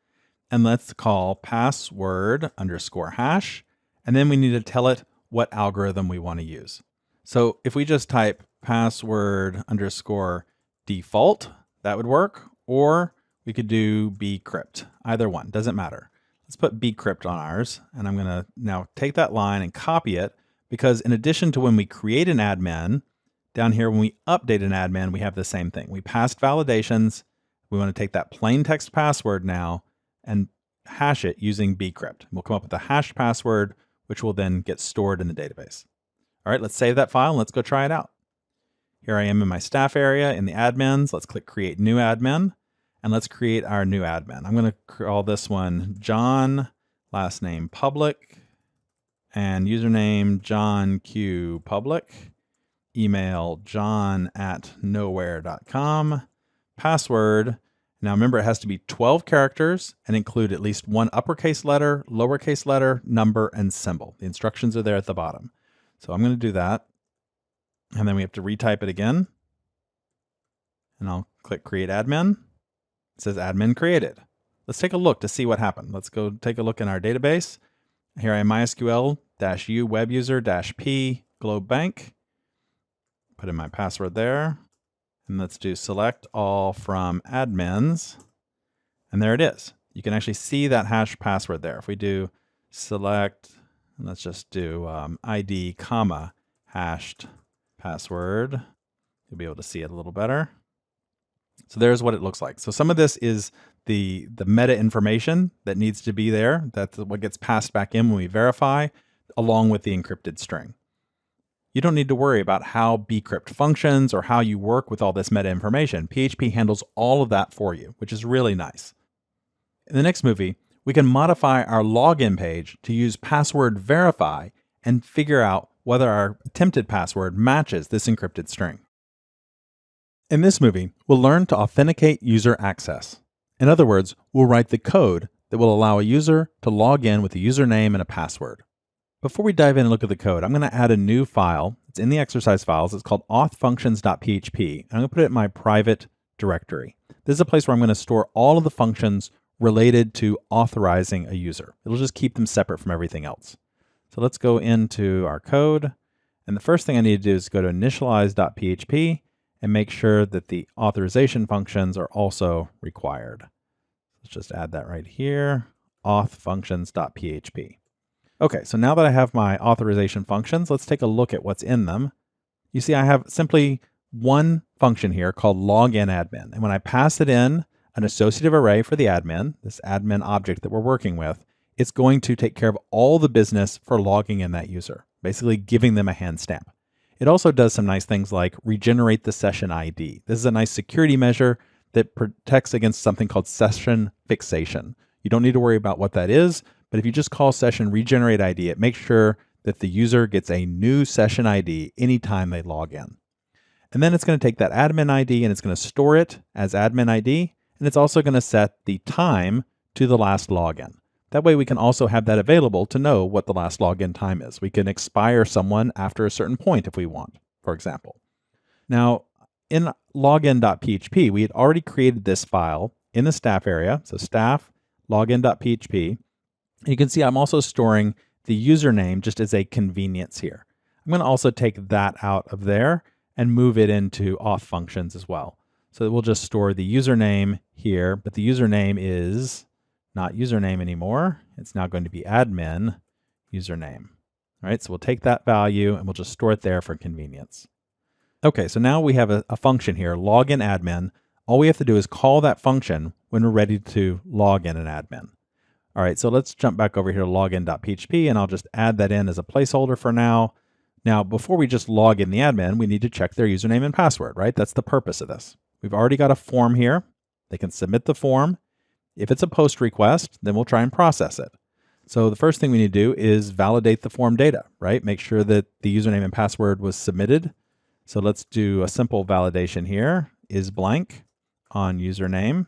A: and let's call password_hash. And then we need to tell it what algorithm we want to use. So if we just type password_default, that would work. Or we could do bcrypt. Either one, doesn't matter. Let's put bcrypt on ours. And I'm going to now take that line and copy it, because in addition to when we create an admin, down here when we update an admin, we have the same thing. We passed validations. We want to take that plain text password now and hash it using bcrypt. We'll come up with a hashed password, which will then get stored in the database. All right, let's save that file and let's go try it out. Here I am in my staff area in the admins. Let's click create new admin and let's create our new admin. I'm going to call this one John, last name public, and username John Q public, email john@nowhere.com, password. Now remember, it has to be 12 characters and include at least one uppercase letter, lowercase letter, number, and symbol. The instructions are there at the bottom. So I'm going to do that. And then we have to retype it again. And I'll click create admin. It says admin created. Let's take a look to see what happened. Let's go take a look in our database. Here I am, MySQL-U web user-P globe bank. Put in my password there. And let's do select all from admins. And there it is. You can actually see that hash password there. If we do select, let's just do ID, comma, hashed password, you'll be able to see it a little better. So there's what it looks like. So some of this is the meta information that needs to be there. That's what gets passed back in when we verify, along with the encrypted string. You don't need to worry about how bcrypt functions or how you work with all this meta information. PHP handles all of that for you, which is really nice. In the next movie, we can modify our login page to use password verify and figure out whether our attempted password matches this encrypted string. In this movie, we'll learn to authenticate user access. In other words, we'll write the code that will allow a user to log in with a username and a password. Before we dive in and look at the code, I'm going to add a new file. It's in the exercise files. It's called authfunctions.php. I'm going to put it in my private directory. This is a place where I'm going to store all of the functions related to authorizing a user. It'll just keep them separate from everything else. So let's go into our code. And the first thing I need to do is go to initialize.php and make sure that the authorization functions are also required. Let's just add that right here, authfunctions.php. Okay, so now that I have my authorization functions, let's take a look at what's in them. You see I have simply one function here called loginAdmin. And when I pass it in an associative array for the admin, this admin object that we're working with, it's going to take care of all the business for logging in that user, basically giving them a hand stamp. It also does some nice things like regenerate the session ID. This is a nice security measure that protects against something called session fixation. You don't need to worry about what that is, but if you just call session regenerate ID, it makes sure that the user gets a new session ID anytime they log in. And then it's going to take that admin ID and it's going to store it as admin ID, and it's also going to set the time to the last login. That way we can also have that available to know what the last login time is. We can expire someone after a certain point if we want, for example. Now, in login.php, we had already created this file in the staff area, so staff login.php. You can see I'm also storing the username just as a convenience here. I'm going to also take that out of there and move it into auth functions as well. So that we'll just store the username here, but the username is not username anymore. It's now going to be admin username. All right, so we'll take that value and we'll just store it there for convenience. Okay, so now we have a function here, loginAdmin. All we have to do is call that function when we're ready to log in an admin. All right, so let's jump back over here to login.php and I'll just add that in as a placeholder for now. Now, before we just log in the admin, we need to check their username and password, right? That's the purpose of this. We've already got a form here. They can submit the form. If it's a post request, then we'll try and process it. So the first thing we need to do is validate the form data, right? Make sure that the username and password was submitted. So let's do a simple validation here, is blank on username.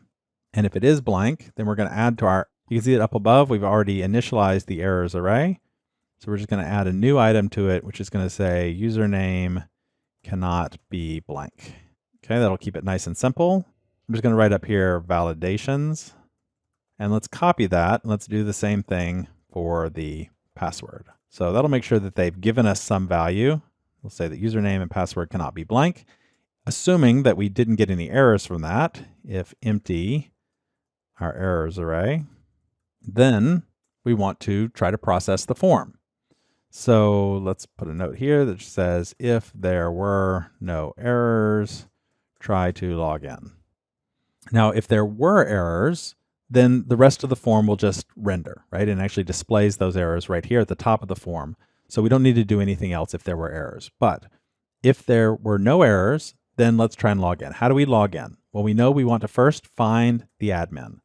A: And if it is blank, then we're going to add to our, you can see it up above, we've already initialized the errors array. So we're just going to add a new item to it, which is going to say username cannot be blank. Okay, that'll keep it nice and simple. I'm just going to write up here validations. And let's copy that. And let's do the same thing for the password. So that'll make sure that they've given us some value. We'll say that username and password cannot be blank. Assuming that we didn't get any errors from that, if empty our errors array, then we want to try to process the form. So let's put a note here that says, if there were no errors, try to log in. Now, if there were errors, then the rest of the form will just render, right? And actually displays those errors right here at the top of the form. So we don't need to do anything else if there were errors. But if there were no errors, then let's try and log in. How do we log in? Well, we know we want to first find the admin.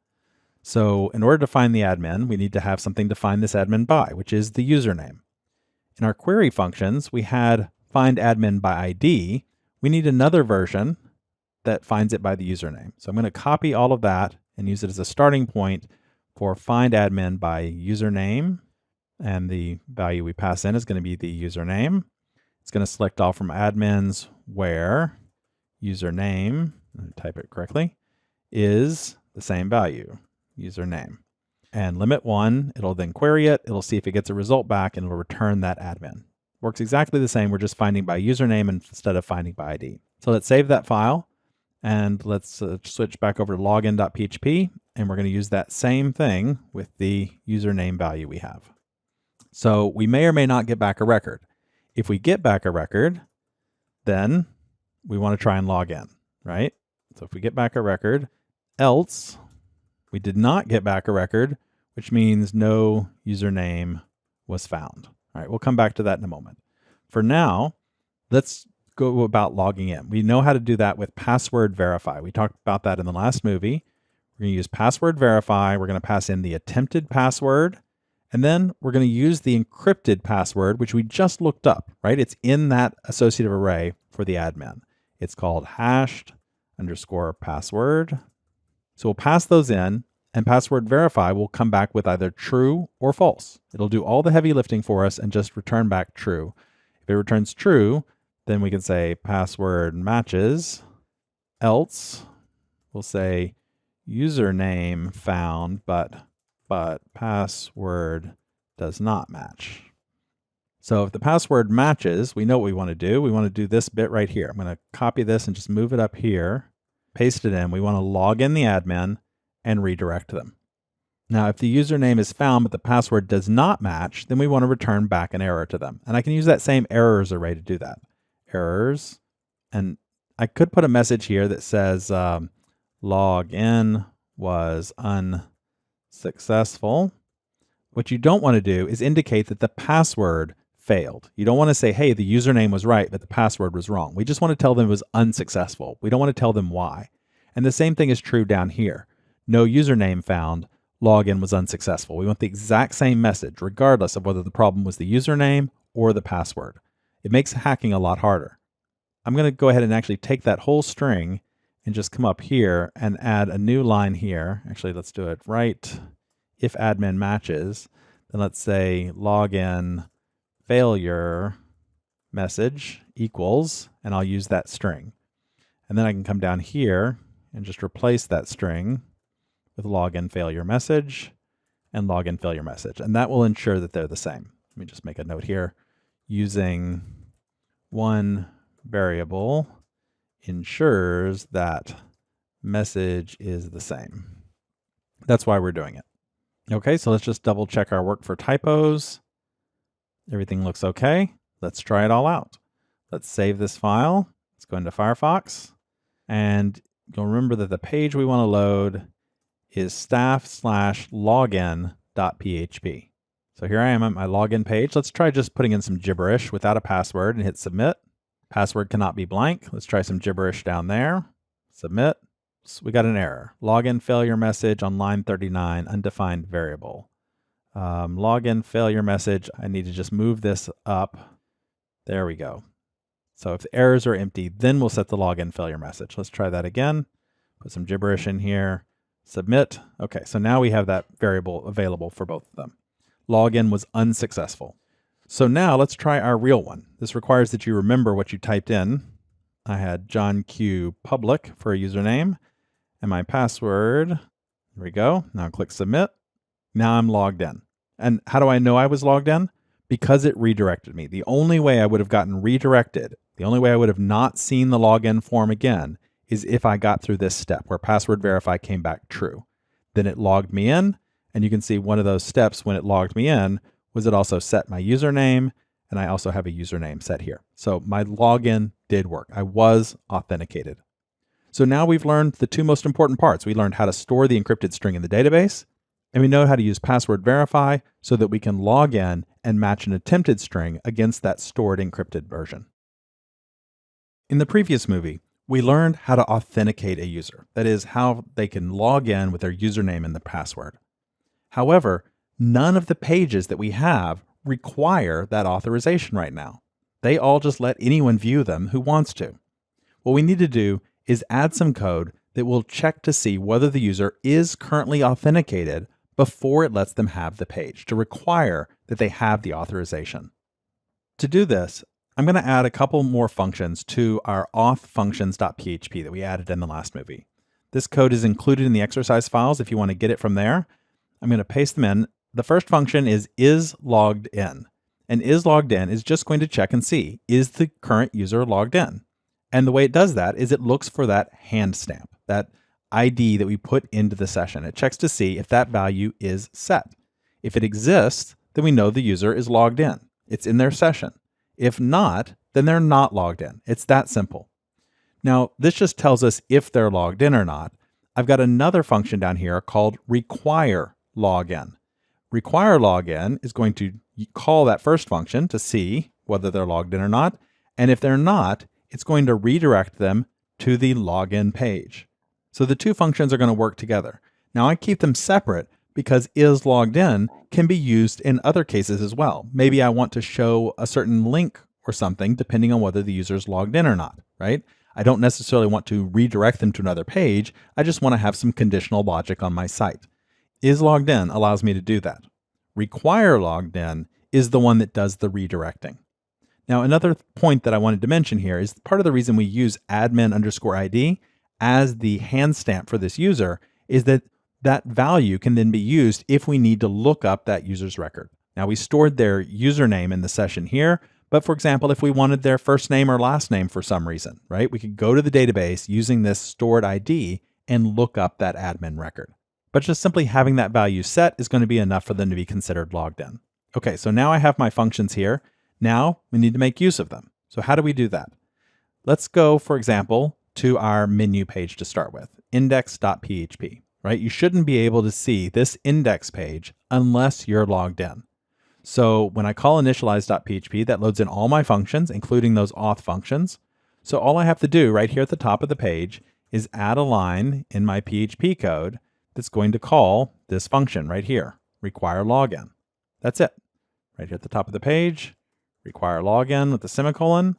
A: So in order to find the admin, we need to have something to find this admin by, which is the username. In our query functions, we had find admin by ID. We need another version that finds it by the username. So I'm going to copy all of that and use it as a starting point for find admin by username. And the value we pass in is going to be the username. It's going to select all from admins where username, type it correctly, is the same value, username. And limit 1, it'll then query it, it'll see if it gets a result back, and it'll return that admin. Works exactly the same, we're just finding by username instead of finding by ID. So let's save that file, and let's switch back over to login.php, and we're going to use that same thing with the username value we have. So we may or may not get back a record. If we get back a record, then we want to try and log in, right? So if we get back a record, else we did not get back a record, which means no username was found. All right, we'll come back to that in a moment. For now, let's go about logging in. We know how to do that with password verify. We talked about that in the last movie. We're going to use password verify. We're going to pass in the attempted password, and then we're going to use the encrypted password, which we just looked up, right? It's in that associative array for the admin. It's called hashed_password. So we'll pass those in, and password verify will come back with either true or false. It'll do all the heavy lifting for us and just return back true. If it returns true, then we can say password matches. Else, we'll say username found, but password does not match. So if the password matches, we know what we want to do. We want to do this bit right here. I'm going to copy this and just move it up here. Paste it in. We want to log in the admin and redirect them. Now, if the username is found but the password does not match, then we want to return back an error to them. And I can use that same errors array to do that. Errors. And I could put a message here that says login was unsuccessful. What you don't want to do is indicate that the password failed. You don't want to say, hey, the username was right, but the password was wrong. We just want to tell them it was unsuccessful. We don't want to tell them why. And the same thing is true down here. No username found, login was unsuccessful. We want the exact same message, regardless of whether the problem was the username or the password. It makes hacking a lot harder. I'm going to go ahead and actually take that whole string and just come up here and add a new line here. Actually, let's do it right. If admin matches, then let's say login failure message equals, and I'll use that string. And then I can come down here and just replace that string with login failure message and login failure message. And that will ensure that they're the same. Let me just make a note here. Using one variable ensures that message is the same. That's why we're doing it. Okay, so let's just double check our work for typos. Everything looks okay. Let's try it all out. Let's save this file. Let's go into Firefox. And you'll remember that the page we want to load is staff/login.php. So here I am at my login page. Let's try just putting in some gibberish without a password and hit submit. Password cannot be blank. Let's try some gibberish down there. Submit. So we got an error. Login failure message on line 39, undefined variable. Login failure message. I need to just move this up. There we go. So if the errors are empty, then we'll set the login failure message. Let's try that again. Put some gibberish in here. Submit. Okay, so now we have that variable available for both of them. Login was unsuccessful. So now let's try our real one. This requires that you remember what you typed in. I had John Q public for a username and my password. There we go. Now click submit. Now I'm logged in. And how do I know I was logged in? Because it redirected me. The only way I would have gotten redirected, the only way I would have not seen the login form again is if I got through this step where password verify came back true. Then it logged me in, and you can see one of those steps when it logged me in was it also set my username, and I also have a username set here. So my login did work. I was authenticated. So now we've learned the two most important parts. We learned how to store the encrypted string in the database, and we know how to use password verify so that we can log in and match an attempted string against that stored encrypted version. In the previous movie, we learned how to authenticate a user. That is, how they can log in with their username and the password. However, none of the pages that we have require that authorization right now. They all just let anyone view them who wants to. What we need to do is add some code that will check to see whether the user is currently authenticated before it lets them have the page, to require that they have the authorization. To do this, I'm going to add a couple more functions to our authfunctions.php that we added in the last movie. This code is included in the exercise files if you want to get it from there. I'm going to paste them in. The first function is logged_in. And is_logged_in is just going to check and see, is the current user logged in? And the way it does that is it looks for that hand stamp, that ID that we put into the session. It checks to see if that value is set. If it exists, then we know the user is logged in. It's in their session. If not, then they're not logged in. It's that simple. Now, this just tells us if they're logged in or not. I've got another function down here called require login. Require login is going to call that first function to see whether they're logged in or not. And if they're not, it's going to redirect them to the login page. So the two functions are going to work together. Now I keep them separate because is_logged_in can be used in other cases as well. Maybe I want to show a certain link or something depending on whether the user is logged in or not, right? I don't necessarily want to redirect them to another page. I just want to have some conditional logic on my site. Is_logged_in allows me to do that. Require logged_in is the one that does the redirecting. Now, another point that I wanted to mention here is part of the reason we use admin_ID as the hand stamp for this user is that that value can then be used if we need to look up that user's record. Now, we stored their username in the session here, but for example, if we wanted their first name or last name for some reason, right, we could go to the database using this stored ID and look up that admin record. But just simply having that value set is going to be enough for them to be considered logged in. Okay, so now I have my functions here. Now we need to make use of them. So how do we do that? Let's go, for example, to our menu page to start with, index.php, right? You shouldn't be able to see this index page unless you're logged in. So when I call initialize.php, that loads in all my functions, including those auth functions. So all I have to do right here at the top of the page is add a line in my PHP code that's going to call this function right here, require login. That's it. Right here at the top of the page, require login with the semicolon.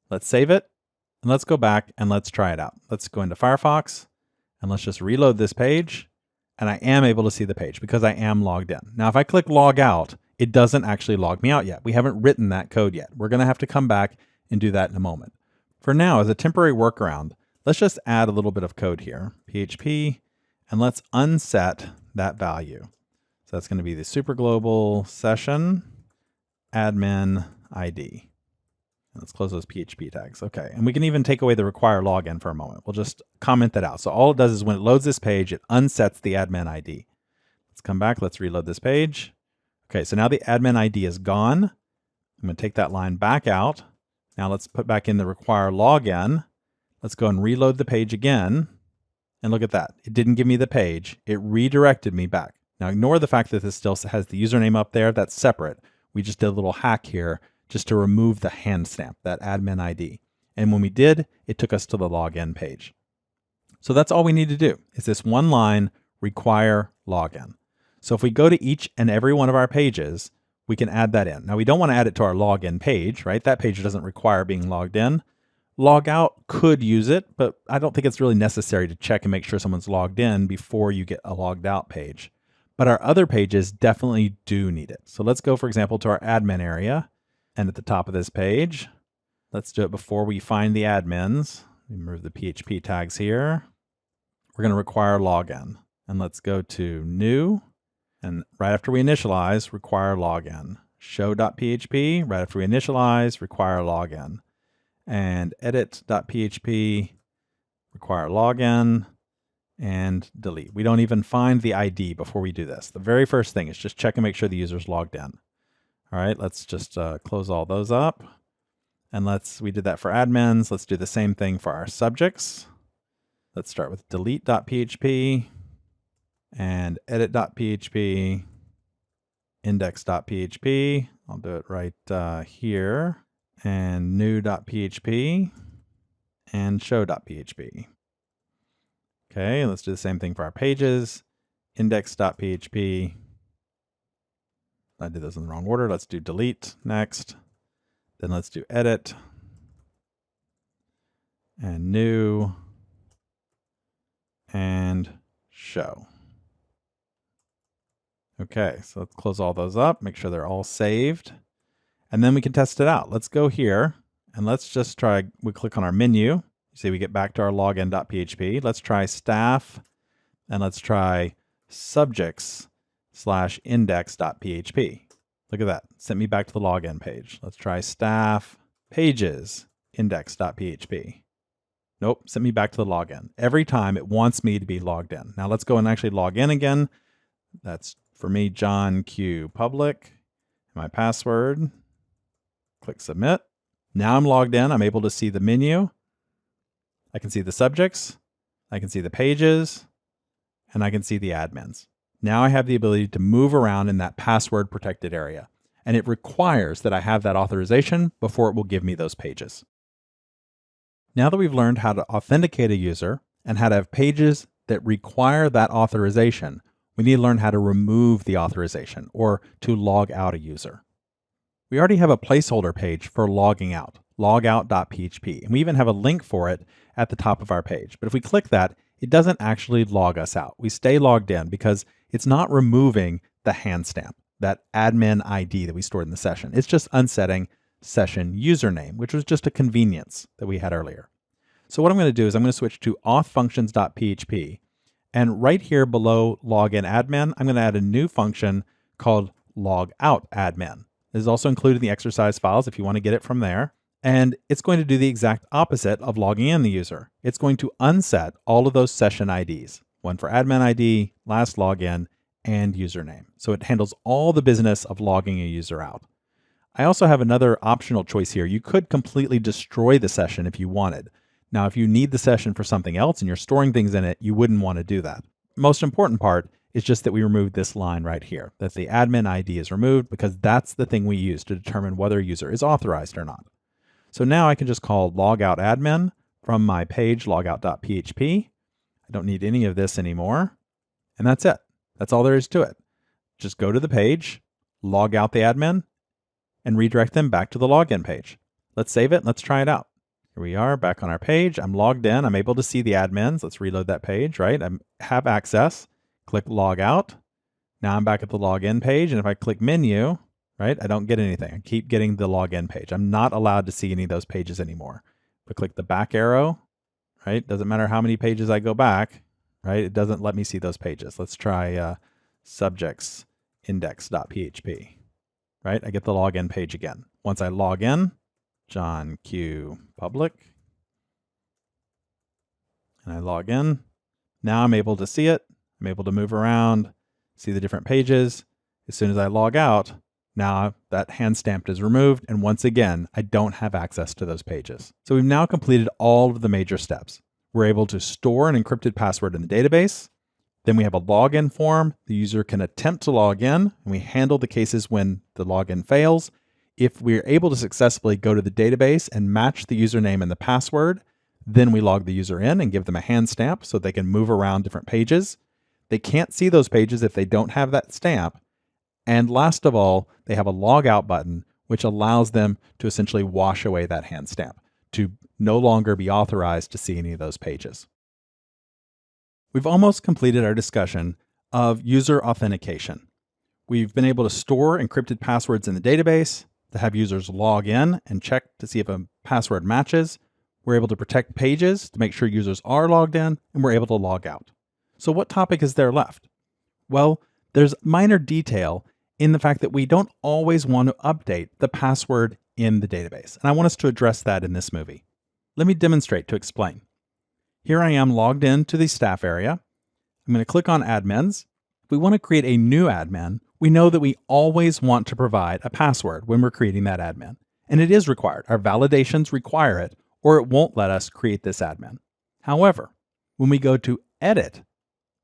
A: Let's save it. And let's go back and let's try it out. Let's go into Firefox and let's just reload this page. And I am able to see the page because I am logged in. Now, if I click log out, it doesn't actually log me out yet. We haven't written that code yet. We're going to have to come back and do that in a moment. For now, as a temporary workaround, let's just add a little bit of code here, PHP, and let's unset that value. So that's going to be the superglobal session admin ID. Let's close those PHP tags. Okay, and we can even take away the require login for a moment. We'll just comment that out. So all it does is when it loads this page, it unsets the admin ID. Let's come back. Let's reload this page. Okay, so now the admin ID is gone. I'm going to take that line back out. Now let's put back in the require login. Let's go and reload the page again. And look at that. It didn't give me the page. It redirected me back. Now ignore the fact that this still has the username up there. That's separate. We just did a little hack here just to remove the hand stamp, that admin ID. And when we did, it took us to the login page. So that's all we need to do is this one line, require login. So if we go to each and every one of our pages, we can add that in. Now we don't want to add it to our login page, right? That page doesn't require being logged in. Log out could use it, but I don't think it's really necessary to check and make sure someone's logged in before you get a logged out page. But our other pages definitely do need it. So let's go, for example, to our admin area. And at the top of this page, let's do it before we find the admins. Remove the PHP tags here. We're going to require login. And let's go to new. And right after we initialize, require login. Show.php, right after we initialize, require login. And edit.php, require login. And delete. We don't even find the ID before we do this. The very first thing is just check and make sure the user's logged in. All right, let's just close all those up. And we did that for admins. Let's do the same thing for our subjects. Let's start with delete.php and edit.php, index.php. I'll do it right here. And new.php and show.php. Okay, let's do the same thing for our pages. Index.php. I did those in the wrong order. Let's do delete next. Then let's do edit and new and show. Okay, so let's close all those up, make sure they're all saved, and then we can test it out. Let's go here and let's just try, we click on our menu. You see we get back to our login.php. Let's try staff and let's try subjects/index.php. Look at that, sent me back to the login page. Let's try staff pages index.php. Nope, sent me back to the login. Every time it wants me to be logged in. Now let's go and actually log in again. That's for me, John Q Public, my password. Click submit. Now I'm logged in. I'm able to see the menu. I can see the subjects. I can see the pages, and I can see the admins. Now I have the ability to move around in that password protected area, and it requires that I have that authorization before it will give me those pages. Now that we've learned how to authenticate a user and how to have pages that require that authorization, we need to learn how to remove the authorization or to log out a user. We already have a placeholder page for logging out, logout.php, and we even have a link for it at the top of our page. But if we click that, it doesn't actually log us out. We stay logged in because it's not removing the hand stamp, that admin ID that we stored in the session. It's just unsetting session username, which was just a convenience that we had earlier. So what I'm going to do is I'm going to switch to authfunctions.php. And right here below login admin, I'm going to add a new function called logoutadmin. This is also included in the exercise files if you want to get it from there. And it's going to do the exact opposite of logging in the user. It's going to unset all of those session IDs, one for admin ID, last login, and username. So it handles all the business of logging a user out. I also have another optional choice here. You could completely destroy the session if you wanted. Now, if you need the session for something else and you're storing things in it, you wouldn't want to do that. Most important part is just that we removed this line right here, that the admin ID is removed because that's the thing we use to determine whether a user is authorized or not. So now I can just call logoutadmin from my page logout.php. I don't need any of this anymore. And that's it. That's all there is to it. Just go to the page, log out the admin, and redirect them back to the login page. Let's save it. Let's try it out. Here we are back on our page. I'm logged in. I'm able to see the admins. Let's reload that page, right? I have access. Click log out. Now I'm back at the login page. And if I click menu, right, I don't get anything. I keep getting the login page. I'm not allowed to see any of those pages anymore. If I click the back arrow, right, doesn't matter how many pages I go back, right, it doesn't let me see those pages. Let's try subjects index.php, right? I get the login page again. Once I log in, John Q Public, and I log in. Now I'm able to see it. I'm able to move around, see the different pages. As soon as I log out, now that hand stamp is removed, and once again, I don't have access to those pages. So we've now completed all of the major steps. We're able to store an encrypted password in the database. Then we have a login form. The user can attempt to log in, and we handle the cases when the login fails. If we're able to successfully go to the database and match the username and the password, then we log the user in and give them a hand stamp so they can move around different pages. They can't see those pages if they don't have that stamp. And last of all, they have a log out button, which allows them to essentially wash away that hand stamp, to no longer be authorized to see any of those pages. We've almost completed our discussion of user authentication. We've been able to store encrypted passwords in the database, to have users log in and check to see if a password matches. We're able to protect pages to make sure users are logged in, and we're able to log out. So what topic is there left? Well, there's minor detail in the fact that we don't always want to update the password in the database. And I want us to address that in this movie. Let me demonstrate to explain. Here I am logged in to the staff area. I'm going to click on admins. If we want to create a new admin, We know that we always want to provide a password when we're creating that admin. And it is required. Our validations require it, or it won't let us create this admin. However, when we go to edit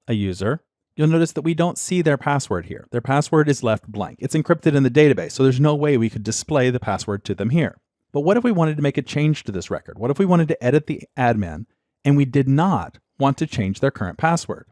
A: a user, you'll notice that we don't see their password here. Their password is left blank. It's encrypted in the database, so there's no way we could display the password to them here. But what if we wanted to make a change to this record? What if we wanted to edit the admin and we did not want to change their current password?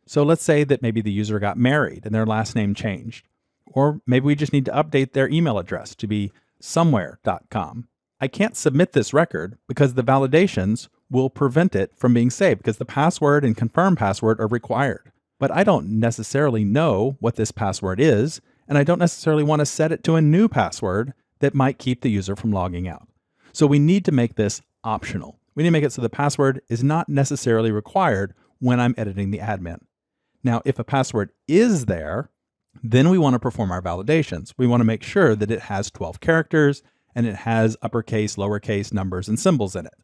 A: So let's say that maybe the user got married and their last name changed. Or maybe we just need to update their email address to be somewhere.com. I can't submit this record because the validations will prevent it from being saved because the password and confirm password are required. But I don't necessarily know what this password is, and I don't necessarily want to set it to a new password that might keep the user from logging out. So we need to make this optional. We need to make it so the password is not necessarily required when I'm editing the admin. Now, if a password is there, then we want to perform our validations. We want to make sure that it has 12 characters and it has uppercase, lowercase, numbers, and symbols in it.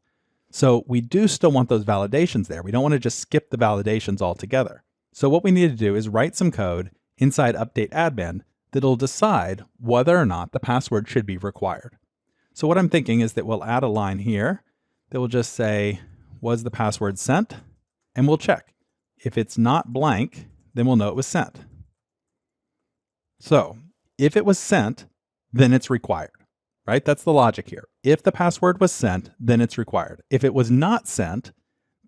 A: So we do still want those validations there. We don't want to just skip the validations altogether. So what we need to do is write some code inside update admin that'll decide whether or not the password should be required. So what I'm thinking is that we'll add a line here that will just say, was the password sent? And we'll check. If it's not blank, then we'll know it was sent. So if it was sent, then it's required, right? That's the logic here. If the password was sent, then it's required. If it was not sent,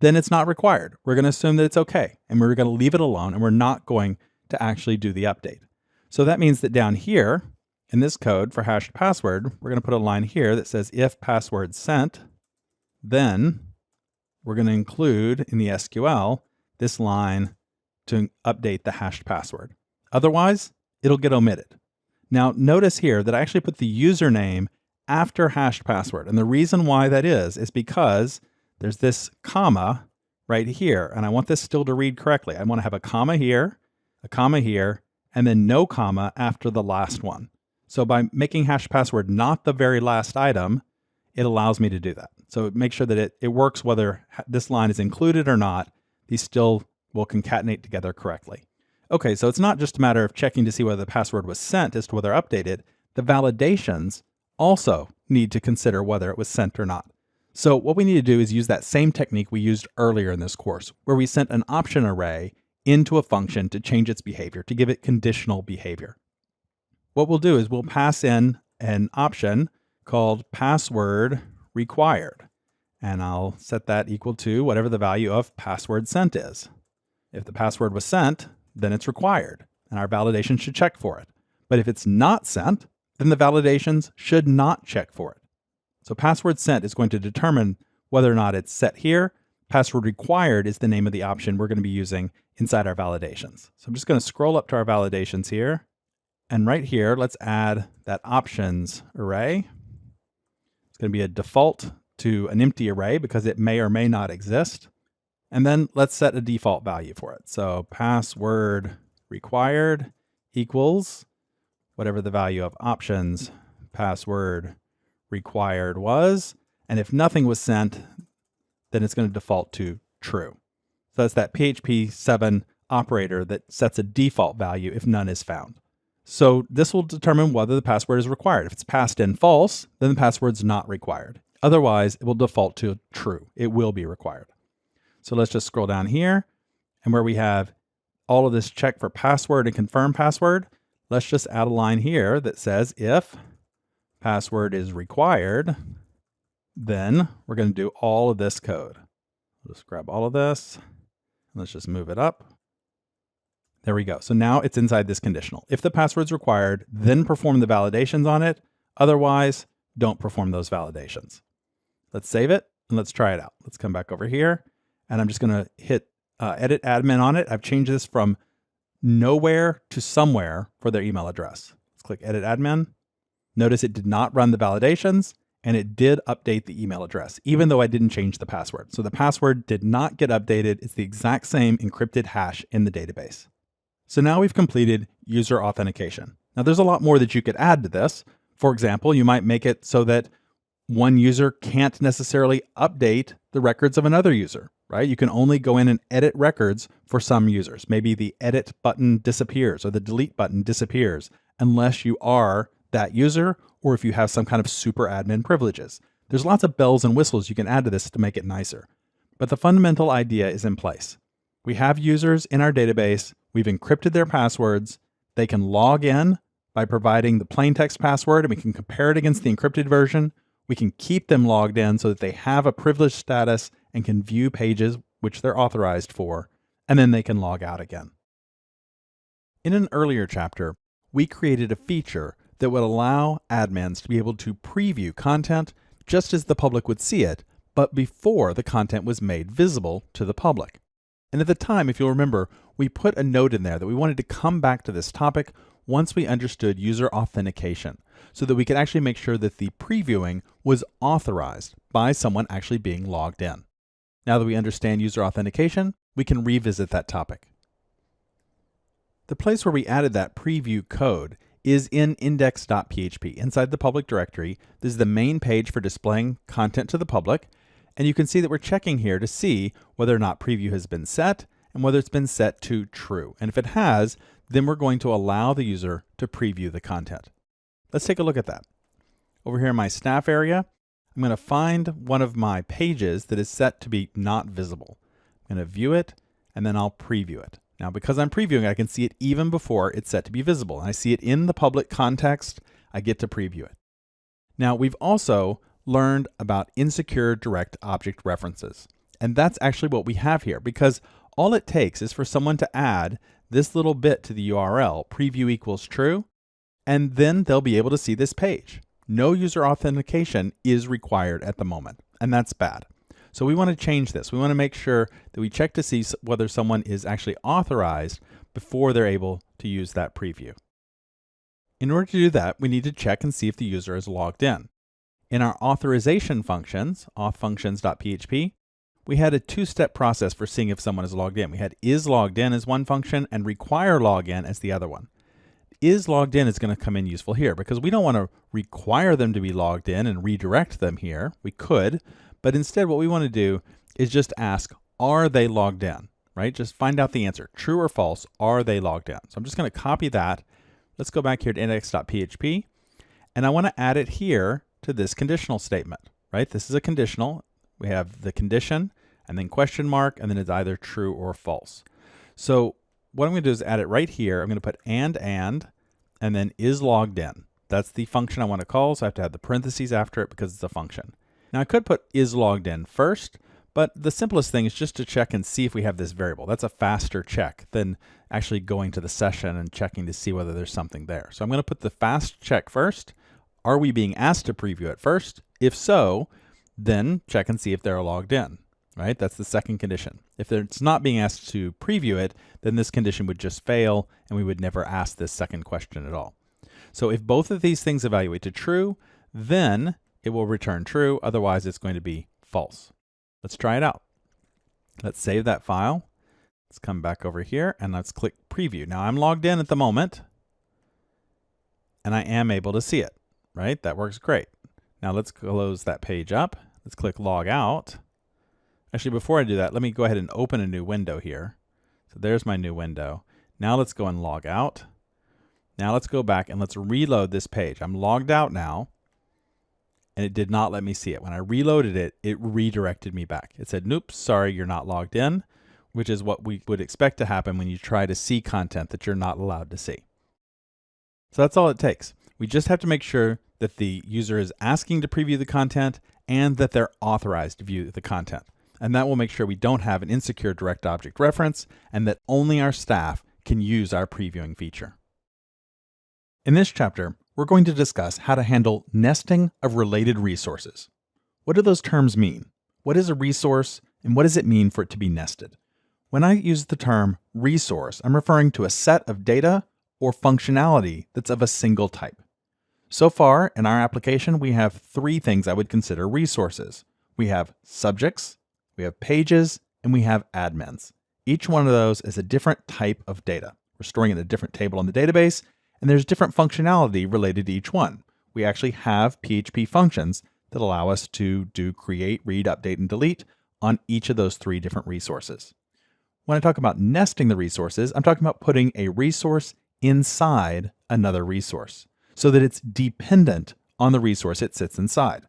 A: then it's not required. We're going to assume that it's okay, and we're going to leave it alone, and we're not going to actually do the update. So that means that down here in this code for hashed password, we're going to put a line here that says if password sent, then we're going to include in the SQL this line to update the hashed password. Otherwise, it'll get omitted. Now, notice here that I actually put the username after hashed password. And the reason why that is because there's this comma right here. And I want this still to read correctly. I want to have a comma here, and then no comma after the last one. So by making hash password not the very last item, it allows me to do that. So make sure that it works whether this line is included or not. These still will concatenate together correctly. Okay, so it's not just a matter of checking to see whether the password was sent as to whether updated. The validations also need to consider whether it was sent or not. So what we need to do is use that same technique we used earlier in this course, where we sent an option array into a function to change its behavior, to give it conditional behavior. What we'll do is we'll pass in an option called password required, and I'll set that equal to whatever the value of password sent is. If the password was sent, then it's required, and our validation should check for it. But if it's not sent, then the validations should not check for it. So password sent is going to determine whether or not it's set here. Password required is the name of the option we're going to be using inside our validations. So I'm just going to scroll up to our validations here. And right here, let's add that options array. It's going to be a default to an empty array because it may or may not exist. And then let's set a default value for it. So password required equals whatever the value of options password required was. And if nothing was sent, then it's going to default to true. So that's that PHP 7 operator that sets a default value if none is found. So this will determine whether the password is required. If it's passed in false, then the password's not required. Otherwise, it will default to true. It will be required. So let's just scroll down here, and where we have all of this check for password and confirm password, let's just add a line here that says if password is required, then we're going to do all of this code. Let's grab all of this, and let's just move it up. There we go. So now it's inside this conditional. If the password's required, then perform the validations on it. Otherwise, don't perform those validations. Let's save it, and let's try it out. Let's come back over here. And I'm just going to hit edit admin on it. I've changed this from nowhere to somewhere for their email address. Let's click edit admin. Notice it did not run the validations, and it did update the email address, even though I didn't change the password. So the password did not get updated. It's the exact same encrypted hash in the database. So now we've completed user authentication. Now there's a lot more that you could add to this. For example, you might make it so that One user can't necessarily update the records of another user, right? You can only go in and edit records for some users. Maybe the edit button disappears or the delete button disappears unless you are that user or if you have some kind of super admin privileges. There's lots of bells and whistles you can add to this to make it nicer. But the fundamental idea is in place. We have users in our database. We've encrypted their passwords. They can log in by providing the plain text password, and we can compare it against the encrypted version. We can keep them logged in so that they have a privileged status and can view pages which they're authorized for, and then they can log out again. In an earlier chapter, we created a feature that would allow admins to be able to preview content just as the public would see it, but before the content was made visible to the public. And at the time, if you'll remember, we put a note in there that we wanted to come back to this topic once we understood user authentication, so that we could actually make sure that the previewing was authorized by someone actually being logged in. Now that we understand user authentication, we can revisit that topic. The place where we added that preview code is in index.php. Inside the public directory, this is the main page for displaying content to the public, and you can see that we're checking here to see whether or not preview has been set and whether it's been set to true. And if it has, then we're going to allow the user to preview the content. Let's take a look at that. Over here in my staff area, I'm going to find one of my pages that is set to be not visible. I'm going to view it, and then I'll preview it. Now, because I'm previewing it, I can see it even before it's set to be visible. And I see it in the public context. I get to preview it. Now, we've also learned about insecure direct object references. And that's actually what we have here, because all it takes is for someone to add this little bit to the URL, preview equals true, and then they'll be able to see this page. No user authentication is required at the moment, and that's bad. So we want to change this. We want to make sure that we check to see whether someone is actually authorized before they're able to use that preview. In order to do that, we need to check and see if the user is logged in. In our authorization functions, authfunctions.php, we had a two-step process for seeing if someone is logged in. We had isLoggedIn as one function and requireLogin as the other one. IsLoggedIn is going to come in useful here because we don't want to require them to be logged in and redirect them here. We could, but instead what we want to do is just ask, are they logged in, right? Just find out the answer, true or false, are they logged in? So I'm just going to copy that. Let's go back here to index.php, and I want to add it here to this conditional statement, right? This is a conditional. We have the condition and then question mark, and then it's either true or false. So what I'm going to do is add it right here. I'm going to put and then is logged in. That's the function I want to call, so I have to have the parentheses after it because it's a function. Now I could put is logged in first, but the simplest thing is just to check and see if we have this variable. That's a faster check than actually going to the session and checking to see whether there's something there. So I'm going to put the fast check first. Are we being asked to preview it first? If so, then check and see if they're logged in, right? That's the second condition. If it's not being asked to preview it, then this condition would just fail and we would never ask this second question at all. So if both of these things evaluate to true, then it will return true. Otherwise, it's going to be false. Let's try it out. Let's save that file. Let's come back over here and let's click preview. Now I'm logged in at the moment and I am able to see it, right? That works great. Now let's close that page up. Let's click log out. Actually, before I do that, let me go ahead and open a new window here. So there's my new window. Now let's go and log out. Now let's go back and let's reload this page. I'm logged out now, and it did not let me see it. When I reloaded it, it redirected me back. It said, nope, sorry, you're not logged in, which is what we would expect to happen when you try to see content that you're not allowed to see. So that's all it takes. We just have to make sure that the user is asking to preview the content and that they're authorized to view the content. And that will make sure we don't have an insecure direct object reference and that only our staff can use our previewing feature. In this chapter, we're going to discuss how to handle nesting of related resources. What do those terms mean? What is a resource and what does it mean for it to be nested? When I use the term resource, I'm referring to a set of data or functionality that's of a single type. So far in our application, we have three things I would consider resources. We have subjects, we have pages, and we have admins. Each one of those is a different type of data. We're storing it in a different table in the database, and there's different functionality related to each one. We actually have PHP functions that allow us to do create, read, update, and delete on each of those 3 different resources. When I talk about nesting the resources, I'm talking about putting a resource inside another resource so that it's dependent on the resource it sits inside.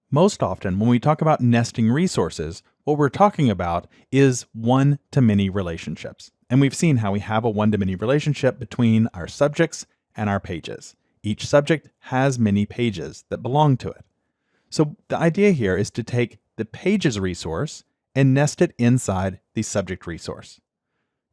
A: Most often, when we talk about nesting resources, what we're talking about is one-to-many relationships. And we've seen how we have a one-to-many relationship between our subjects and our pages. Each subject has many pages that belong to it. So the idea here is to take the pages resource and nest it inside the subject resource.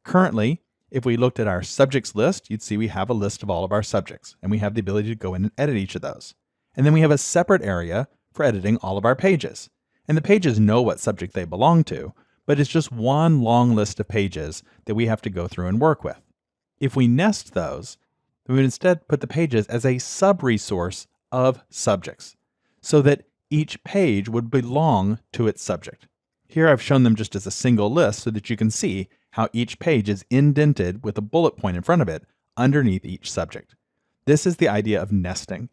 A: Currently, if we looked at our subjects list, you'd see we have a list of all of our subjects, and we have the ability to go in and edit each of those. And then we have a separate area for editing all of our pages. And the pages know what subject they belong to, but it's just one long list of pages that we have to go through and work with. If we nest those, we would instead put the pages as a sub-resource of subjects, so that each page would belong to its subject. Here I've shown them just as a single list so that you can see how each page is indented with a bullet point in front of it underneath each subject. This is the idea of nesting.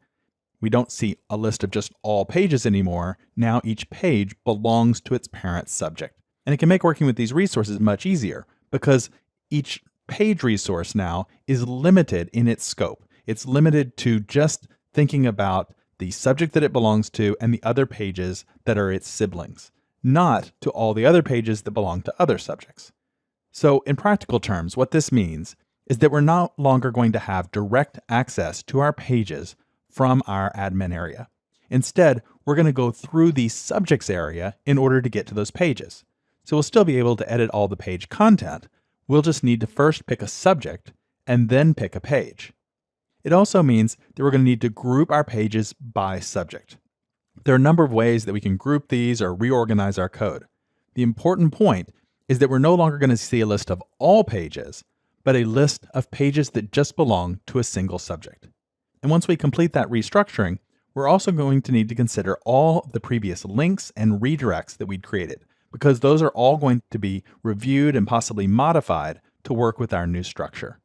A: We don't see a list of just all pages anymore. Now each page belongs to its parent subject. And it can make working with these resources much easier because each page resource now is limited in its scope. It's limited to just thinking about the subject that it belongs to and the other pages that are its siblings, not to all the other pages that belong to other subjects. So in practical terms, what this means is that we're no longer going to have direct access to our pages from our admin area. Instead, we're going to go through the subjects area in order to get to those pages. So we'll still be able to edit all the page content. We'll just need to first pick a subject and then pick a page. It also means that we're going to need to group our pages by subject. There are a number of ways that we can group these or reorganize our code. The important point is that we're no longer going to see a list of all pages, but a list of pages that just belong to a single subject. And once we complete that restructuring, we're also going to need to consider all of the previous links and redirects that we'd created, because those are all going to be reviewed and possibly modified to work with our new structure.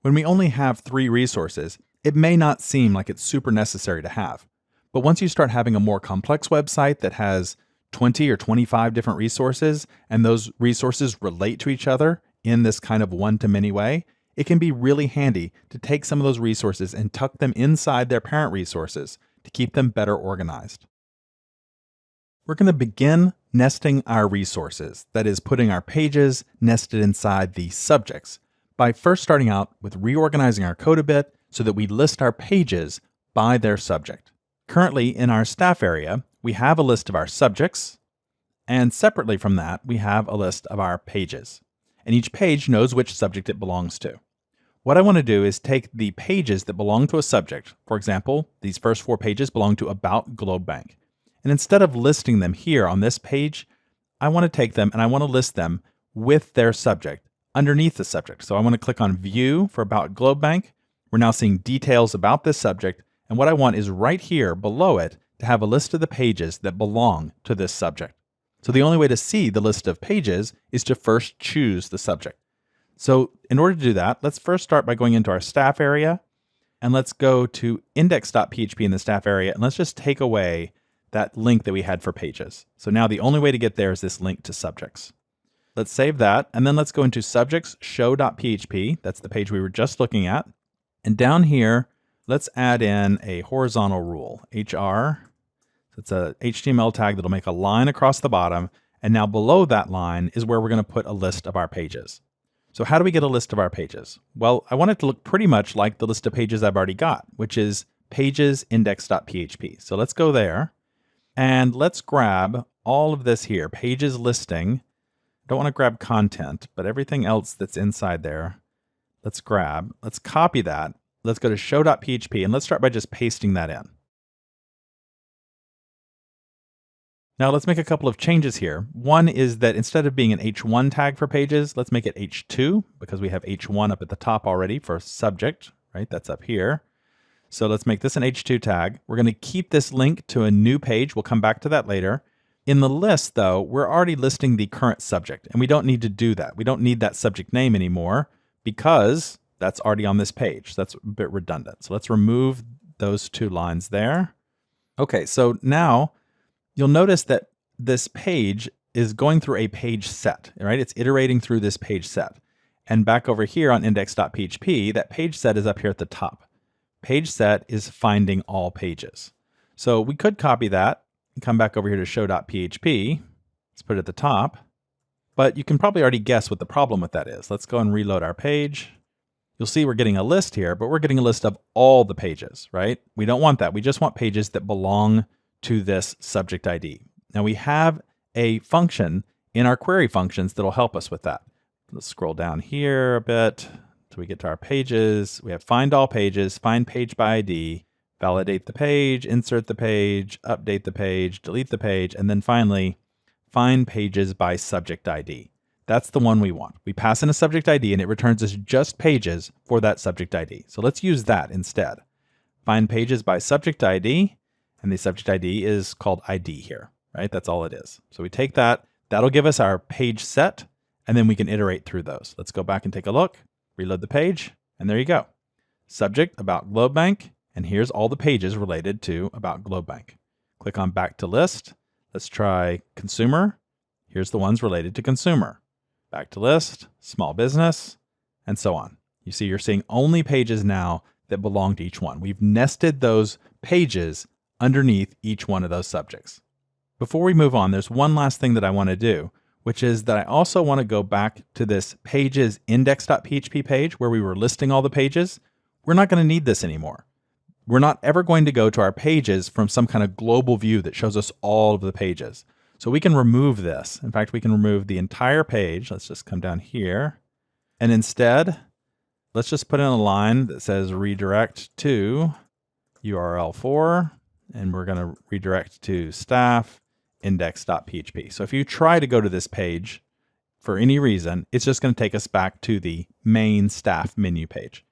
A: When we only have 3 resources, it may not seem like it's super necessary to have. But once you start having a more complex website that has 20 or 25 different resources, and those resources relate to each other in this kind of one-to-many way, it can be really handy to take some of those resources and tuck them inside their parent resources to keep them better organized. We're going to begin nesting our resources, that is, putting our pages nested inside the subjects, by first starting out with reorganizing our code a bit so that we list our pages by their subject. Currently, in our staff area, we have a list of our subjects, and separately from that, we have a list of our pages. And each page knows which subject it belongs to. What I want to do is take the pages that belong to a subject. For example, these first 4 pages belong to About Globe Bank. And instead of listing them here on this page, I want to take them and I want to list them with their subject underneath the subject. So I want to click on View for About Globe Bank. We're now seeing details about this subject. And what I want is right here below it to have a list of the pages that belong to this subject. So the only way to see the list of pages is to first choose the subject. So in order to do that, let's first start by going into our staff area, and let's go to index.php in the staff area, and let's just take away that link that we had for pages. So now the only way to get there is this link to subjects. Let's save that, and then let's go into subjects show.php. That's the page we were just looking at. And down here, let's add in a horizontal rule, HR. It's a HTML tag that'll make a line across the bottom, and now below that line is where we're going to put a list of our pages. So how do we get a list of our pages? Well, I want it to look pretty much like the list of pages I've already got, which is pages index.php. So let's go there, and let's grab all of this here, pages listing. I don't want to grab content, but everything else that's inside there, let's grab. Let's copy that. Let's go to show.php, and let's start by just pasting that in. Now let's make a couple of changes here. One is that instead of being an H1 tag for pages, let's make it H2 because we have H1 up at the top already for subject, right? That's up here. So let's make this an H2 tag. We're going to keep this link to a new page. We'll come back to that later. In the list though, we're already listing the current subject and we don't need to do that. We don't need that subject name anymore because that's already on this page. That's a bit redundant. So let's remove those 2 lines there. Okay, so now you'll notice that this page is going through a page set, right? It's iterating through this page set. And back over here on index.php, that page set is up here at the top. Page set is finding all pages. So we could copy that and come back over here to show.php. Let's put it at the top. But you can probably already guess what the problem with that is. Let's go and reload our page. You'll see we're getting a list here, but we're getting a list of all the pages, right? We don't want that. We just want pages that belong to this subject ID. Now we have a function in our query functions that'll help us with that. Let's scroll down here a bit till we get to our pages. We have find all pages, find page by ID, validate the page, insert the page, update the page, delete the page, and then finally, find pages by subject ID. That's the one we want. We pass in a subject ID and it returns us just pages for that subject ID. So let's use that instead. Find pages by subject ID, and the subject ID is called ID here, right? That's all it is. So we take that, that'll give us our page set, and then we can iterate through those. Let's go back and take a look, reload the page, and there you go. Subject about GlobeBank, and here's all the pages related to about GlobeBank. Click on back to list. Let's try consumer. Here's the ones related to consumer. Back to list, small business, and so on. You see, you're seeing only pages now that belong to each one. We've nested those pages underneath each one of those subjects. Before we move on, there's one last thing that I want to do, which is that I also want to go back to this pages index.php page where we were listing all the pages. We're not going to need this anymore. We're not ever going to go to our pages from some kind of global view that shows us all of the pages. So we can remove this. In fact, we can remove the entire page. Let's just come down here. And instead, let's just put in a line that says redirect to URL for, and we're going to redirect to staff index.php. So if you try to go to this page for any reason, it's just going to take us back to the main staff menu page.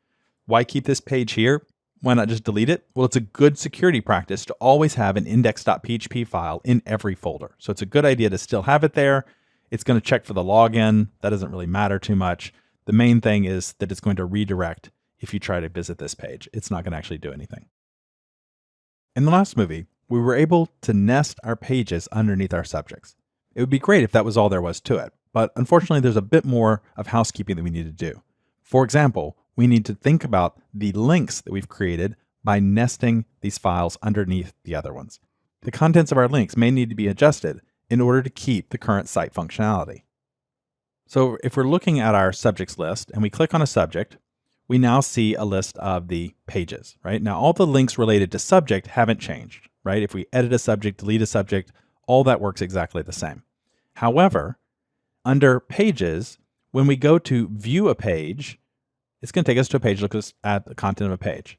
A: Why keep this page here? Why not just delete it? Well, it's a good security practice to always have an index.php file in every folder. So it's a good idea to still have it there. It's going to check for the login. That doesn't really matter too much. The main thing is that it's going to redirect if you try to visit this page. It's not going to actually do anything. In the last movie, we were able to nest our pages underneath our subjects. It would be great if that was all there was to it, but unfortunately there's a bit more of housekeeping that we need to do. For example, we need to think about the links that we've created by nesting these files underneath the other ones. The contents of our links may need to be adjusted in order to keep the current site functionality. So if we're looking at our subjects list and we click on a subject, we now see a list of the pages, right? Now all the links related to subject haven't changed, right? If we edit a subject, delete a subject, all that works exactly the same. However, under pages, when we go to view a page, it's going to take us to a page, look at the content of a page.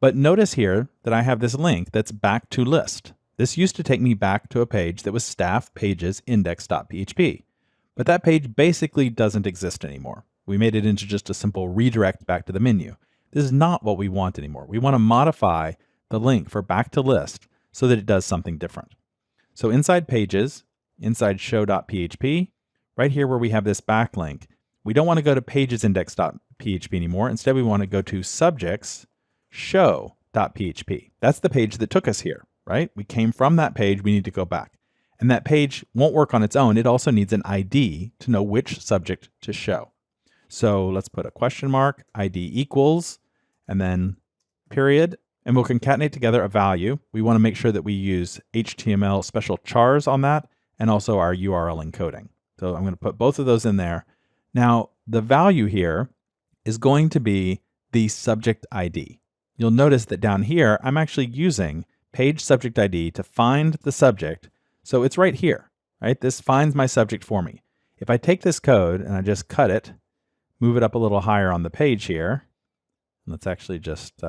A: But notice here that I have this link that's back to list. This used to take me back to a page that was staff pages index.php. But that page basically doesn't exist anymore. We made it into just a simple redirect back to the menu. This is not what we want anymore. We want to modify the link for back to list so that it does something different. So inside pages, inside show.php, right here where we have this backlink, we don't want to go to pages index.php anymore. Instead, we want to go to subjects show.php. That's the page that took us here, right? We came from that page. We need to go back. And that page won't work on its own. It also needs an ID to know which subject to show. So let's put a question mark, ID equals, and then period, and we'll concatenate together a value. We want to make sure that we use HTML special chars on that and also our URL encoding. So I'm going to put both of those in there. Now, the value here is going to be the subject ID. You'll notice that down here, I'm actually using page subject ID to find the subject. So it's right here, right? This finds my subject for me. If I take this code and I just cut it, move it up a little higher on the page here. Let's actually just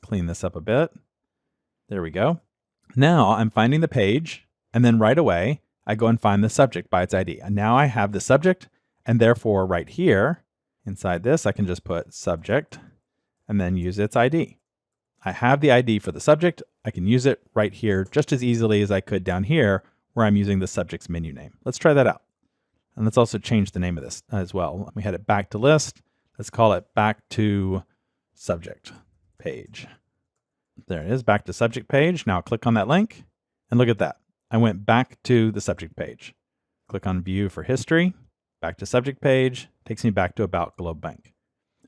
A: clean this up a bit. There we go. Now I'm finding the page, and then right away, I go and find the subject by its ID. And now I have the subject, and therefore right here, inside this, I can just put subject and then use its ID. I have the ID for the subject. I can use it right here just as easily as I could down here where I'm using the subject's menu name. Let's try that out. And let's also change the name of this as well. We had it back to list. Let's call it back to subject page. There it is, back to subject page. Now click on that link and look at that. I went back to the subject page. Click on view for history, back to subject page, takes me back to About Globe Bank.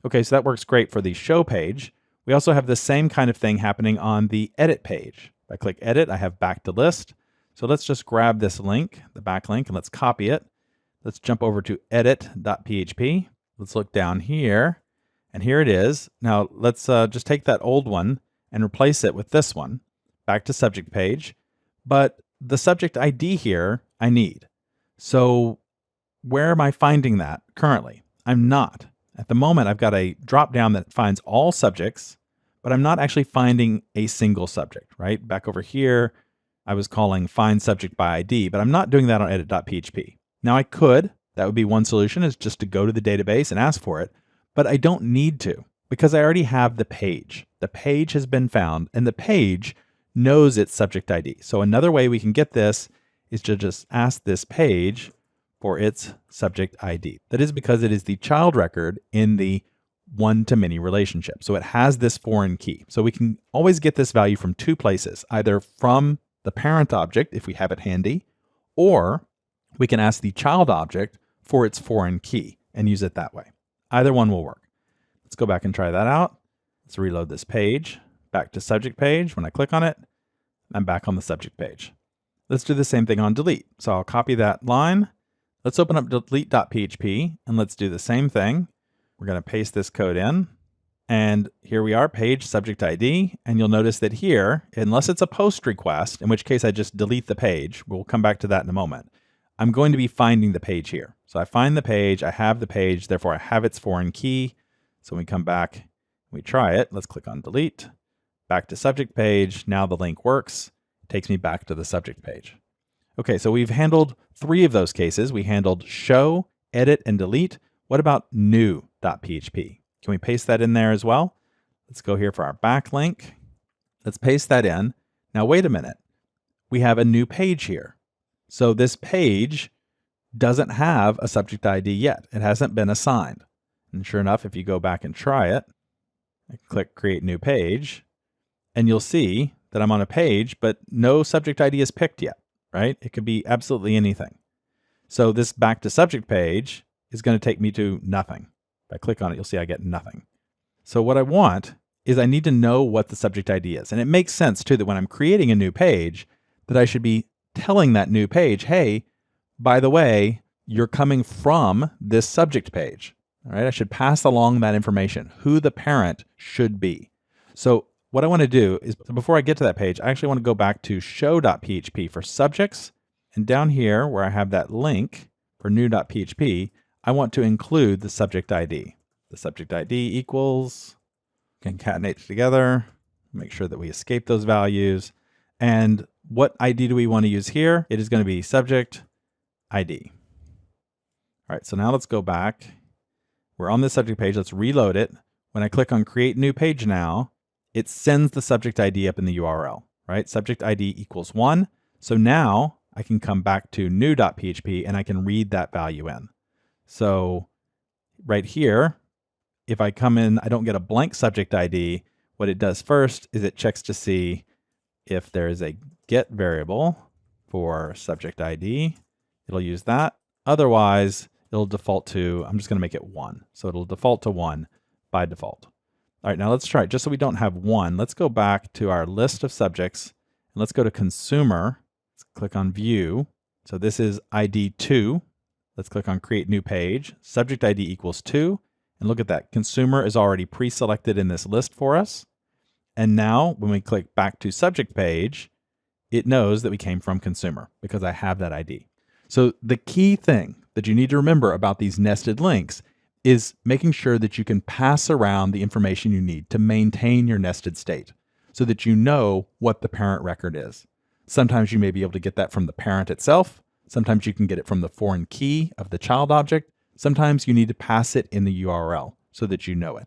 A: Okay, so that works great for the show page. We also have the same kind of thing happening on the edit page. If I click edit, I have back to list. So let's just grab this link, the back link, and let's copy it. Let's jump over to edit.php. Let's look down here, and here it is. Now let's just take that old one and replace it with this one, back to subject page. But the subject ID here I need. So where am I finding that currently? I'm not. At the moment, I've got a drop down that finds all subjects, but I'm not actually finding a single subject, right? Back over here, I was calling find subject by ID, but I'm not doing that on edit.php. Now I could, that would be one solution, is just to go to the database and ask for it, but I don't need to because I already have the page. The page has been found and the page knows its subject ID. So another way we can get this is to just ask this page for its subject ID. That is because it is the child record in the one-to-many relationship. So it has this foreign key. So we can always get this value from two places, either from the parent object, if we have it handy, or we can ask the child object for its foreign key and use it that way. Either one will work. Let's go back and try that out. Let's reload this page, back to subject page. When I click on it, I'm back on the subject page. Let's do the same thing on delete. So I'll copy that line. Let's open up delete.php and let's do the same thing. We're going to paste this code in. And here we are, page subject ID. And you'll notice that here, unless it's a post request, in which case I just delete the page, we'll come back to that in a moment, I'm going to be finding the page here. So I find the page, I have the page, therefore I have its foreign key. So when we come back, we try it. Let's click on delete, back to subject page. Now the link works. It takes me back to the subject page. Okay, so we've handled 3 of those cases. We handled show, edit, and delete. What about new.php? Can we paste that in there as well? Let's go here for our backlink. Let's paste that in. Now, wait a minute. We have a new page here. So this page doesn't have a subject ID yet. It hasn't been assigned. And sure enough, if you go back and try it, I click create new page, and you'll see that I'm on a page, but no subject ID is picked yet, right? It could be absolutely anything. So this back to subject page is going to take me to nothing. If I click on it, you'll see I get nothing. So what I want is I need to know what the subject ID is. And it makes sense too that when I'm creating a new page, that I should be telling that new page, hey, by the way, you're coming from this subject page. All right, I should pass along that information, who the parent should be. So what I want to do is, before I get to that page, I actually want to go back to show.php for subjects. And down here where I have that link for new.php, I want to include the subject ID. The subject ID equals, concatenate together, make sure that we escape those values. And what ID do we want to use here? It is going to be subject ID. All right, so now let's go back. We're on the subject page. Let's reload it. When I click on create new page now, it sends the subject ID up in the URL, right? Subject ID equals 1. So now I can come back to new.php and I can read that value in. So right here, if I come in, I don't get a blank subject ID. What it does first is it checks to see if there is a get variable for subject ID. It'll use that. Otherwise, it'll default to, I'm just going to make it 1. So it'll default to 1 by default. All right, now let's try it. Just so we don't have 1, let's go back to our list of subjects and let's go to consumer. Let's click on view. So this is ID 2. Let's click on create new page. Subject ID equals 2. And look at that. Consumer is already pre-selected in this list for us. And now when we click back to subject page, it knows that we came from consumer because I have that ID. So the key thing that you need to remember about these nested links is making sure that you can pass around the information you need to maintain your nested state so that you know what the parent record is. Sometimes you may be able to get that from the parent itself. Sometimes you can get it from the foreign key of the child object. Sometimes you need to pass it in the URL so that you know it.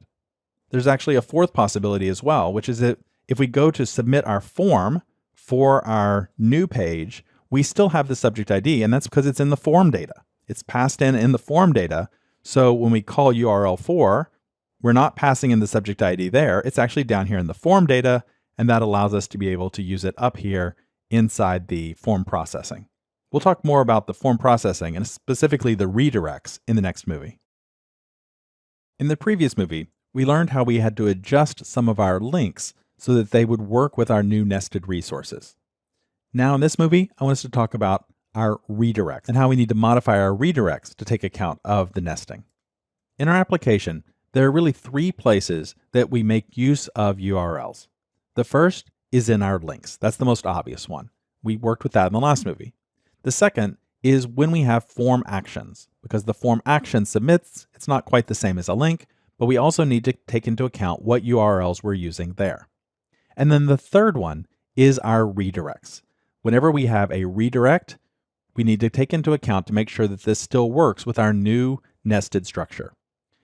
A: There's actually a fourth possibility as well, which is that if we go to submit our form for our new page, we still have the subject ID, and that's because it's in the form data. It's passed in the form data. So when we call URL4, we're not passing in the subject ID there. It's actually down here in the form data, and that allows us to be able to use it up here inside the form processing. We'll talk more about the form processing and specifically the redirects in the next movie. In the previous movie, we learned how we had to adjust some of our links so that they would work with our new nested resources. Now in this movie, I want us to talk about our redirects and how we need to modify our redirects to take account of the nesting. In our application, there are really three places that we make use of URLs. The first is in our links. That's the most obvious one. We worked with that in the last movie. The second is when we have form actions, because the form action submits, it's not quite the same as a link, but we also need to take into account what URLs we're using there. And then the third one is our redirects. Whenever we have a redirect, we need to take into account to make sure that this still works with our new nested structure.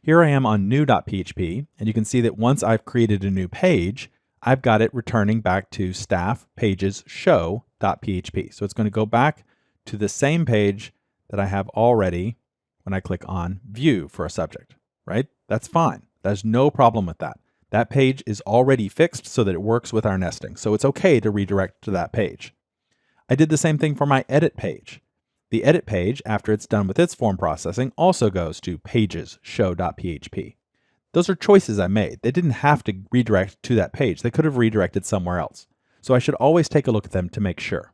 A: Here I am on new.php, and you can see that once I've created a new page, I've got it returning back to staff pages show.php. So it's going to go back to the same page that I have already when I click on view for a subject, right? That's fine. There's no problem with that. That page is already fixed so that it works with our nesting. So it's okay to redirect to that page. I did the same thing for my edit page. The edit page, after it's done with its form processing, also goes to pages show.php. Those are choices I made. They didn't have to redirect to that page. They could have redirected somewhere else. So I should always take a look at them to make sure.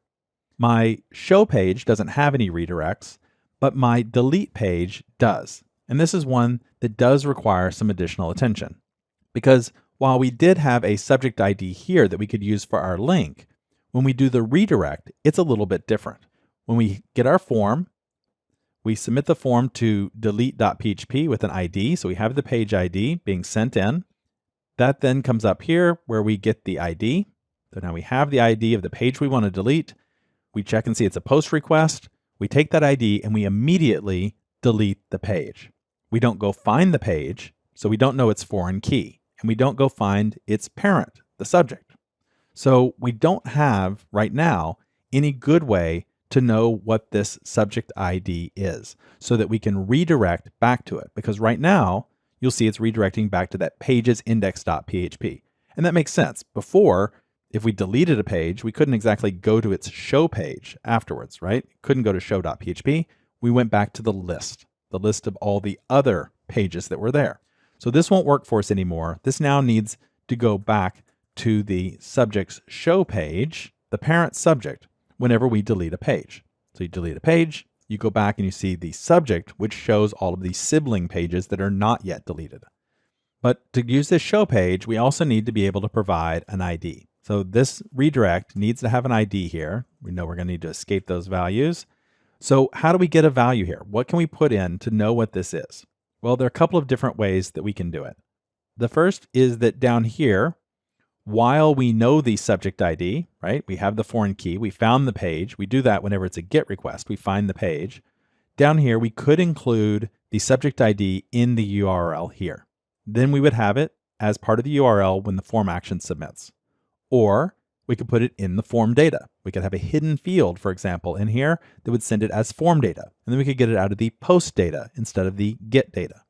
A: My show page doesn't have any redirects, but my delete page does. And this is one that does require some additional attention. Because while we did have a subject ID here that we could use for our link, when we do the redirect, it's a little bit different. When we get our form, we submit the form to delete.php with an ID. So we have the page ID being sent in. That then comes up here where we get the ID. So now we have the ID of the page we want to delete. We check and see it's a post request. We take that ID and we immediately delete the page. We don't go find the page, so we don't know its foreign key. And we don't go find its parent, the subject. So we don't have, right now, any good way to know what this subject ID is so that we can redirect back to it. Because right now, you'll see it's redirecting back to that pages index.php. And that makes sense. Before, if we deleted a page, we couldn't exactly go to its show page afterwards, right? Couldn't go to show.php. We went back to the list of all the other pages that were there. So this won't work for us anymore. This now needs to go back to the subject's show page, the parent subject, whenever we delete a page. So you delete a page, you go back and you see the subject, which shows all of the sibling pages that are not yet deleted. But to use this show page, we also need to be able to provide an ID. So this redirect needs to have an ID here. We know we're going to need to escape those values. So how do we get a value here? What can we put in to know what this is? Well, there are a couple of different ways that we can do it. The first is that down here, while we know the subject ID, right? We have the foreign key, we found the page. We do that whenever it's a GET request, we find the page. Down here, we could include the subject ID in the URL here. Then we would have it as part of the URL when the form action submits. Or we could put it in the form data. We could have a hidden field, for example, in here that would send it as form data. And then we could get it out of the post data instead of the get data.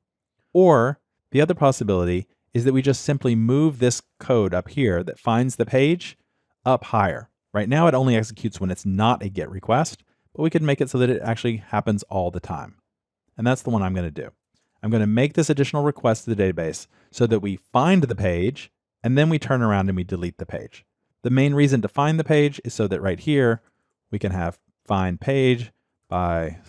A: Or the other possibility is that we just simply move this code up here that finds the page up higher. Right now it only executes when it's not a GET request, but we could make it so that it actually happens all the time. And that's the one I'm going to do. I'm going to make this additional request to the database so that we find the page and then we turn around and we delete the page. The main reason to find the page is so that right here we can have find page by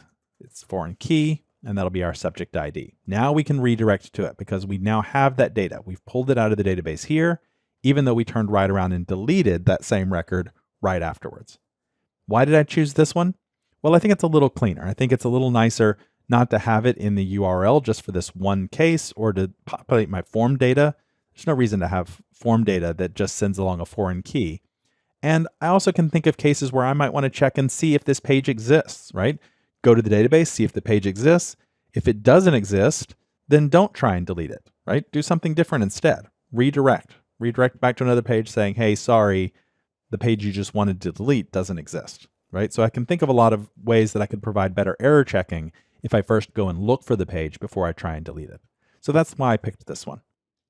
A: its foreign key, and that'll be our subject ID. Now we can redirect to it because we now have that data. We've pulled it out of the database here, even though we turned right around and deleted that same record right afterwards. Why did I choose this one? Well, I think it's a little cleaner. I think it's a little nicer not to have it in the URL just for this one case or to populate my form data. There's no reason to have form data that just sends along a foreign key. And I also can think of cases where I might want to check and see if this page exists, right? Go to the database, see if the page exists. If it doesn't exist, then don't try and delete it, right? Do something different instead. Redirect back to another page saying, hey, sorry, the page you just wanted to delete doesn't exist, right? So I can think of a lot of ways that I could provide better error checking if I first go and look for the page before I try and delete it. So that's why I picked this one.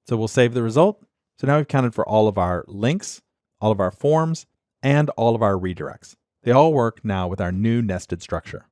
A: So we'll save the result. So now we've counted for all of our links, all of our forms, and all of our redirects. They all work now with our new nested structure.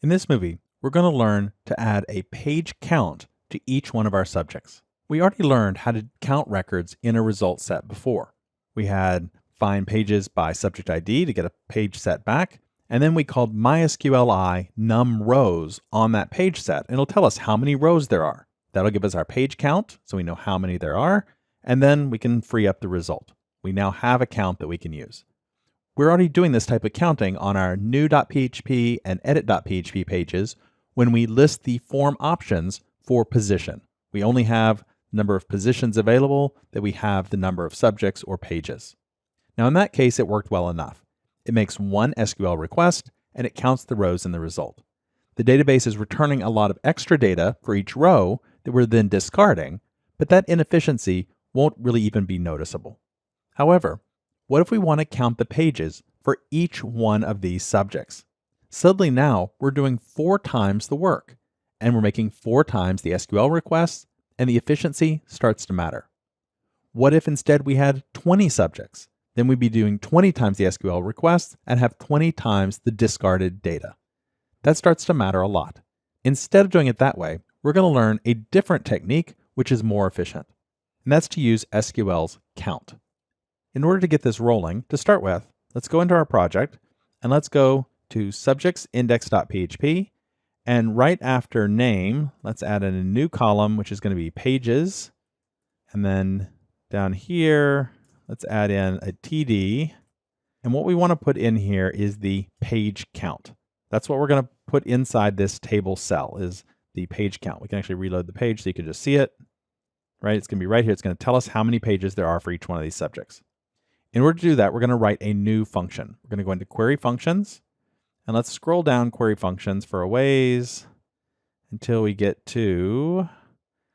A: In this movie, we're going to learn to add a page count to each one of our subjects. We already learned how to count records in a result set before. We had find pages by subject ID to get a page set back, and then we called MySQL num rows on that page set, and it'll tell us how many rows there are. That'll give us our page count, so we know how many there are, and then we can free up the result. We now have a count that we can use. We're already doing this type of counting on our new.php and edit.php pages when we list the form options for position. We only have the number of positions available that we have the number of subjects or pages. Now in that case, it worked well enough. It makes one SQL request and it counts the rows in the result. The database is returning a lot of extra data for each row that we're then discarding, but that inefficiency won't really even be noticeable. However, what if we want to count the pages for each one of these subjects? Suddenly now we're doing 4 times the work, and we're making 4 times the SQL requests, and the efficiency starts to matter. What if instead we had 20 subjects? Then we'd be doing 20 times the SQL requests and have 20 times the discarded data. That starts to matter a lot. Instead of doing it that way, we're going to learn a different technique which is more efficient, and that's to use SQL's count. In order to get this rolling, to start with, let's go into our project and let's go to subjectsindex.php, and right after name, let's add in a new column which is going to be pages, and then down here, let's add in a TD, and what we want to put in here is the page count. That's what we're going to put inside this table cell is the page count. We can actually reload the page so you can just see it, right? It's going to be right here. It's going to tell us how many pages there are for each one of these subjects. In order to do that, we're going to write a new function. We're going to go into query functions, and let's scroll down query functions for a ways until we get to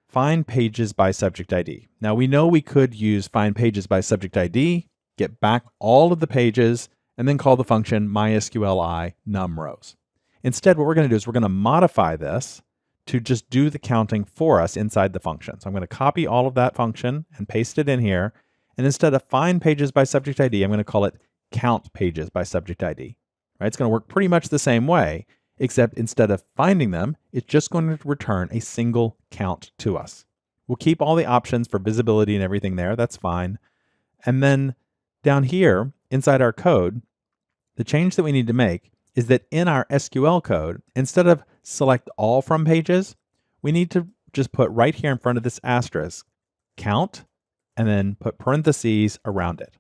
A: find pages by subject ID. Now we know we could use find pages by subject ID, get back all of the pages, and then call the function MySQL num rows. Instead, what we're going to do is we're going to modify this to just do the counting for us inside the function. So I'm going to copy all of that function and paste it in here. And instead of find pages by subject ID, I'm going to call it count pages by subject ID. Right? It's going to work pretty much the same way, except instead of finding them, it's just going to return a single count to us. We'll keep all the options for visibility and everything there. That's fine. And then down here inside our code, the change that we need to make is that in our SQL code, instead of select all from pages, we need to just put right here in front of this asterisk, count, and then put parentheses around it.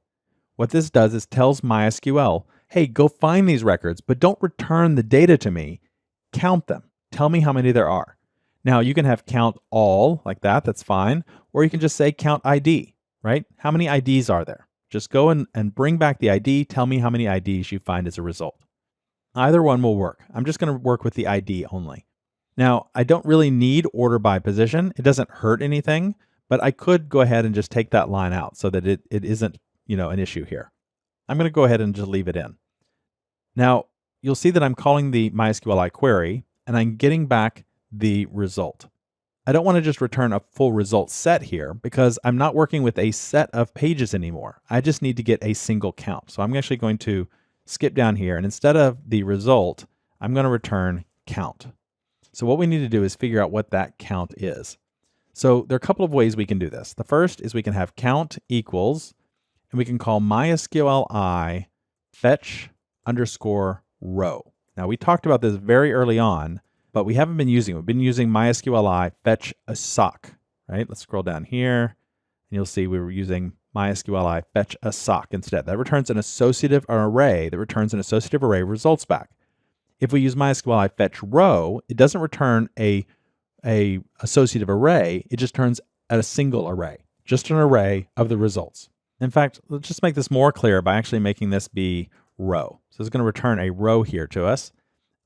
A: What this does is tells MySQL, hey, go find these records, but don't return the data to me. Count them. Tell me how many there are. Now you can have count all like that, that's fine. Or you can just say count ID, right? How many IDs are there? Just go and bring back the ID. Tell me how many IDs you find as a result. Either one will work. I'm just going to work with the ID only. Now, I don't really need order by position. It doesn't hurt anything, but I could go ahead and just take that line out so that it isn't, an issue here. I'm going to go ahead and just leave it in. Now, you'll see that I'm calling the MySQL query, and I'm getting back the result. I don't want to just return a full result set here because I'm not working with a set of pages anymore. I just need to get a single count. So I'm actually going to skip down here, and instead of the result, I'm going to return count. So what we need to do is figure out what that count is. So there are a couple of ways we can do this. The first is we can have count equals, and we can call MySQL fetch underscore row. Now we talked about this very early on, but we haven't been using it. We've been using MySQL fetch a sock, right? Let's scroll down here, and you'll see we were using MySQL fetch a sock instead. That returns an associative array that returns an associative array of results back. If we use MySQL fetch row, it doesn't return a associative array. It just turns a single array, just an array of the results. In fact, let's just make this more clear by actually making this be row. So it's going to return a row here to us.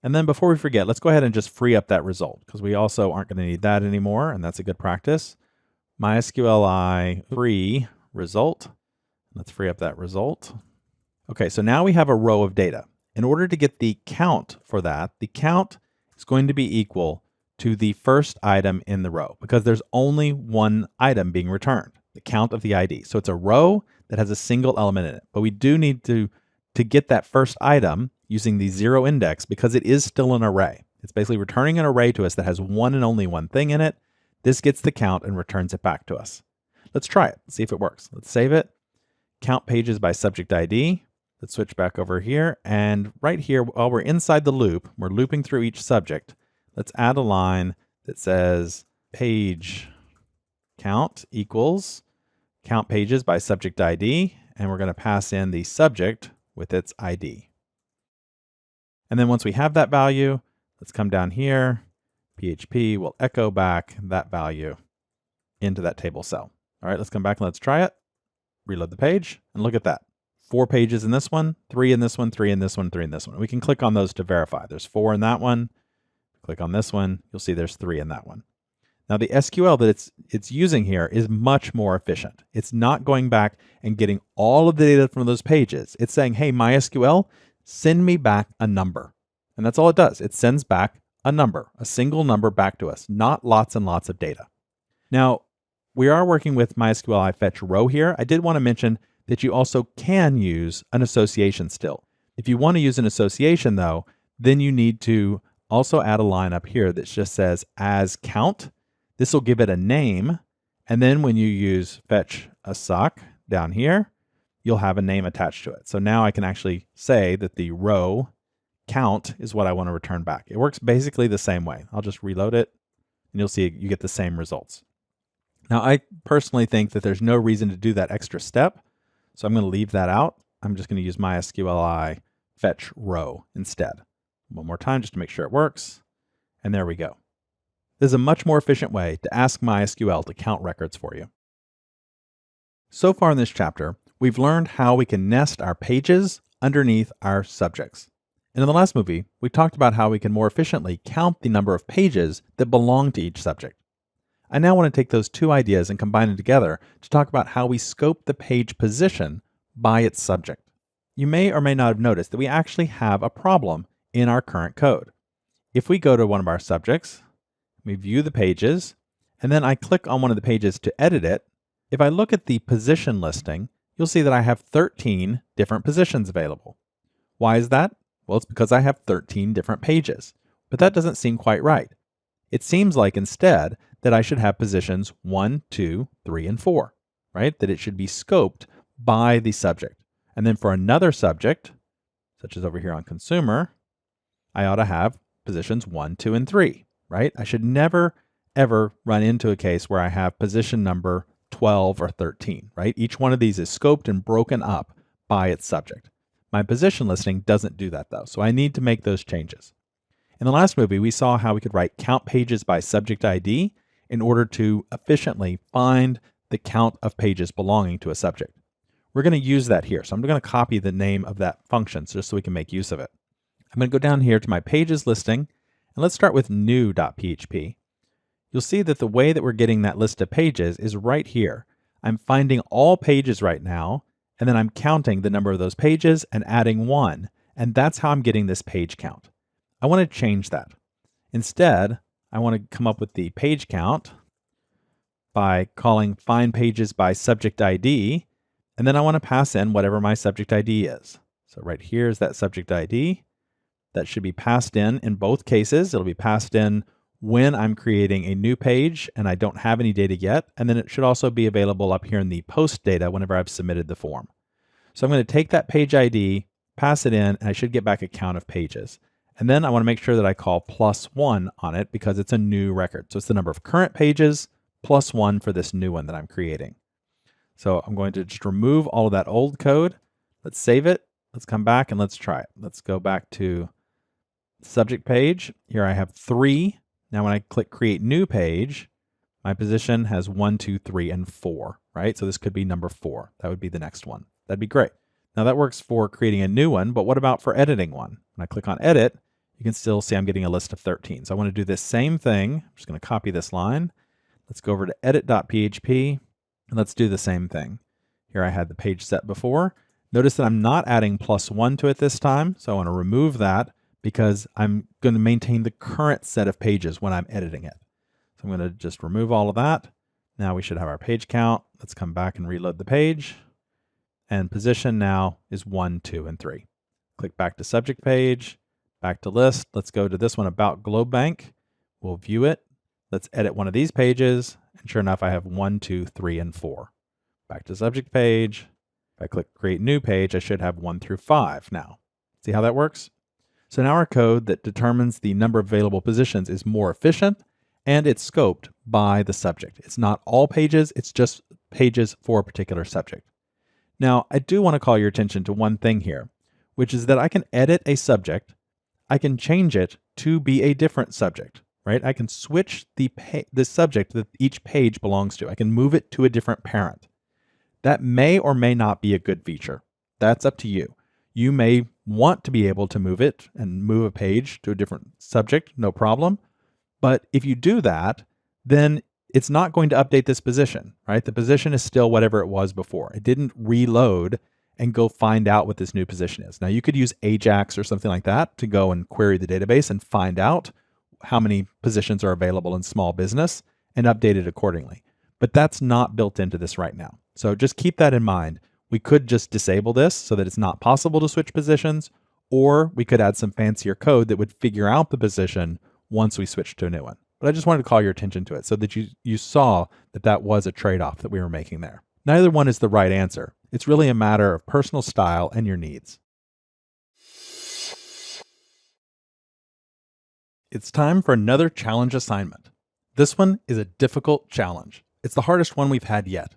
A: And then before we forget, let's go ahead and just free up that result because we also aren't going to need that anymore, and that's a good practice. MySQL free result. Let's free up that result. Okay, so now we have a row of data. In order to get the count for that, the count is going to be equal to the first item in the row because there's only one item being returned, the count of the ID. So it's a row that has a single element in it. But we do need to get that first item using the 0 index because it is still an array. It's basically returning an array to us that has one and only one thing in it. This gets the count and returns it back to us. Let's try it. Let's see if it works. Let's save it. Count pages by subject ID. Let's switch back over here. And right here, while we're inside the loop, we're looping through each subject. Let's add a line that says page count equals count pages by subject ID. And we're going to pass in the subject with its ID. And then once we have that value, let's come down here. PHP will echo back that value into that table cell. All right, let's come back and let's try it. Reload the page and look at that. 4 pages in this one, 3 in this one, 3 in this one, 3 in this one. We can click on those to verify. There's 4 in that one. Click on this one. You'll see there's 3 in that one. Now the SQL that it's using here is much more efficient. It's not going back and getting all of the data from those pages. It's saying, hey, MySQL, send me back a number. And that's all it does. It sends back a number, a single number back to us, not lots and lots of data. Now, we are working with MySQL fetch row here. I did want to mention that you also can use an association still. If you want to use an association though, then you need to also add a line up here that just says as count. This will give it a name. And then when you use fetch assoc down here, you'll have a name attached to it. So now I can actually say that the row count is what I want to return back. It works basically the same way. I'll just reload it and you'll see you get the same results. Now, I personally think that there's no reason to do that extra step. So I'm going to leave that out. I'm just going to use MySQL fetch row instead. One more time just to make sure it works. And there we go. This is a much more efficient way to ask MySQL to count records for you. So far in this chapter, we've learned how we can nest our pages underneath our subjects. And in the last movie, we talked about how we can more efficiently count the number of pages that belong to each subject. I now want to take those two ideas and combine them together to talk about how we scope the page position by its subject. You may or may not have noticed that we actually have a problem in our current code. If we go to one of our subjects, we view the pages, and then I click on one of the pages to edit it, if I look at the position listing, you'll see that I have 13 different positions available. Why is that? Well, it's because I have 13 different pages, but that doesn't seem quite right. It seems like instead that I should have positions 1, 2, 3, and 4, right? That it should be scoped by the subject. And then for another subject, such as over here on consumer, I ought to have positions 1, 2, and 3, right? I should never, ever run into a case where I have position number 12 or 13, right? Each one of these is scoped and broken up by its subject. My position listing doesn't do that though, so I need to make those changes. In the last movie, we saw how we could write count pages by subject ID in order to efficiently find the count of pages belonging to a subject. We're going to use that here, so I'm going to copy the name of that function just so we can make use of it. I'm going to go down here to my pages listing, and let's start with new.php. You'll see that the way that we're getting that list of pages is right here. I'm finding all pages right now, and then I'm counting the number of those pages and adding 1, and that's how I'm getting this page count. I want to change that. Instead, I want to come up with the page count by calling find pages by subject ID, and then I want to pass in whatever my subject ID is. So right here is that subject ID. That should be passed in both cases. It'll be passed in when I'm creating a new page and I don't have any data yet, and then it should also be available up here in the post data whenever I've submitted the form. So I'm going to take that page ID, pass it in, and I should get back a count of pages. And then I want to make sure that I call +1 on it because it's a new record. So it's the number of current pages +1 for this new one that I'm creating. So I'm going to just remove all of that old code. Let's save it. Let's come back and let's try it. Let's go back to subject page. Here I have 3. Now when I click create new page, my position has 1, 2, 3, and 4, right? So this could be number 4. That would be the next one. That'd be great. Now that works for creating a new one, but what about for editing one? When I click on edit, you can still see I'm getting a list of 13. So I want to do this same thing. I'm just going to copy this line. Let's go over to edit.php and let's do the same thing. Here I had the page set before. Notice that I'm not adding +1 to it this time. So I want to remove that because I'm going to maintain the current set of pages when I'm editing it. So I'm going to just remove all of that. Now we should have our page count. Let's come back and reload the page. and position now is 1, 2, and 3. Click back to subject page, back to list. Let's go to this one, About Globe Bank. We'll view it. Let's edit one of these pages, and sure enough, I have 1, 2, 3, and 4. Back to subject page. If I click Create New Page, I should have 1 through 5 now. See how that works? So now our code that determines the number of available positions is more efficient, and it's scoped by the subject. It's not all pages, it's just pages for a particular subject. Now, I do want to call your attention to one thing here, which is that I can edit a subject, I can change it to be a different subject, right? I can switch the subject that each page belongs to. I can move it to a different parent. That may or may not be a good feature. That's up to you. You may want to be able to move it and move a page to a different subject, no problem. But if you do that, then it's not going to update this position, right? The position is still whatever it was before. It didn't reload and go find out what this new position is. Now, you could use Ajax or something like that to go and query the database and find out how many positions are available in small business and update it accordingly. But that's not built into this right now. So just keep that in mind. We could just disable this so that it's not possible to switch positions, or we could add some fancier code that would figure out the position once we switch to a new one. But I just wanted to call your attention to it so that you saw that that was a trade-off that we were making there. Neither one is the right answer. It's really a matter of personal style and your needs. It's time for another challenge assignment. This one is a difficult challenge. It's the hardest one we've had yet,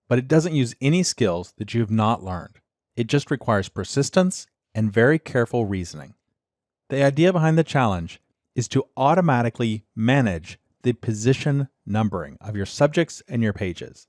A: but it doesn't use any skills that you have not learned. It just requires persistence and very careful reasoning. The idea behind the challenge is to automatically manage the position numbering of your subjects and your pages.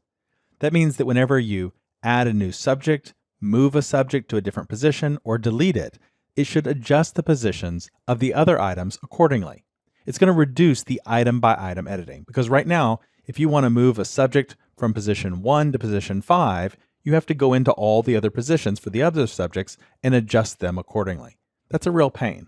A: That means that whenever you add a new subject, move a subject to a different position, or delete it, it should adjust the positions of the other items accordingly. It's going to reduce the item by item editing, because right now, if you want to move a subject from position 1 to position 5, you have to go into all the other positions for the other subjects and adjust them accordingly. That's a real pain.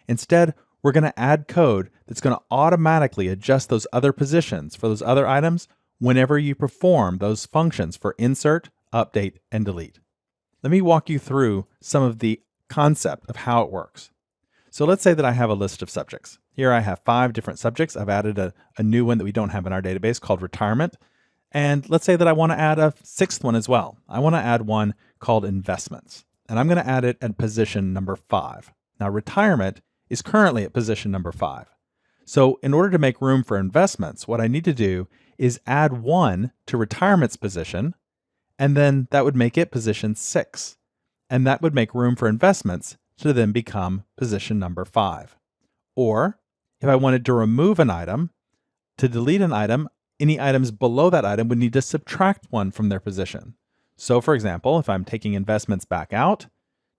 A: Instead, we're going to add code that's going to automatically adjust those other positions for those other items whenever you perform those functions for insert, update, and delete. Let me walk you through some of the concept of how it works. So let's say that I have a list of subjects. Here I have 5 different subjects. I've added a new one that we don't have in our database called retirement. And let's say that I want to add a 6th one as well. I want to add one called investments, and I'm going to add it at position number 5. Now, retirement is currently at position number 5. So in order to make room for investments, what I need to do is add 1 to retirement's position, and then that would make it position 6. And that would make room for investments to then become position number 5. Or if I wanted to remove an item, to delete an item, any items below that item would need to subtract 1 from their position. So for example, if I'm taking investments back out,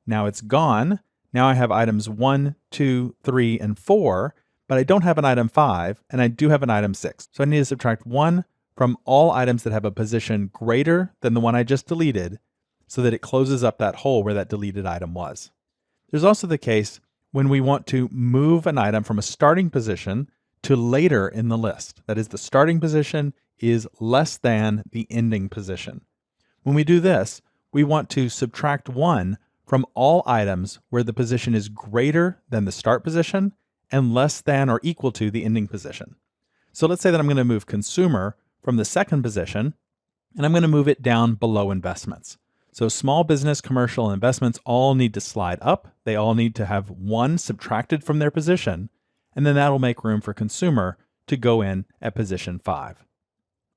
A: now it's gone. Now I have items 1, 2, 3, and 4, but I don't have an item 5, and I do have an item 6. So I need to subtract 1 from all items that have a position greater than the one I just deleted so that it closes up that hole where that deleted item was. There's also the case when we want to move an item from a starting position to later in the list. That is, the starting position is less than the ending position. When we do this, we want to subtract 1 from all items where the position is greater than the start position and less than or equal to the ending position. So let's say that I'm going to move consumer from the 2nd position, and I'm going to move it down below investments. So small business, commercial, and investments all need to slide up. They all need to have 1 subtracted from their position, and then that'll make room for consumer to go in at position 5.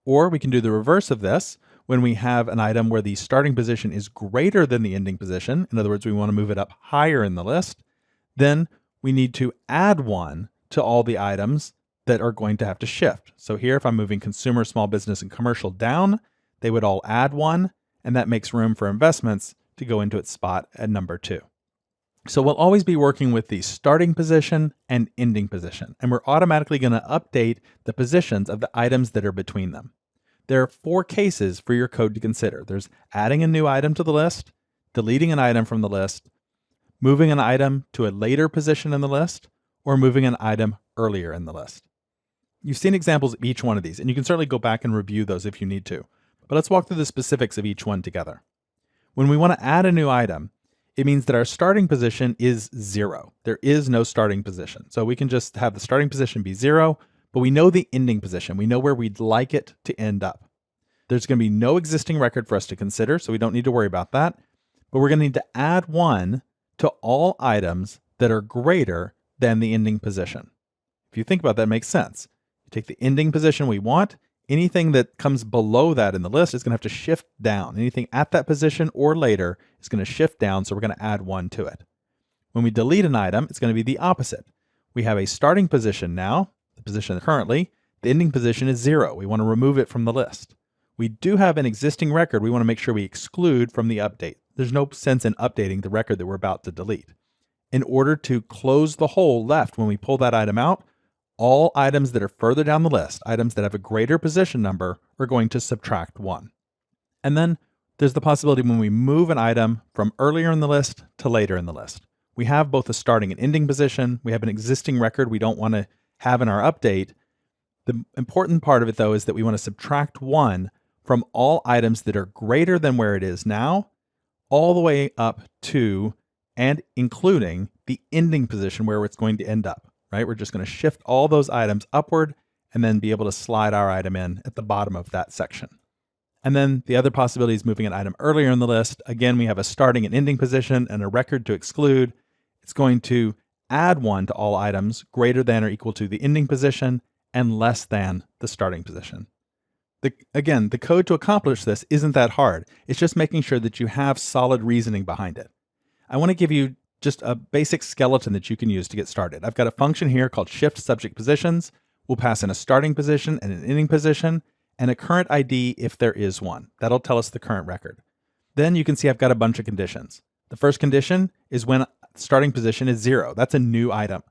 A: Or we can do the reverse of this. When we have an item where the starting position is greater than the ending position, in other words, we want to move it up higher in the list, then we need to add 1 to all the items that are going to have to shift. So here, if I'm moving consumer, small business, and commercial down, they would all add 1, and that makes room for investments to go into its spot at number 2. So we'll always be working with the starting position and ending position, and we're automatically going to update the positions of the items that are between them. There are 4 cases for your code to consider. There's adding a new item to the list, deleting an item from the list, moving an item to a later position in the list, or moving an item earlier in the list. You've seen examples of each one of these, and you can certainly go back and review those if you need to. But let's walk through the specifics of each one together. When we want to add a new item, it means that our starting position is 0. There is no starting position. So we can just have the starting position be 0, but we know the ending position. We know where we'd like it to end up. There's going to be no existing record for us to consider, so we don't need to worry about that. But we're going to need to add 1 to all items that are greater than the ending position. If you think about that, it makes sense. You take the ending position we want, anything that comes below that in the list is going to have to shift down. Anything at that position or later is going to shift down, so we're going to add 1 to it. When we delete an item, it's going to be the opposite. We have a starting position now, the position currently, the ending position is 0. We want to remove it from the list. We do have an existing record we want to make sure we exclude from the update. There's no sense in updating the record that we're about to delete. In order to close the hole left when we pull that item out, all items that are further down the list, items that have a greater position number, are going to subtract 1. And then there's the possibility when we move an item from earlier in the list to later in the list. We have both a starting and ending position. We have an existing record we don't want to have in our update. The important part of it, though, is that we want to subtract 1 from all items that are greater than where it is now, all the way up to and including the ending position where it's going to end up. Right? We're just going to shift all those items upward and then be able to slide our item in at the bottom of that section. And then the other possibility is moving an item earlier in the list. Again, we have a starting and ending position and a record to exclude. It's going to add 1 to all items greater than or equal to the ending position and less than the starting position. Again, the code to accomplish this isn't that hard. It's just making sure that you have solid reasoning behind it. I want to give you just a basic skeleton that you can use to get started. I've got a function here called shift subject positions. We'll pass in a starting position and an ending position and a current ID if there is one. That'll tell us the current record. Then you can see I've got a bunch of conditions. The first condition is when starting position is 0. That's a new item.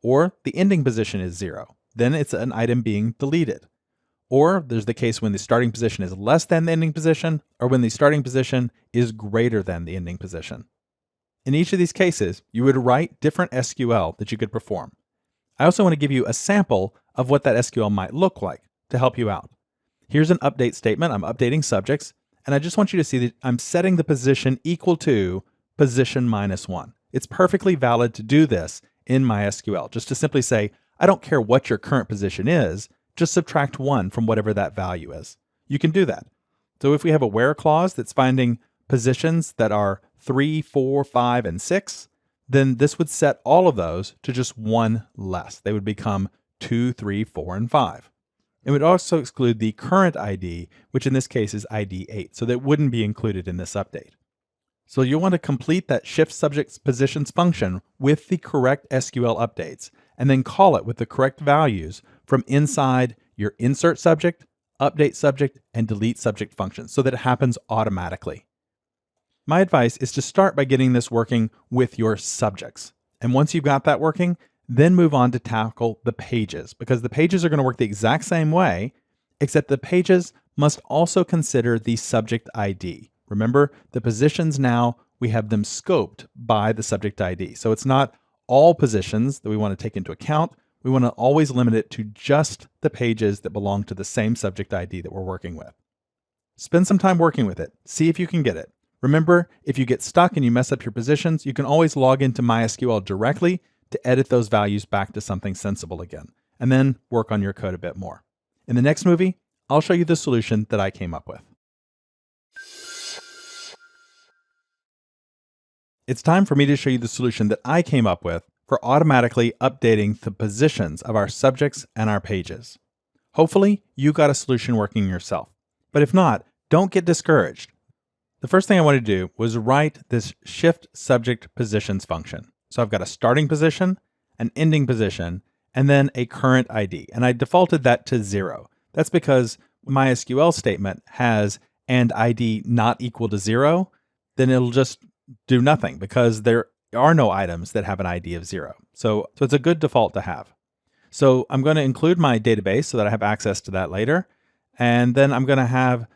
A: Or the ending position is 0. Then it's an item being deleted. Or there's the case when the starting position is less than the ending position, or when the starting position is greater than the ending position. In each of these cases, you would write different SQL that you could perform. I also want to give you a sample of what that SQL might look like to help you out. Here's an update statement. I'm updating subjects, and I just want you to see that I'm setting the position equal to position minus 1. It's perfectly valid to do this in MySQL, just to simply say, I don't care what your current position is, just subtract 1 from whatever that value is. You can do that. So if we have a where clause that's finding positions that are 3, 4, 5, and 6, then this would set all of those to just 1 less. They would become 2, 3, 4, and 5. It would also exclude the current ID, which in this case is ID 8, so that wouldn't be included in this update. So you'll want to complete that shift subject positions function with the correct SQL updates, and then call it with the correct values from inside your insert subject, update subject, and delete subject functions so that it happens automatically. My advice is to start by getting this working with your subjects. And once you've got that working, then move on to tackle the pages, because the pages are going to work the exact same way, except the pages must also consider the subject ID. Remember, the positions now, we have them scoped by the subject ID. So it's not all positions that we want to take into account. We want to always limit it to just the pages that belong to the same subject ID that we're working with. Spend some time working with it. See if you can get it. Remember, if you get stuck and you mess up your positions, you can always log into MySQL directly to edit those values back to something sensible again, and then work on your code a bit more. In the next movie, I'll show you the solution that I came up with. It's time for me to show you the solution that I came up with for automatically updating the positions of our subjects and our pages. Hopefully, you got a solution working yourself. But if not, don't get discouraged. The first thing I wanted to do was write this shift subject positions function. So I've got a starting position, an ending position, and then a current ID. And I defaulted that to 0. That's because MySQL statement has and ID not equal to 0, then it'll just do nothing because there are no items that have an ID of 0. So it's a good default to have. So I'm going to include my database so that I have access to that later. And then I'm going to have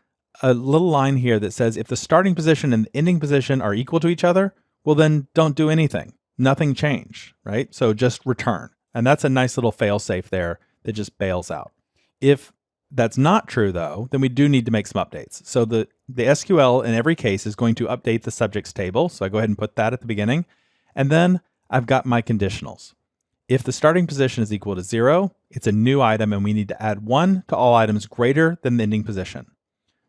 A: a little line here that says if the starting position and the ending position are equal to each other, well then don't do anything. Nothing changed, right? So just return. And that's a nice little fail-safe there that just bails out. If that's not true though, then we do need to make some updates. So the the SQL in every case is going to update the subjects table. So I go ahead and put that at the beginning. And then I've got my conditionals. If the starting position is equal to 0, it's a new item and we need to add 1 to all items greater than the ending position.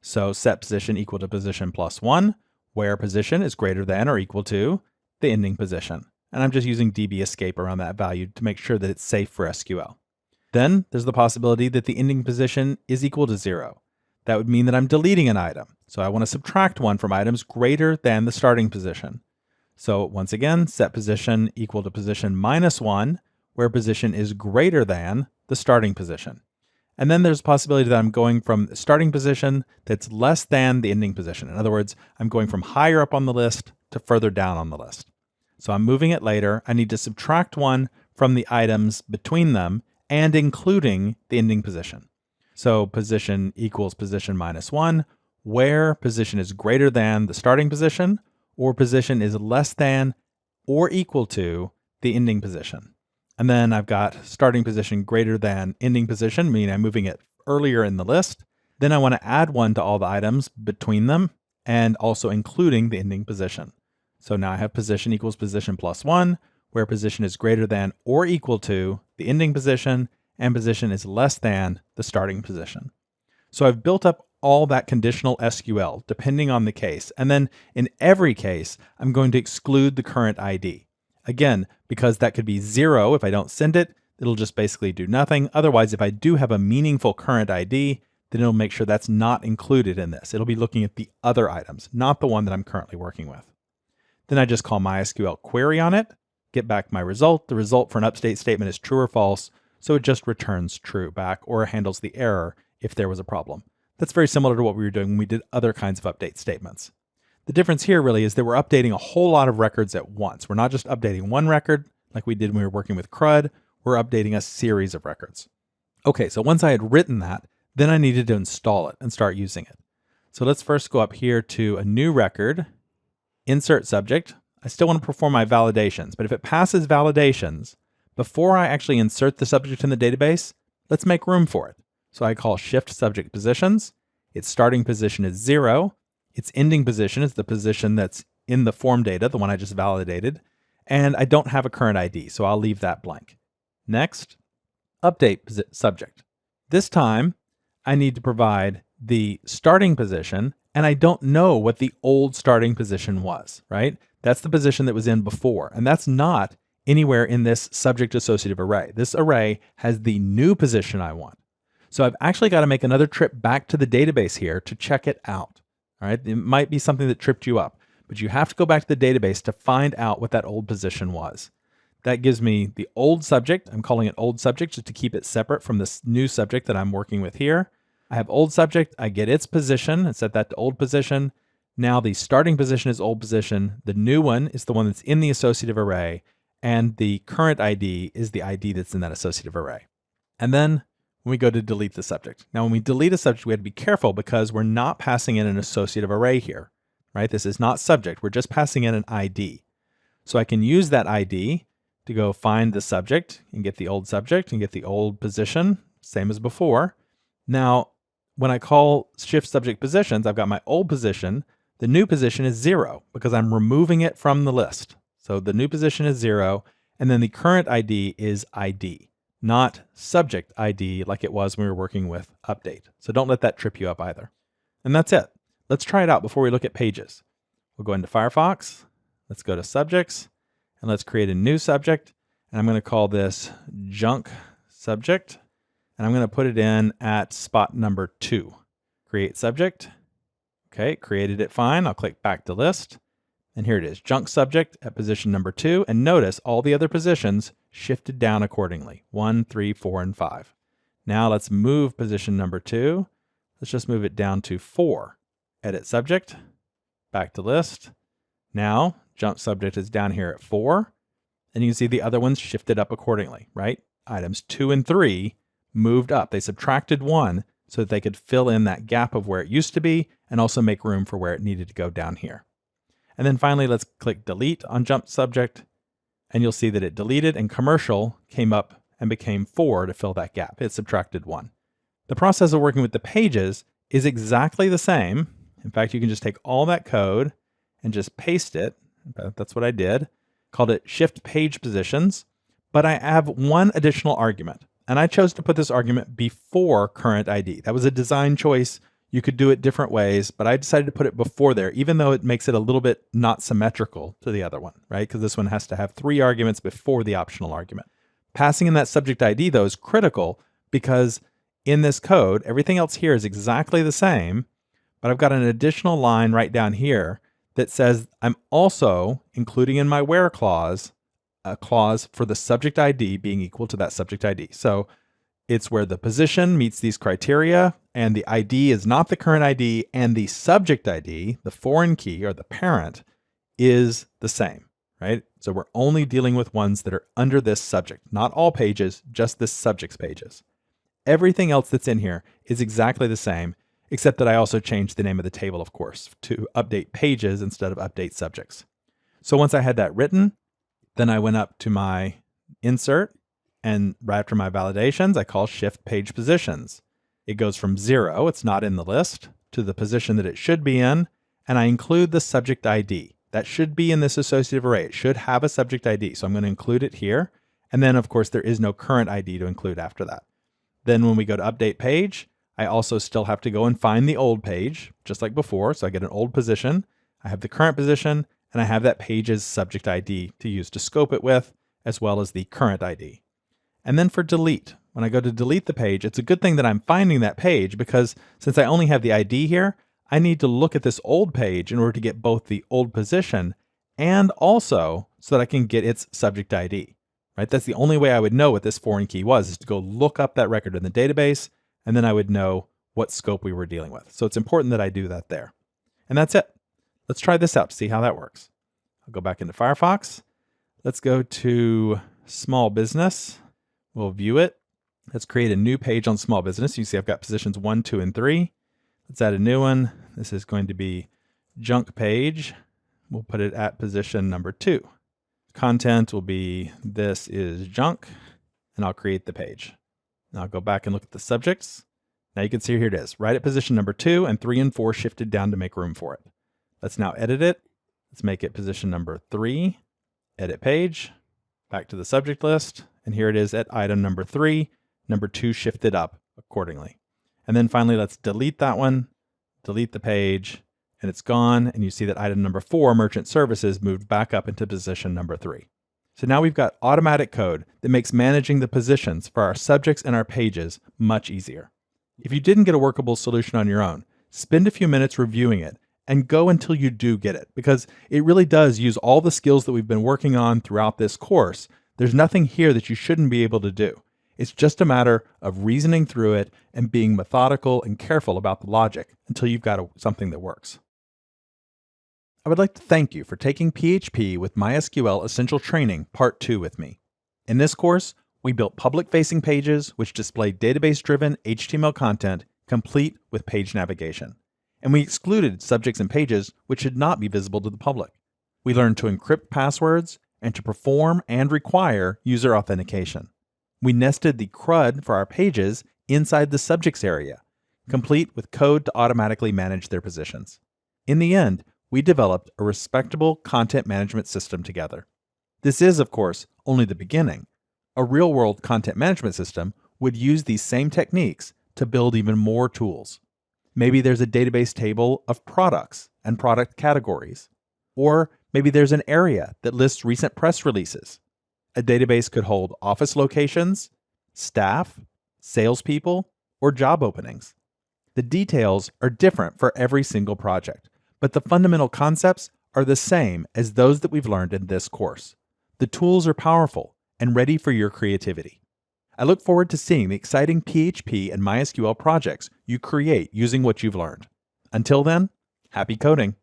A: So set position equal to position plus 1, where position is greater than or equal to the ending position. And I'm just using DB escape around that value to make sure that it's safe for SQL. Then there's the possibility that the ending position is equal to 0. That would mean that I'm deleting an item. So I want to subtract 1 from items greater than the starting position. So once again, set position equal to position minus 1, where position is greater than the starting position. And then there's a possibility that I'm going from the starting position that's less than the ending position. In other words, I'm going from higher up on the list to further down on the list. So I'm moving it later. I need to subtract 1 from the items between them and including the ending position. So position equals position minus 1, where position is greater than the starting position, or position is less than or equal to the ending position. And then I've got starting position greater than ending position, meaning I'm moving it earlier in the list. Then I want to add 1 to all the items between them and also including the ending position. So now I have position equals position plus 1, where position is greater than or equal to the ending position and position is less than the starting position. So I've built up all that conditional SQL depending on the case. And then in every case, I'm going to exclude the current ID. Again, because that could be 0 if I don't send it, it'll just basically do nothing. Otherwise, if I do have a meaningful current ID, then it'll make sure that's not included in this. It'll be looking at the other items, not the one that I'm currently working with. Then I just call MySQL query on it, get back my result. The result for an update statement is true or false, so it just returns true back or handles the error if there was a problem. That's very similar to what we were doing when we did other kinds of update statements. The difference here really is that we're updating a whole lot of records at once. We're not just updating one record like we did when we were working with CRUD, we're updating a series of records. Okay, so once I had written that, then I needed to install it and start using it. So let's first go up here to a new record, insert subject. I still want to perform my validations, but if it passes validations, before I actually insert the subject in the database, let's make room for it. So I call shift subject positions. Its starting position is 0. Its ending position is the position that's in the form data, the one I just validated. And I don't have a current ID, so I'll leave that blank. Next, update subject. This time, I need to provide the starting position, and I don't know what the old starting position was, right? That's the position that was in before, and that's not anywhere in this subject associative array. This array has the new position I want. So I've actually got to make another trip back to the database here to check it out. All right, it might be something that tripped you up, but you have to go back to the database to find out what that old position was. That gives me the old subject. I'm calling it old subject just to keep it separate from this new subject that I'm working with here. I have old subject, I get its position and set that to old position. Now the starting position is old position. The new one is the one that's in the associative array, and the current ID is the ID that's in that associative array. And then when we go to delete the subject. Now when we delete a subject, we have to be careful because we're not passing in an associative array here, right? This is not subject, we're just passing in an ID. So I can use that ID to go find the subject and get the old subject and get the old position, same as before. Now, when I call shift subject positions, I've got my old position. The new position is 0 because I'm removing it from the list. So the new position is 0, and then the current ID is ID, not subject ID like it was when we were working with update. So don't let that trip you up either. And that's it. Let's try it out before we look at pages. We'll go into Firefox. Let's go to subjects, and let's create a new subject. And I'm going to call this junk subject. And I'm going to put it in at spot number 2. Create subject. Okay, created it fine. I'll click back to list. And here it is, junk subject at position number 2. And notice all the other positions shifted down accordingly, 1, 3, 4, and 5. Now let's move position number 2. Let's just move it down to 4. Edit subject, back to list. Now junk subject is down here at 4. And you can see the other ones shifted up accordingly, right? Items 2 and 3 moved up. They subtracted 1 so that they could fill in that gap of where it used to be and also make room for where it needed to go down here. And then finally, let's click delete on jump subject, and you'll see that it deleted and commercial came up and became 4 to fill that gap. It subtracted 1. The process of working with the pages is exactly the same In fact, you can just take all that code and just paste it. That's what I did. Called it shift page positions. But I have one additional argument. And I chose to put this argument before current ID. That was a design choice. You could do it different ways, but I decided to put it before there, even though it makes it a little bit not symmetrical to the other one, right? Because this one has to have 3 arguments before the optional argument. Passing in that subject ID, though, is critical because in this code, everything else here is exactly the same, but I've got an additional line right down here that says I'm also including in my where clause a clause for the subject ID being equal to that subject ID. So it's where the position meets these criteria and the ID is not the current ID and the subject ID, the foreign key or the parent, is the same, right? So we're only dealing with ones that are under this subject, not all pages, just this subject's pages. Everything else that's in here is exactly the same, except that I also changed the name of the table, of course, to update pages instead of update subjects. So once I had that written, then I went up to my insert, and right after my validations, I call shift page positions. It goes from 0, it's not in the list, to the position that it should be in, and I include the subject ID. That should be in this associative array. It should have a subject ID, so I'm going to include it here. And then, of course, there is no current ID to include after that. Then when we go to update page, I also still have to go and find the old page, just like before. So I get an old position, I have the current position, and I have that page's subject ID to use to scope it with, as well as the current ID. And then for delete, when I go to delete the page, it's a good thing that I'm finding that page because since I only have the ID here, I need to look at this old page in order to get both the old position and also so that I can get its subject ID, right? That's the only way I would know what this foreign key was, is to go look up that record in the database, and then I would know what scope we were dealing with. So it's important that I do that there. And that's it. Let's try this out to see how that works. I'll go back into Firefox. Let's go to small business. We'll view it. Let's create a new page on small business. You see I've got positions 1, 2, and 3. Let's add a new one. This is going to be junk page. We'll put it at position number 2. Content will be this is junk, and I'll create the page. Now I'll go back and look at the subjects. Now you can see here it is, right at position number 2, and 3 and 4 shifted down to make room for it. Let's now edit it. Let's make it position number 3, edit page, back to the subject list, and here it is at item number 3, number 2 shifted up accordingly. And then finally, let's delete that one, delete the page, and it's gone, and you see that item number 4, merchant services, moved back up into position number 3. So now we've got automatic code that makes managing the positions for our subjects and our pages much easier. If you didn't get a workable solution on your own, spend a few minutes reviewing it and go until you do get it, because it really does use all the skills that we've been working on throughout this course. There's nothing here that you shouldn't be able to do. It's just a matter of reasoning through it and being methodical and careful about the logic until you've got something that works. I would like to thank you for taking PHP with MySQL Essential Training Part 2 with me. In this course, we built public-facing pages which display database-driven HTML content complete with page navigation. And we excluded subjects and pages which should not be visible to the public. We learned to encrypt passwords and to perform and require user authentication. We nested the CRUD for our pages inside the subjects area, complete with code to automatically manage their positions. In the end, we developed a respectable content management system together. This is, of course, only the beginning. A real-world content management system would use these same techniques to build even more tools. Maybe there's a database table of products and product categories. Or maybe there's an area that lists recent press releases. A database could hold office locations, staff, salespeople, or job openings. The details are different for every single project, but the fundamental concepts are the same as those that we've learned in this course. The tools are powerful and ready for your creativity. I look forward to seeing the exciting PHP and MySQL projects you create using what you've learned. Until then, happy coding!